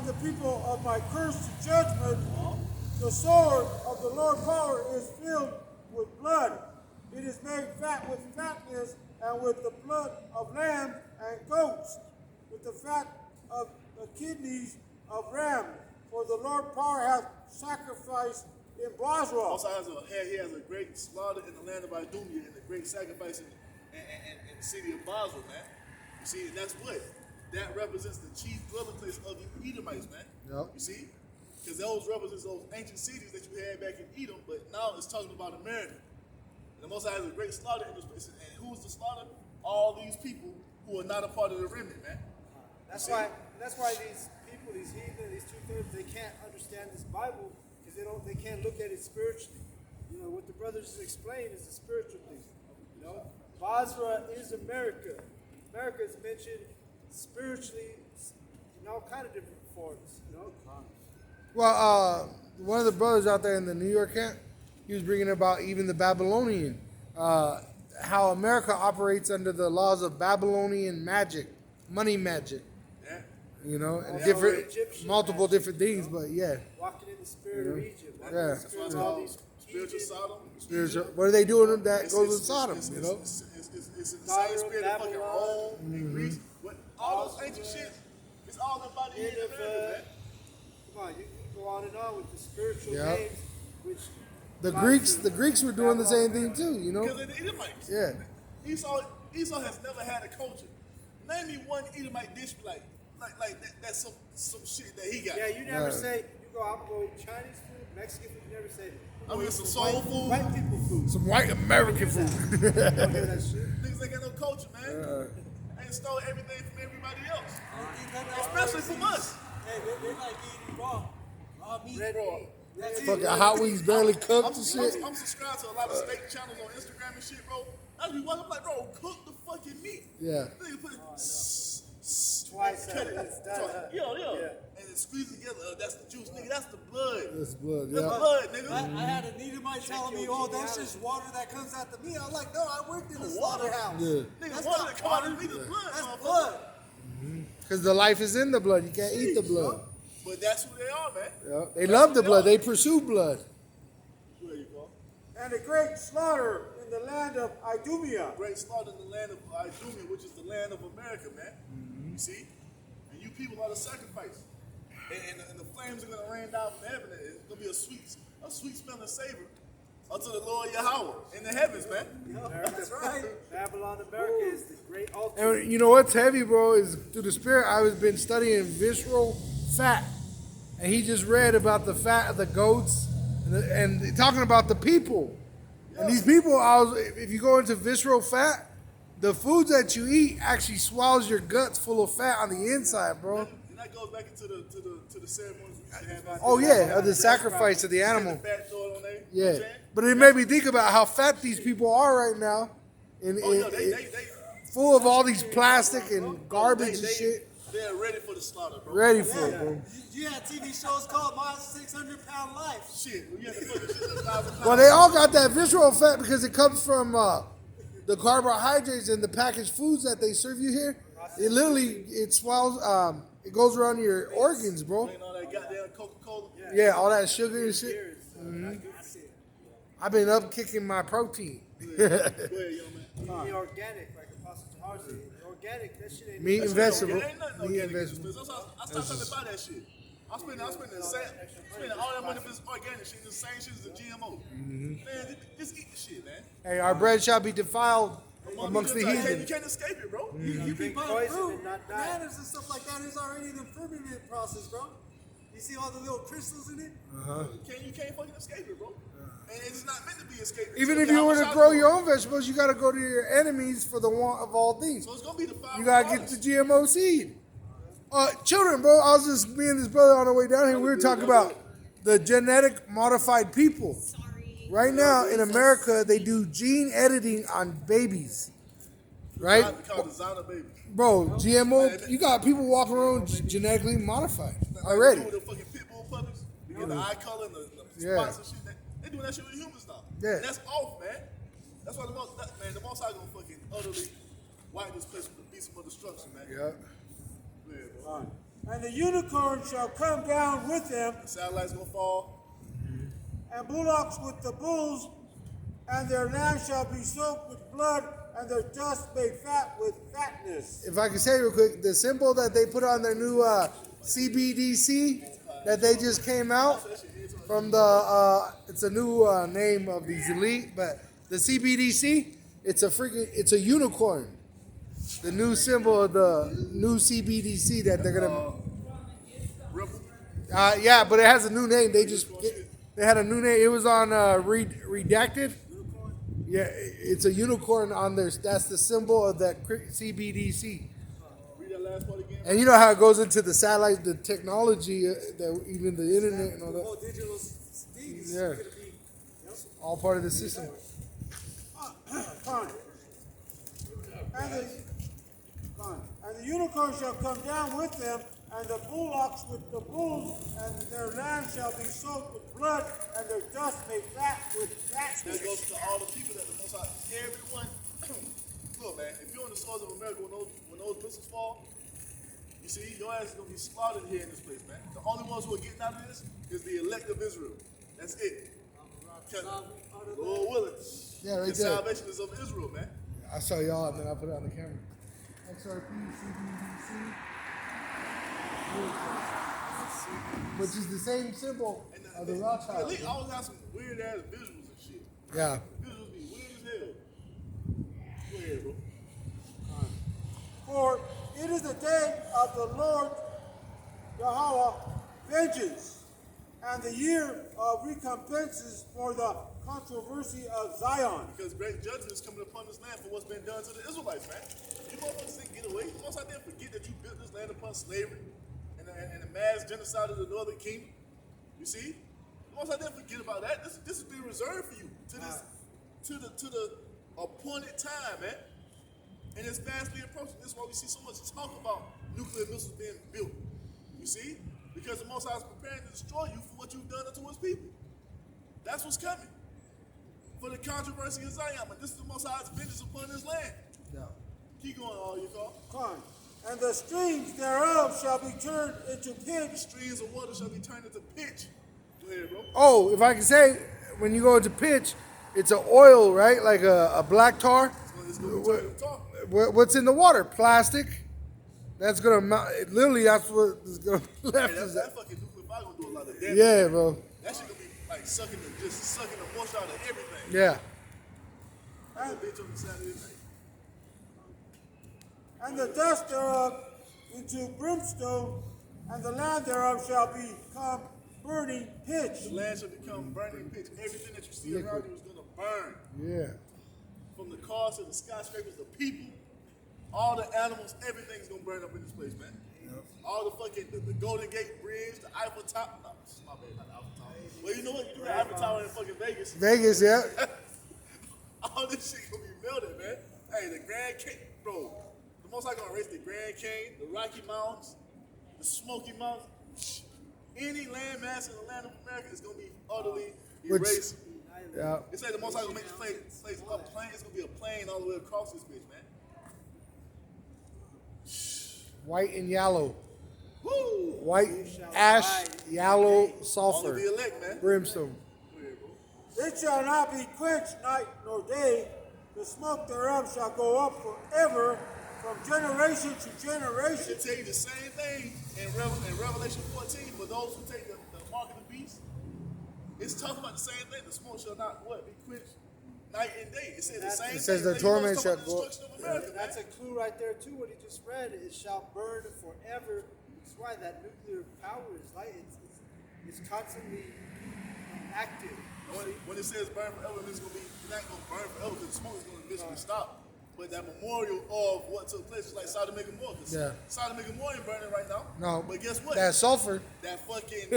the people of my cursed judgment, the sword of the Lord power is filled with blood. It is made fat with fatness and with the blood of lambs and goats, with the fat of the kidneys of ram. For the Lord power hath sacrificed in Bosra. Also he has a great slaughter in the land of Idumea and a great sacrifice in the city of Basra, man. You see, and that's what? That represents the chief dwelling place of the Edomites, man. Yep. You see? Because those represents those ancient cities that you had back in Edom, but now it's talking about America. And the Most High has a great slaughter in this place. And who's the slaughter? All these people who are not a part of the remnant, man. That's why these people, these heathen, these two-thirds, they can't understand this Bible because they can't look at it spiritually. You know, what the brothers just explained is a spiritual thing. You know, Basra is America. America is mentioned spiritually in all kind of different forms. You know. Well, one of the brothers out there in the New York camp, he was bringing about even the Babylonian, how America operates under the laws of Babylonian magic, money magic. Yeah. You know, and Also different, Egyptian multiple magic, different things, but yeah. Walking in the spirit of Egypt. Walking Yeah. in the That's why spirit it's of all called these spiritual heathen Sodom. Spiritual. What are they doing that It's- goes it's- with Sodom, it's- you know? It's in the Cairo, same spirit of fucking Babylon, Rome and Greece. What, all those ancient shit, it's all about the America, man. Come on, you can go on and on with the spiritual Yeah. names, which The Greeks were doing the same thing too, you know? Because of the Edomites. Yeah. Esau has never had a culture. Name me one Edomite dish like that's some shit that he got. yeah, you never Yeah. say you go. I'm going to eat Chinese food, Mexican food. You never say. I mean, some soul white, food. white people food. Some white American food. You don't hear that shit. Niggas ain't got no culture, man. They stole everything from everybody else, Especially especially from us. Hey, they like eating raw meat. Red meat. That's it. Fucking hot wings barely cooked and shit. I'm subscribed to a lot of steak channels on Instagram and shit, bro. I be watching, I'm like, bro, cook the fucking meat. Yeah. Nigga put it Twice cut it. it's done. huh? Yeah. Yeah. And then squeeze it together. That's the juice, nigga. That's the blood. That's blood, That's yeah. blood, nigga. I had a Edomite telling me, "Oh, that's just water that comes out the meat." I'm like, "No, I worked in a slaughterhouse. Yeah. Nigga, That's water not that come out of water. the meat is blood, That's motherfucker. blood." Because the life is in the blood. You can't eat the blood. But that's who they are, man. Yeah. They love the blood. They pursue blood. Where you go? And a great slaughter in the land of Idumea. Great slaughter in the land of Idumea, which is the land of America, man. You see? And you people are the sacrifice. And the flames are going to rain down from heaven. It's going to be a sweet smelling savor unto the Lord Yahweh in the heavens, man. That's right. Babylon, America is the great ultimate. And you know what's heavy, bro, is through the spirit, I've been studying visceral fat. And he just read about the fat of the goats and talking about the people. And these people, if you go into visceral fat, the foods that you eat actually swallows your guts full of fat on the inside, bro. And that goes back into the ceremonies we used to have. Oh yeah, of the sacrifice of the animal. Fat throw it on there, you know what I'm Yeah, saying? but it made me think about how fat these people are right now, Oh, no, they full of all these plastic and garbage and shit. They're ready for the slaughter, bro. Ready for it, bro. You had TV shows called My 600-Pound Life. Shit, you have to put this shit in 1,000 pounds. Well, they all got that visceral fat because it comes from the carbohydrates and the packaged foods that they serve you here. It literally it swells. It goes around your organs, bro. Ain't all that goddamn Coca-Cola. Yeah, all that sugar and shit. I've been up kicking my protein. Go ahead, young man. Be organic, like Apostle Tahar said. Organic, that shit ain't Meat and vegetable. Ain't nothing Meat organic and in this vegetable. business. I stopped trying to buy that shit. I'm spending all that money for this organic shit, the same shit as the GMO. Man, just eat the shit, man. Hey, our bread shall be defiled amongst the You heathen. can't escape it, bro. You be Drink buying poison fruit, and not die. bananas and stuff like that. It's already in the fermented process, bro. You see all the little crystals in it? You can't fucking escape it, bro. And it's not meant to be escaped. Even if you were to grow your own vegetables, you got to go to your enemies for the want of all things. So it's gonna be the five. You got to get the GMO seed. Children, bro, I was just me and this brother on our way down here. We were talking about the genetic modified people. Sorry. Right now in America, they do gene editing on babies. Right? Called designer baby. Bro, GMO, you got people walking around genetically modified already. With the fucking pit bull puppies, you get the eye color and the Yeah. spots and shit. They doing that shit with humans now. Yeah. And that's off, man. That's why the most high gonna fucking utterly wipe this place with the beast of destruction, man. Yeah. Yeah, bro. And the unicorn shall come down with them, The satellites gonna fall. and bullocks with the bulls, and their land shall be soaked with blood, and their dust made fat with fatness. If I can say real quick, the symbol that they put on their new CBDC that they just came out from the, it's a new name of these elite, but the CBDC, it's a unicorn. The new symbol of the new CBDC that they're gonna. Ripple. Yeah, but it has a new name. They had a new name. It was on redacted. Yeah, it's a unicorn on there. That's the symbol of that CBDC. Read that last part again. And you know how it goes into the satellite, the technology, that even the internet and all The that. whole digital thing is Yeah. going to be. All part of the system. Fine. And the unicorn shall come down with them, and the bullocks with the bulls, and their land shall be soaked with blood, and their dust made fat with That fatness. goes to all the people that the most high, everyone. Look, man, if you're on the soils of America when those missiles fall, you see, your ass is gonna be slaughtered here in this place, man. The only ones who are getting out of this is the elect of Israel. That's it. Lord willing. Yeah, right the there. salvation is of Israel, man. I saw y'all and then I put it on the camera. XRP, CBDC. Which is the same symbol And of the the Rothschild. elite always got some weird ass visuals and shit. Yeah. Visuals be weird as hell. Go ahead, bro. For it is the day of the Lord Yahweh vengeance, and the year of recompenses for the controversy of Zion. Because great judgment is coming upon this land for what's been done to the Israelites, man. You motherfuckers didn't get away. You must out there forget that you built this land upon slavery and the mass genocide of the northern kingdom. You see? You must out there forget about that. This has been reserved for you to the appointed time, man. And it's fastly approaching. This is why we see so much talk about nuclear missiles being built. You see? Because the Most High is preparing to destroy you for what you've done unto his people. That's what's coming. For the controversy of Zion, but this is the Most High's vengeance upon his land. Yeah. Keep going, all you call. Fine. And the streams thereof shall be turned into The pitch, streams of water shall be turned into pitch. Go ahead, bro. Oh, if I can say, when you go into pitch, it's an oil, right? Like a black tar. It's going to turn to talk. What's in the water? Plastic. That's gonna mount. Literally, that's what is gonna be left. Hey, Is that fucking nuclear fire gonna do a lot of damage. yeah, bro. That shit gonna be like sucking the moisture out of everything. Yeah. That's a bitch on the Saturday night. and the dust thereof into brimstone, and the land thereof shall become burning pitch. The land shall become burning pitch. Everything that you see around you is gonna burn. Yeah. From the cars to the skyscrapers, the people, all the animals, everything's gonna burn up in this place, man. All the fucking the Golden Gate Bridge, the Eiffel Tower. No, my bad, not the Eiffel Tower. Well, you know what? You do the Eiffel Tower in fucking Vegas. Vegas, yeah. All this shit gonna be melted, man. Hey, the Grand Canyon, bro. The most I gonna race the Grand Canyon, the Rocky Mountains, the Smoky Mountains. Any landmass in the land of America is gonna be utterly Which- erased. Yeah. They say the most I gonna make the place a plane. It's gonna be a plane all the way across this bitch, man. White and yellow. Woo! White ash, yellow All of sulfur, the elect, man. brimstone. Go ahead, bro. It shall not be quenched night nor day. The smoke thereof shall go up forever, from generation to It generation. tell you the same thing in Revelation 14 for those who take the mark of the beast. It's talking about the same thing. The smoke shall not what be quenched night and day. It says the same It says thing. the You know, torment it's talking shall about the destruction of America, man. That's a clue right there too. What he just read, it shall burn forever. That's why that nuclear power is like it's is constantly active. When it says burn forever, it's gonna be not gonna burn forever because the smoke is gonna eventually stop. But that memorial of what took place is like Sodom and Gomorrah. Yeah. Sodom and Gomorrah ain't burning right now. No. But guess what? That sulfur. That fucking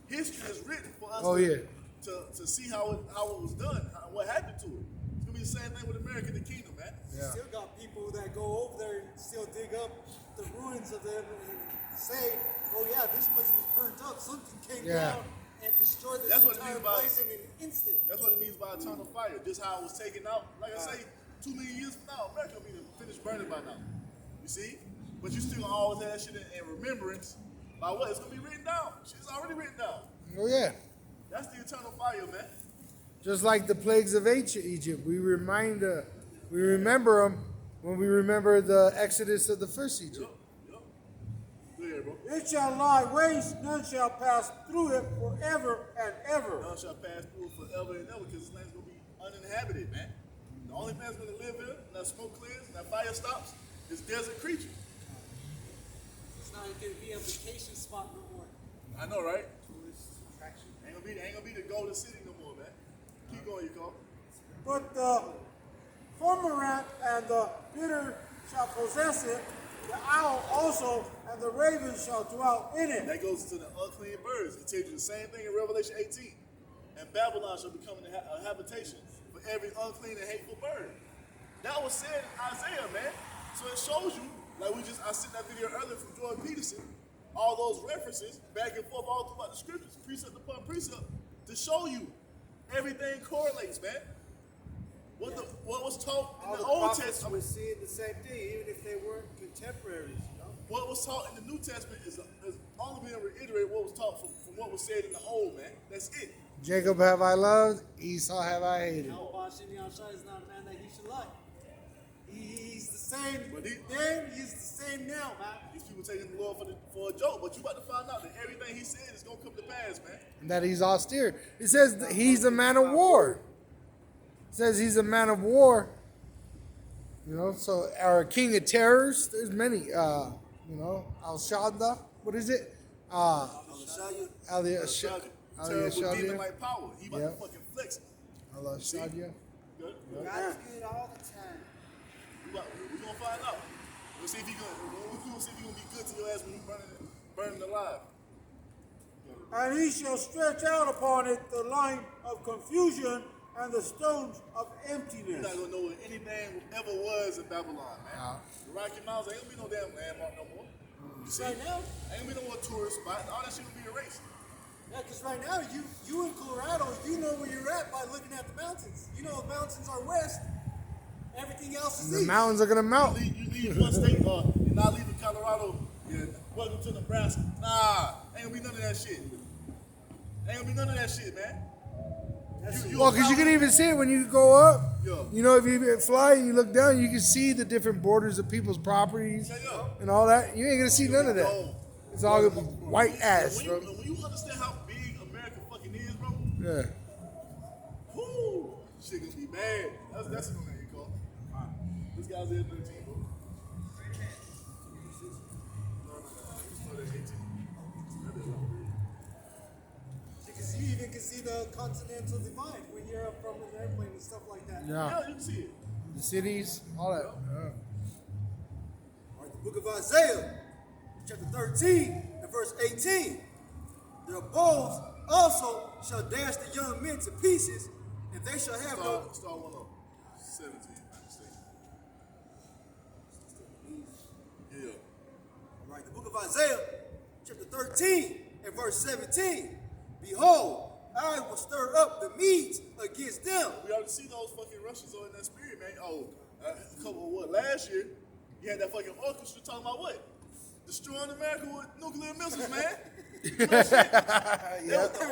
history is written for us to see how it was done, what happened to it. It's gonna be the same thing with America and the kingdom, man. Yeah. Still got people that go over there and still dig up the ruins of them and say, oh yeah, this place was burnt up. Something came down and destroyed this That's what it entire means by- place in an instant. That's what it means by eternal fire. Just how it was taken out. Like I say, 2 million years from now, America will be finished burning by now. You see? But you still gonna always have that shit in remembrance by what? It's gonna be written down. Shit's already written down. Oh yeah. That's the eternal fire, man. Just like the plagues of Egypt, we remember them when we remember the exodus of the first Egypt. Yup. Go ahead, bro. It shall lie waste, none shall pass through it forever and ever. None shall pass through it forever and ever because this land's gonna be uninhabited, man. The only man's gonna live here, and that smoke clears, and that fire stops, is desert creature. It's not going to be a vacation spot no more. I know, right? Ain't gonna be the golden city no more, man. Keep going, you call. But the cormorant and the bitter shall possess it, the owl also, and the raven shall dwell in it. That goes to the unclean birds. It tells you the same thing in Revelation 18. And Babylon shall become a habitation for every unclean and hateful bird. That was said in Isaiah, man. So it shows you, like I sent that video earlier from Jordan Peterson, all those references back and forth all throughout the scriptures, precept upon precept, to show you everything correlates, man. What was taught in All the the Old prophets Testament, were seeing the same thing, even if they weren't contemporaries. You know? what was taught in the New Testament is only being reiterated what was taught from what was said in the Old, man. That's it. Jacob have I loved, Esau have I hated. Al Bashim Yahshua is not a man that he should lie. He's the same But then, he's the same now, man. These people taking the Lord for a joke, but you about to find out that everything he said is gonna come to pass, man. And that he's austere. It says that he's a man of war. It says he's a man of war. You know, so our king of terrors, there's many. Al Shadda, what is it? Terrible demon like power. He about to fucking flex it. Allah Shadia. Good. God is good all the time. We gonna find out. We'll see if he gonna be good to your ass when you burning alive. And he shall stretch out upon it the line of confusion and the stones of You're emptiness. not gonna know what anything ever was in Babylon, man. The Rocky Mountains ain't gonna be no damn landmark no more. You see? Right now, Ain't gonna be no more tourist spot. All that shit will be erased. yeah, because right now, you in Colorado, you know where you're at by looking at the mountains. You know the mountains are west, everything else is The east. mountains are gonna melt. You leave one state, you're not leaving Colorado. Yeah, welcome to Nebraska. Nah, ain't gonna be none of that shit. Ain't gonna be none of that shit, man. Well, because you can even see it when you go up. Yeah. You know, if you fly and you look down, you can see the different borders of people's properties Yeah. and all that. You ain't gonna see none of that. No. It's all gonna be white ass, When bro. you understand how big America fucking is, bro, Yeah. whoo, shit gonna be bad. That's what you call. This guy's in 13, bro. No, that's 18. Because you even can see the continental divide when you're up from an airplane and stuff like that. Yeah. Yeah, you can see it. The cities, all that. Yeah. All right, the book of Isaiah, chapter 13 and verse 18. Their bows also shall dash the young men to pieces, and they shall have no. Start one up. 17, I mistake. Yeah. All right, the book of Isaiah, chapter 13 and verse 17. Behold, I will stir up the Medes against them. We already see those fucking Russians on that spirit, man. A couple of last year, you had that fucking orchestra talking about what? Destroying America with nuclear missiles, man. You know what I'm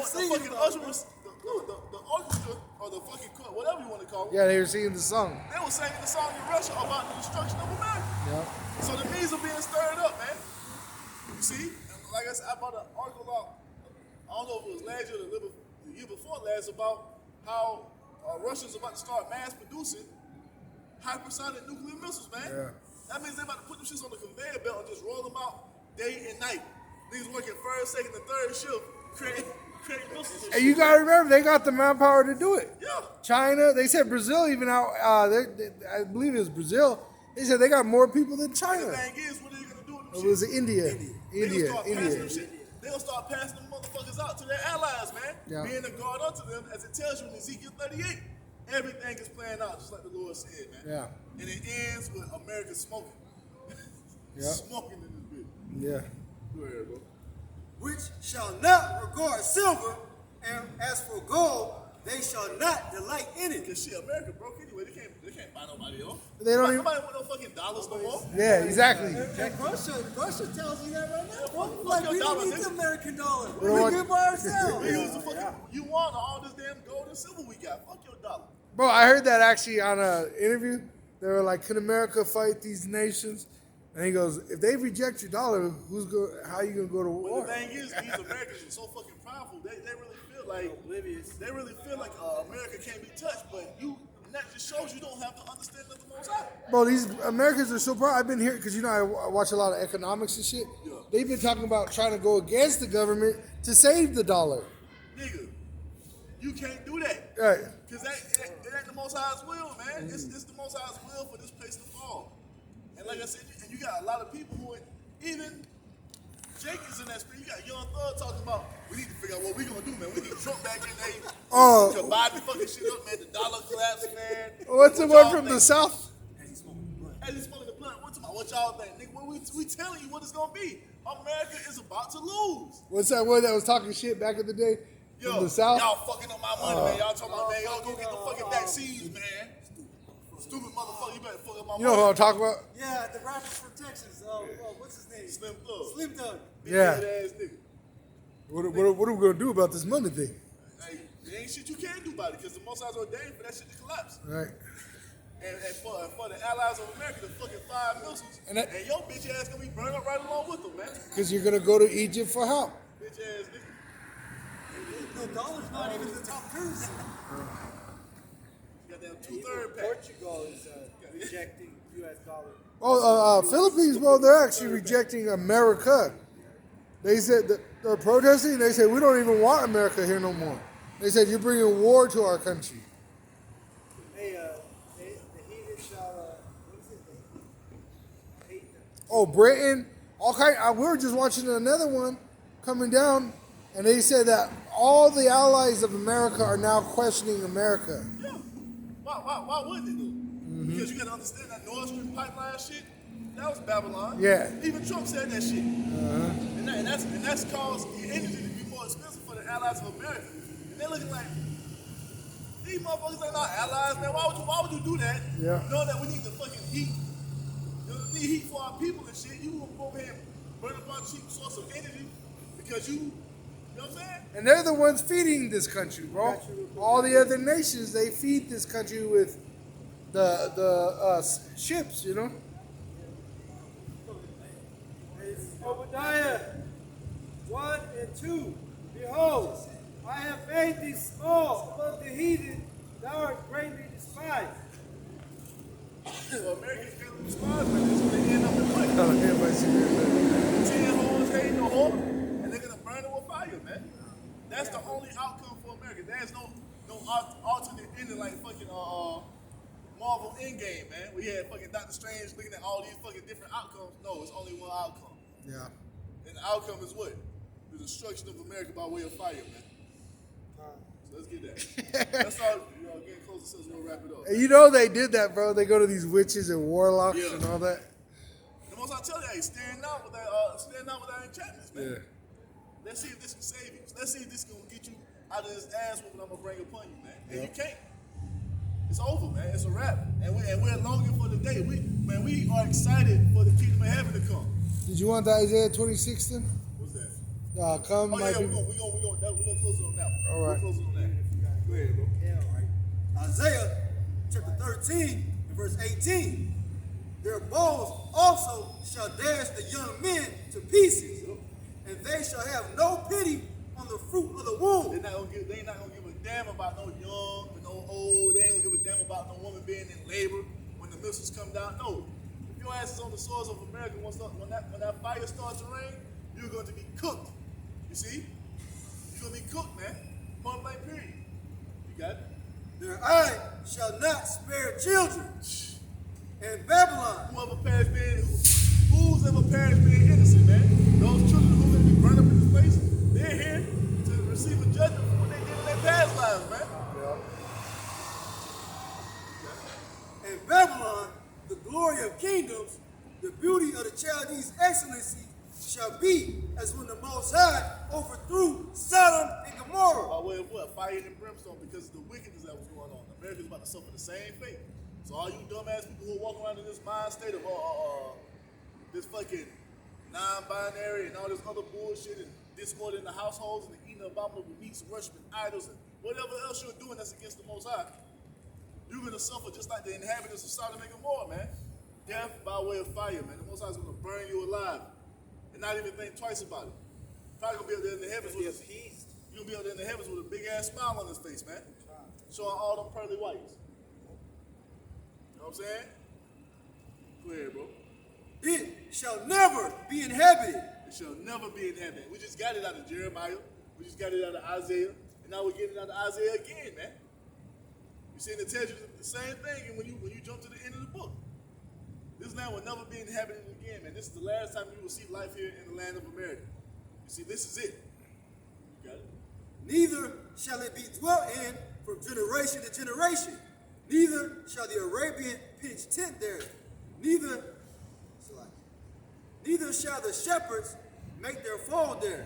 saying? The fucking usher was, the orchestra, or the fucking, whatever you want to call it, Yeah, they were singing the song. they were singing the song in Russia about the destruction of America. Yeah. So the Medes are being stirred up, man. You see? And like I said, I brought an article out, I don't know if it was last year or the year before last, about how Russia's about to start mass producing hypersonic nuclear missiles, man. Yeah. That means they're about to put them shits on the conveyor belt and just roll them out day and night. Niggas working first, second, and third shift, create missiles and And you shit. gotta remember, they got the manpower to do it. Yeah. China, they said Brazil even out. I believe it was Brazil. They said they got more people than The China. thing is, what are they gonna do with them It shit? was India. They gonna start passing them shit. They gonna start passing them motherfuckers out to their allies, man. Yeah. Being a guard unto them, as it tells you in Ezekiel 38. Everything is playing out just like the Lord said, man. Yeah. And it ends with America smoking. Yeah. Smoking in this bitch. Yeah. Go ahead, bro. which shall not regard silver, and as for gold, they shall not delight in it. Cause shit, America broke anyway. They can't buy nobody else. They don't even- Nobody want no fucking dollars no more. Yeah, exactly. And Russia tells you that right now. fuck Like, your we dollar, don't need nigga. the American dollar. don't We want- good by ourselves. We use the fucking you want all this damn gold and silver we got. Fuck your dollar. Bro, I heard that actually on an interview. They were like, "Could America fight these nations?" And he goes, "If they reject your dollar, how you gonna go to But war?" the thing is, these Americans are so fucking powerful. They really feel like they really feel like America can't be touched. But that just shows you don't have to understand the Most High. Bro, these Americans are so proud. I've been here because I watch a lot of economics and shit. Yeah. They've been talking about trying to go against the government to save the dollar. Nigga, you can't do that. Right. Because it ain't the Most High's will, man. It's the Most High's will for this place to fall. And like I said, and you got a lot of people who, even Jake is in that spirit. You got Young Thug talking about, we need to figure out what we gonna do, man. We need Trump back in there. Oh. To buy the fucking shit up, man. The dollar collapse, man. What's the What one y'all from the think? south? Hey, he's smoking the blunt. What y'all think? Nigga, we telling you what it's gonna be. America is about to lose. What's that one that was talking shit back in the day Yo, from the south? y'all fucking up my money, man. Y'all talking about, man, y'all go get the fucking vaccines, man. Stupid motherfucker, you better fuck up my You know money. who I'm talking about? Yeah, the rappers from Texas. What's his name? Slim Thug. Slim Thug. Big Yeah. head ass nigga. What are we gonna do about this money thing? Hey, there ain't shit you can do about it because the Most High's ordained for that shit to collapse. Right. And for the allies of America to fucking fire missiles, And and, that- your bitch ass gonna be burned up right along with them, man. Because you're gonna go to Egypt for help. Bitch ass nigga. The dollar's not even the top currency. Got that 2/3 pack. Portugal is rejecting U.S. dollar. Oh, Philippines, bro, they're actually rejecting America. They said that they're protesting. They said we don't even want America here no more. They said you're bringing war to our country. Hey, the heathen shall, what is it? They hate them. Oh, Britain, all kind. We were just watching another one coming down, and they said that all the allies of America are now questioning America. Yeah. Why wouldn't they do? Because you gotta understand that Nord Stream pipeline shit, that was Babylon. Yeah. Even Trump said that shit. And that's caused the energy to be more expensive for the allies of America. And they're looking like, these motherfuckers ain't our allies, man. Why would you do that? Yeah. Knowing that we need the fucking heat. You know, we need heat for our people and shit. You gonna go over here and burn up our cheap source of energy because you know what I'm saying? And they're the ones feeding this country, bro. All the other nations, they feed this country with the ships, you know. Obadiah 1 and 2. Behold, I have made thee small above the heathen, thou art greatly despised. So Americans feeling despised like this, so they end up in what? Everybody see that. 10 holes hating the whore, and they're gonna burn it with fire, man. That's the only outcome for America. There's no alternate ending like fucking Marvel Endgame, man. We had fucking Doctor Strange looking at all these fucking different outcomes. No, it's only one outcome. Yeah. And the outcome is what? The destruction of America by way of fire, man. So let's get that. That's all. Getting closer, so we'll wrap it up. And you know they did that, bro. They go to these witches and warlocks Yeah. and all that. The most I tell you, hey, stand out with that enchantments, man. Yeah. Let's see if this can save you. Let's see if this can get you out of this ass whooping I'm gonna bring upon you, man. And you can't. It's over, man. It's a wrap. And we're longing for the day. We are excited for the kingdom of heaven to come. Did you want the Isaiah 26 then? What's that? Come, Oh my yeah, we're people. gonna close it on that one. All right. We'll close it on that. Go ahead, bro. Isaiah chapter 13 and verse 18. Their bows also shall dash the young men to pieces, and they shall have no pity on the fruit of the womb. They ain't not gonna give a damn about no young or no old. They ain't gonna give a damn about no woman being in labor when the missiles come down. No. If your ass is on the soils of America, when that fire starts to rain, You're going to be cooked. You see? You're going to be cooked, man. Point blank period. You got it? Their eye shall not spare children. And Babylon, who's ever perished being innocent, man? Those children who are going to be burned up in this place, they're here to receive a judgment for what they did in their past lives, man. and Babylon, the glory of kingdoms, the beauty of the Chaldees' excellency, shall be as when the Most High overthrew Sodom and Gomorrah. By way of what? Fire and brimstone because of the wickedness that was going on. America's about to suffer the same fate. So all you dumbass people who walk around in this mind state of this fucking non-binary and all this other bullshit and discord in the households and eating abominable meats and worshiping idols and whatever else you're doing that's against the Most High, you're gonna suffer just like the inhabitants of Sodom and Gomorrah, man. Death by way of fire, man. The Most High's gonna burn you alive and not even think twice about it. Probably gonna be up there in the heavens with you're gonna be up there in the heavens with a big ass smile on his face, man. Showing all them pearly whites. You know what I'm saying? Go ahead, bro. It shall never be inhabited. It shall never be inhabited. We just got it out of Jeremiah. We just got it out of Isaiah. And now we're getting it out of Isaiah again, man. You see, it tells you the same thing and when you jump to the end of the book. This land will never be inhabited again, man. This is the last time you will see life here in the land of America. You see, this is it. You got it? Neither shall it be dwelt in from generation to generation. Neither shall the Arabian pitch tent there. Neither shall the shepherds make their fall there.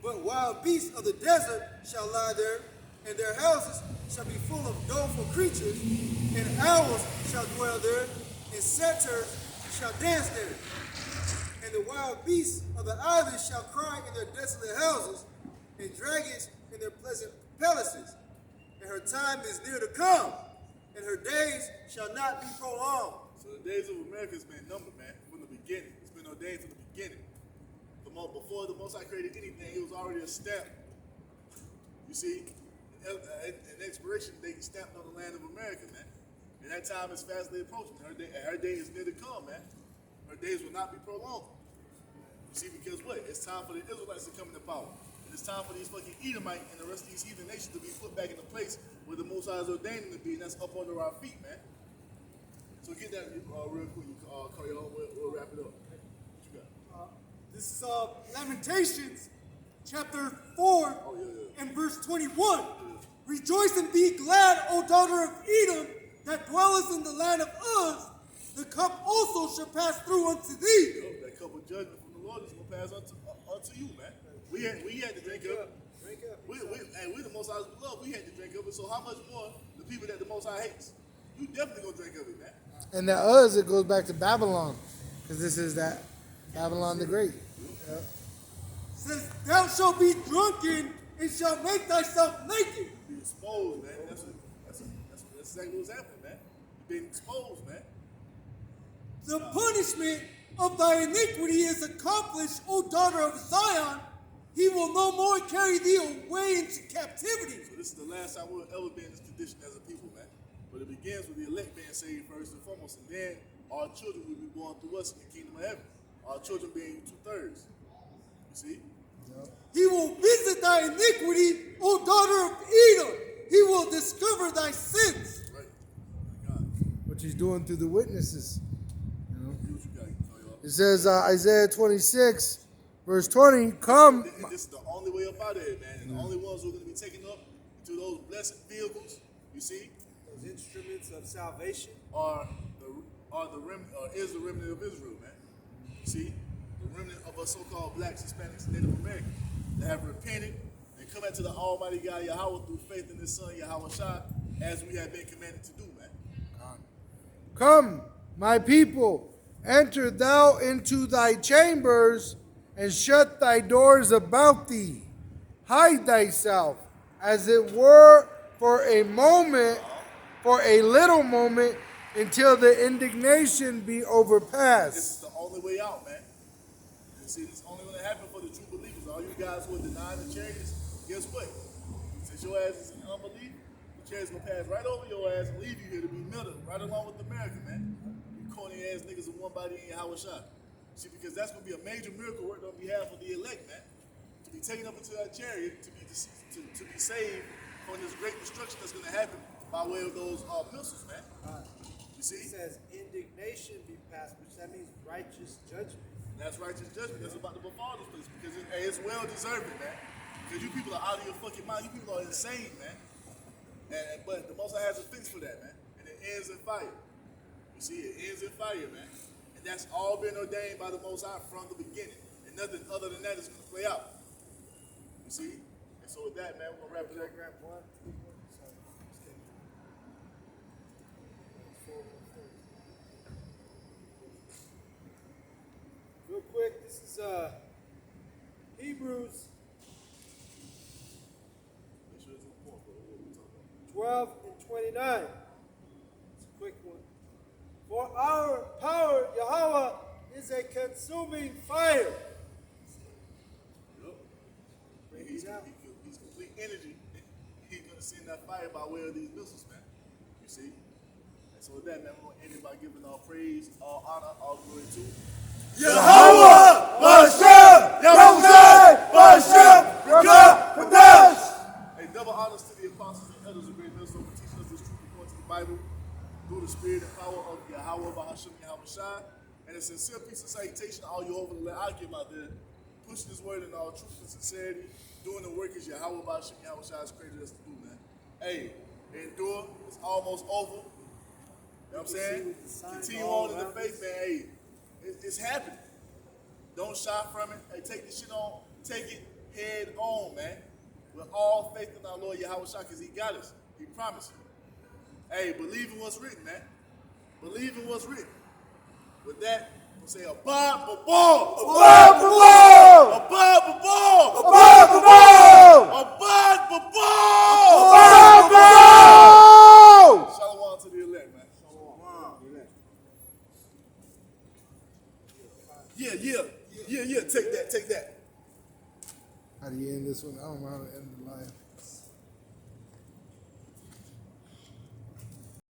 But wild beasts of the desert shall lie there, and their houses shall be full of doleful creatures, and owls shall dwell there, and satyrs shall dance there. And the wild beasts of the islands shall cry in their desolate houses, and dragons in their pleasant palaces. And her time is near to come, and her days shall not be prolonged. So the days of America has been numbered, man, from the beginning. It's been ordained from the beginning. Before the Most High created anything, it was already a stamp. You see, an expiration date stamped on the land of America, man. And that time is fastly approaching. Her day is near to come, man. Her days will not be prolonged. You see, because what? It's time for the Israelites to come into power. And it's time for these fucking Edomite and the rest of these heathen nations to be put back in the place where the Most High is ordaining to be, and that's up under our feet, man. So get that real quick, Carl. We'll wrap it up. What you got? This is Lamentations, chapter 4, and verse 21. Rejoice and be glad, O daughter of Edom, that dwellest in the land of Uz. The cup also shall pass through unto thee. That cup of judgment from the Lord is going to pass unto you, man. We had to drink of it. We the Most High's beloved. We had to drink of it. So how much more the people that the Most High hates? You definitely going to drink of it, man. And the Uz, it goes back to Babylon, because this is that Babylon the Great. Yep. Says, thou shalt be drunken and shalt make thyself naked. Be exposed, man. That's exactly what's happening, man. You're being exposed, man. The punishment of thy iniquity is accomplished, O daughter of Zion. He will no more carry thee away into captivity. So this is the last time we'll ever be in this condition as a people, man. But it begins with the elect being saved first and foremost, and then our children will be born through us in the kingdom of heaven. Our children being 2/3. You see? Yep. He will visit thy iniquity, O daughter of Edom. He will discover thy sins. Right. God. Which he's doing through the witnesses. You know? What you got, Carl? It says Isaiah 26, verse 20, come. And this is the only way up out of it, man. And the only ones who are going to be taken up into those blessed vehicles, you see, Those instruments of salvation. is the remnant of Israel, man. You see, the remnant of us so-called blacks, Hispanics, and Native Americans that have repented and come into the Almighty God Yahweh through faith in His Son Yahweh Shai, as we have been commanded to do, man. Come, my people, enter thou into thy chambers and shut thy doors about thee. Hide thyself, as it were for a moment, for a little moment, until the indignation be This overpassed. is the only way out, man. You see, this is only going to happen for the true believers. All you guys who are denying the chariots, guess what? Since your ass is in unbelief, the chariots going to pass right over your ass and leave you here to be melted right along with America, man. You corny ass niggas in one body in Yahweh Shai. See, because that's going to be a major miracle worked on behalf of the elect, man. To be taken up into that chariot, to be saved from this great destruction that's going to happen by way of those missiles, man. You see? It says indignation be passed, which that means righteous judgment. And that's righteous judgment. That's about to befall this place because it's well deserved, man. Because you people are out of your fucking mind. You people are insane, man. But the Most High has a fix for that, man. And it ends in fire. You see, it ends in fire, man. And that's all been ordained by the Most High from the beginning. And nothing other than that is going to play out. You see? And so with that, man, we're going to wrap it up. Grab one, two, one. Sorry. Just kidding. Real quick, this is Hebrews Make sure it's on point, bro. What we talking about. 12 and 29. It's a quick one. For our power, Yahweh, is a consuming fire. Yep. Bring He's it out. complete energy. He's going to send that fire by way of these missiles, man. You see? And so with that, man, we're going to end it by giving all praise, all honor, all glory to Yahweh, Bashem, Yahweh, Bashem, Rakah, Kadash. Hey, double honors to the apostles and elders of great millstone for teaching us this truth according to the Bible, through the spirit and power of Yahweh, Bahashim, Yahweh Shai. And a sincere peace and salutation to all you over the I give out there, pushing this word in all truth and sincerity, doing the work as Yahweh, Bahashim, Yahweh Shai has created us to do, man. Hey, endure, it's almost over. You know what I'm saying? Continue on in the faith, man. Hey, it's happening. Don't shy from it. Hey, take this shit on. Take it head on, man. With all faith in our Lord Yahweh Shai, because he got us. He promised. Hey, believe in what's written, man. Believe in what's written. With that, we'll say, abide for ball. Abide for ball. Abide for ball. Abide for ball. Abide for ball. Abide for ball. Shalom to the elect, man. Shalom. Yeah. Take that. How do you end this one? I don't know how to end the live.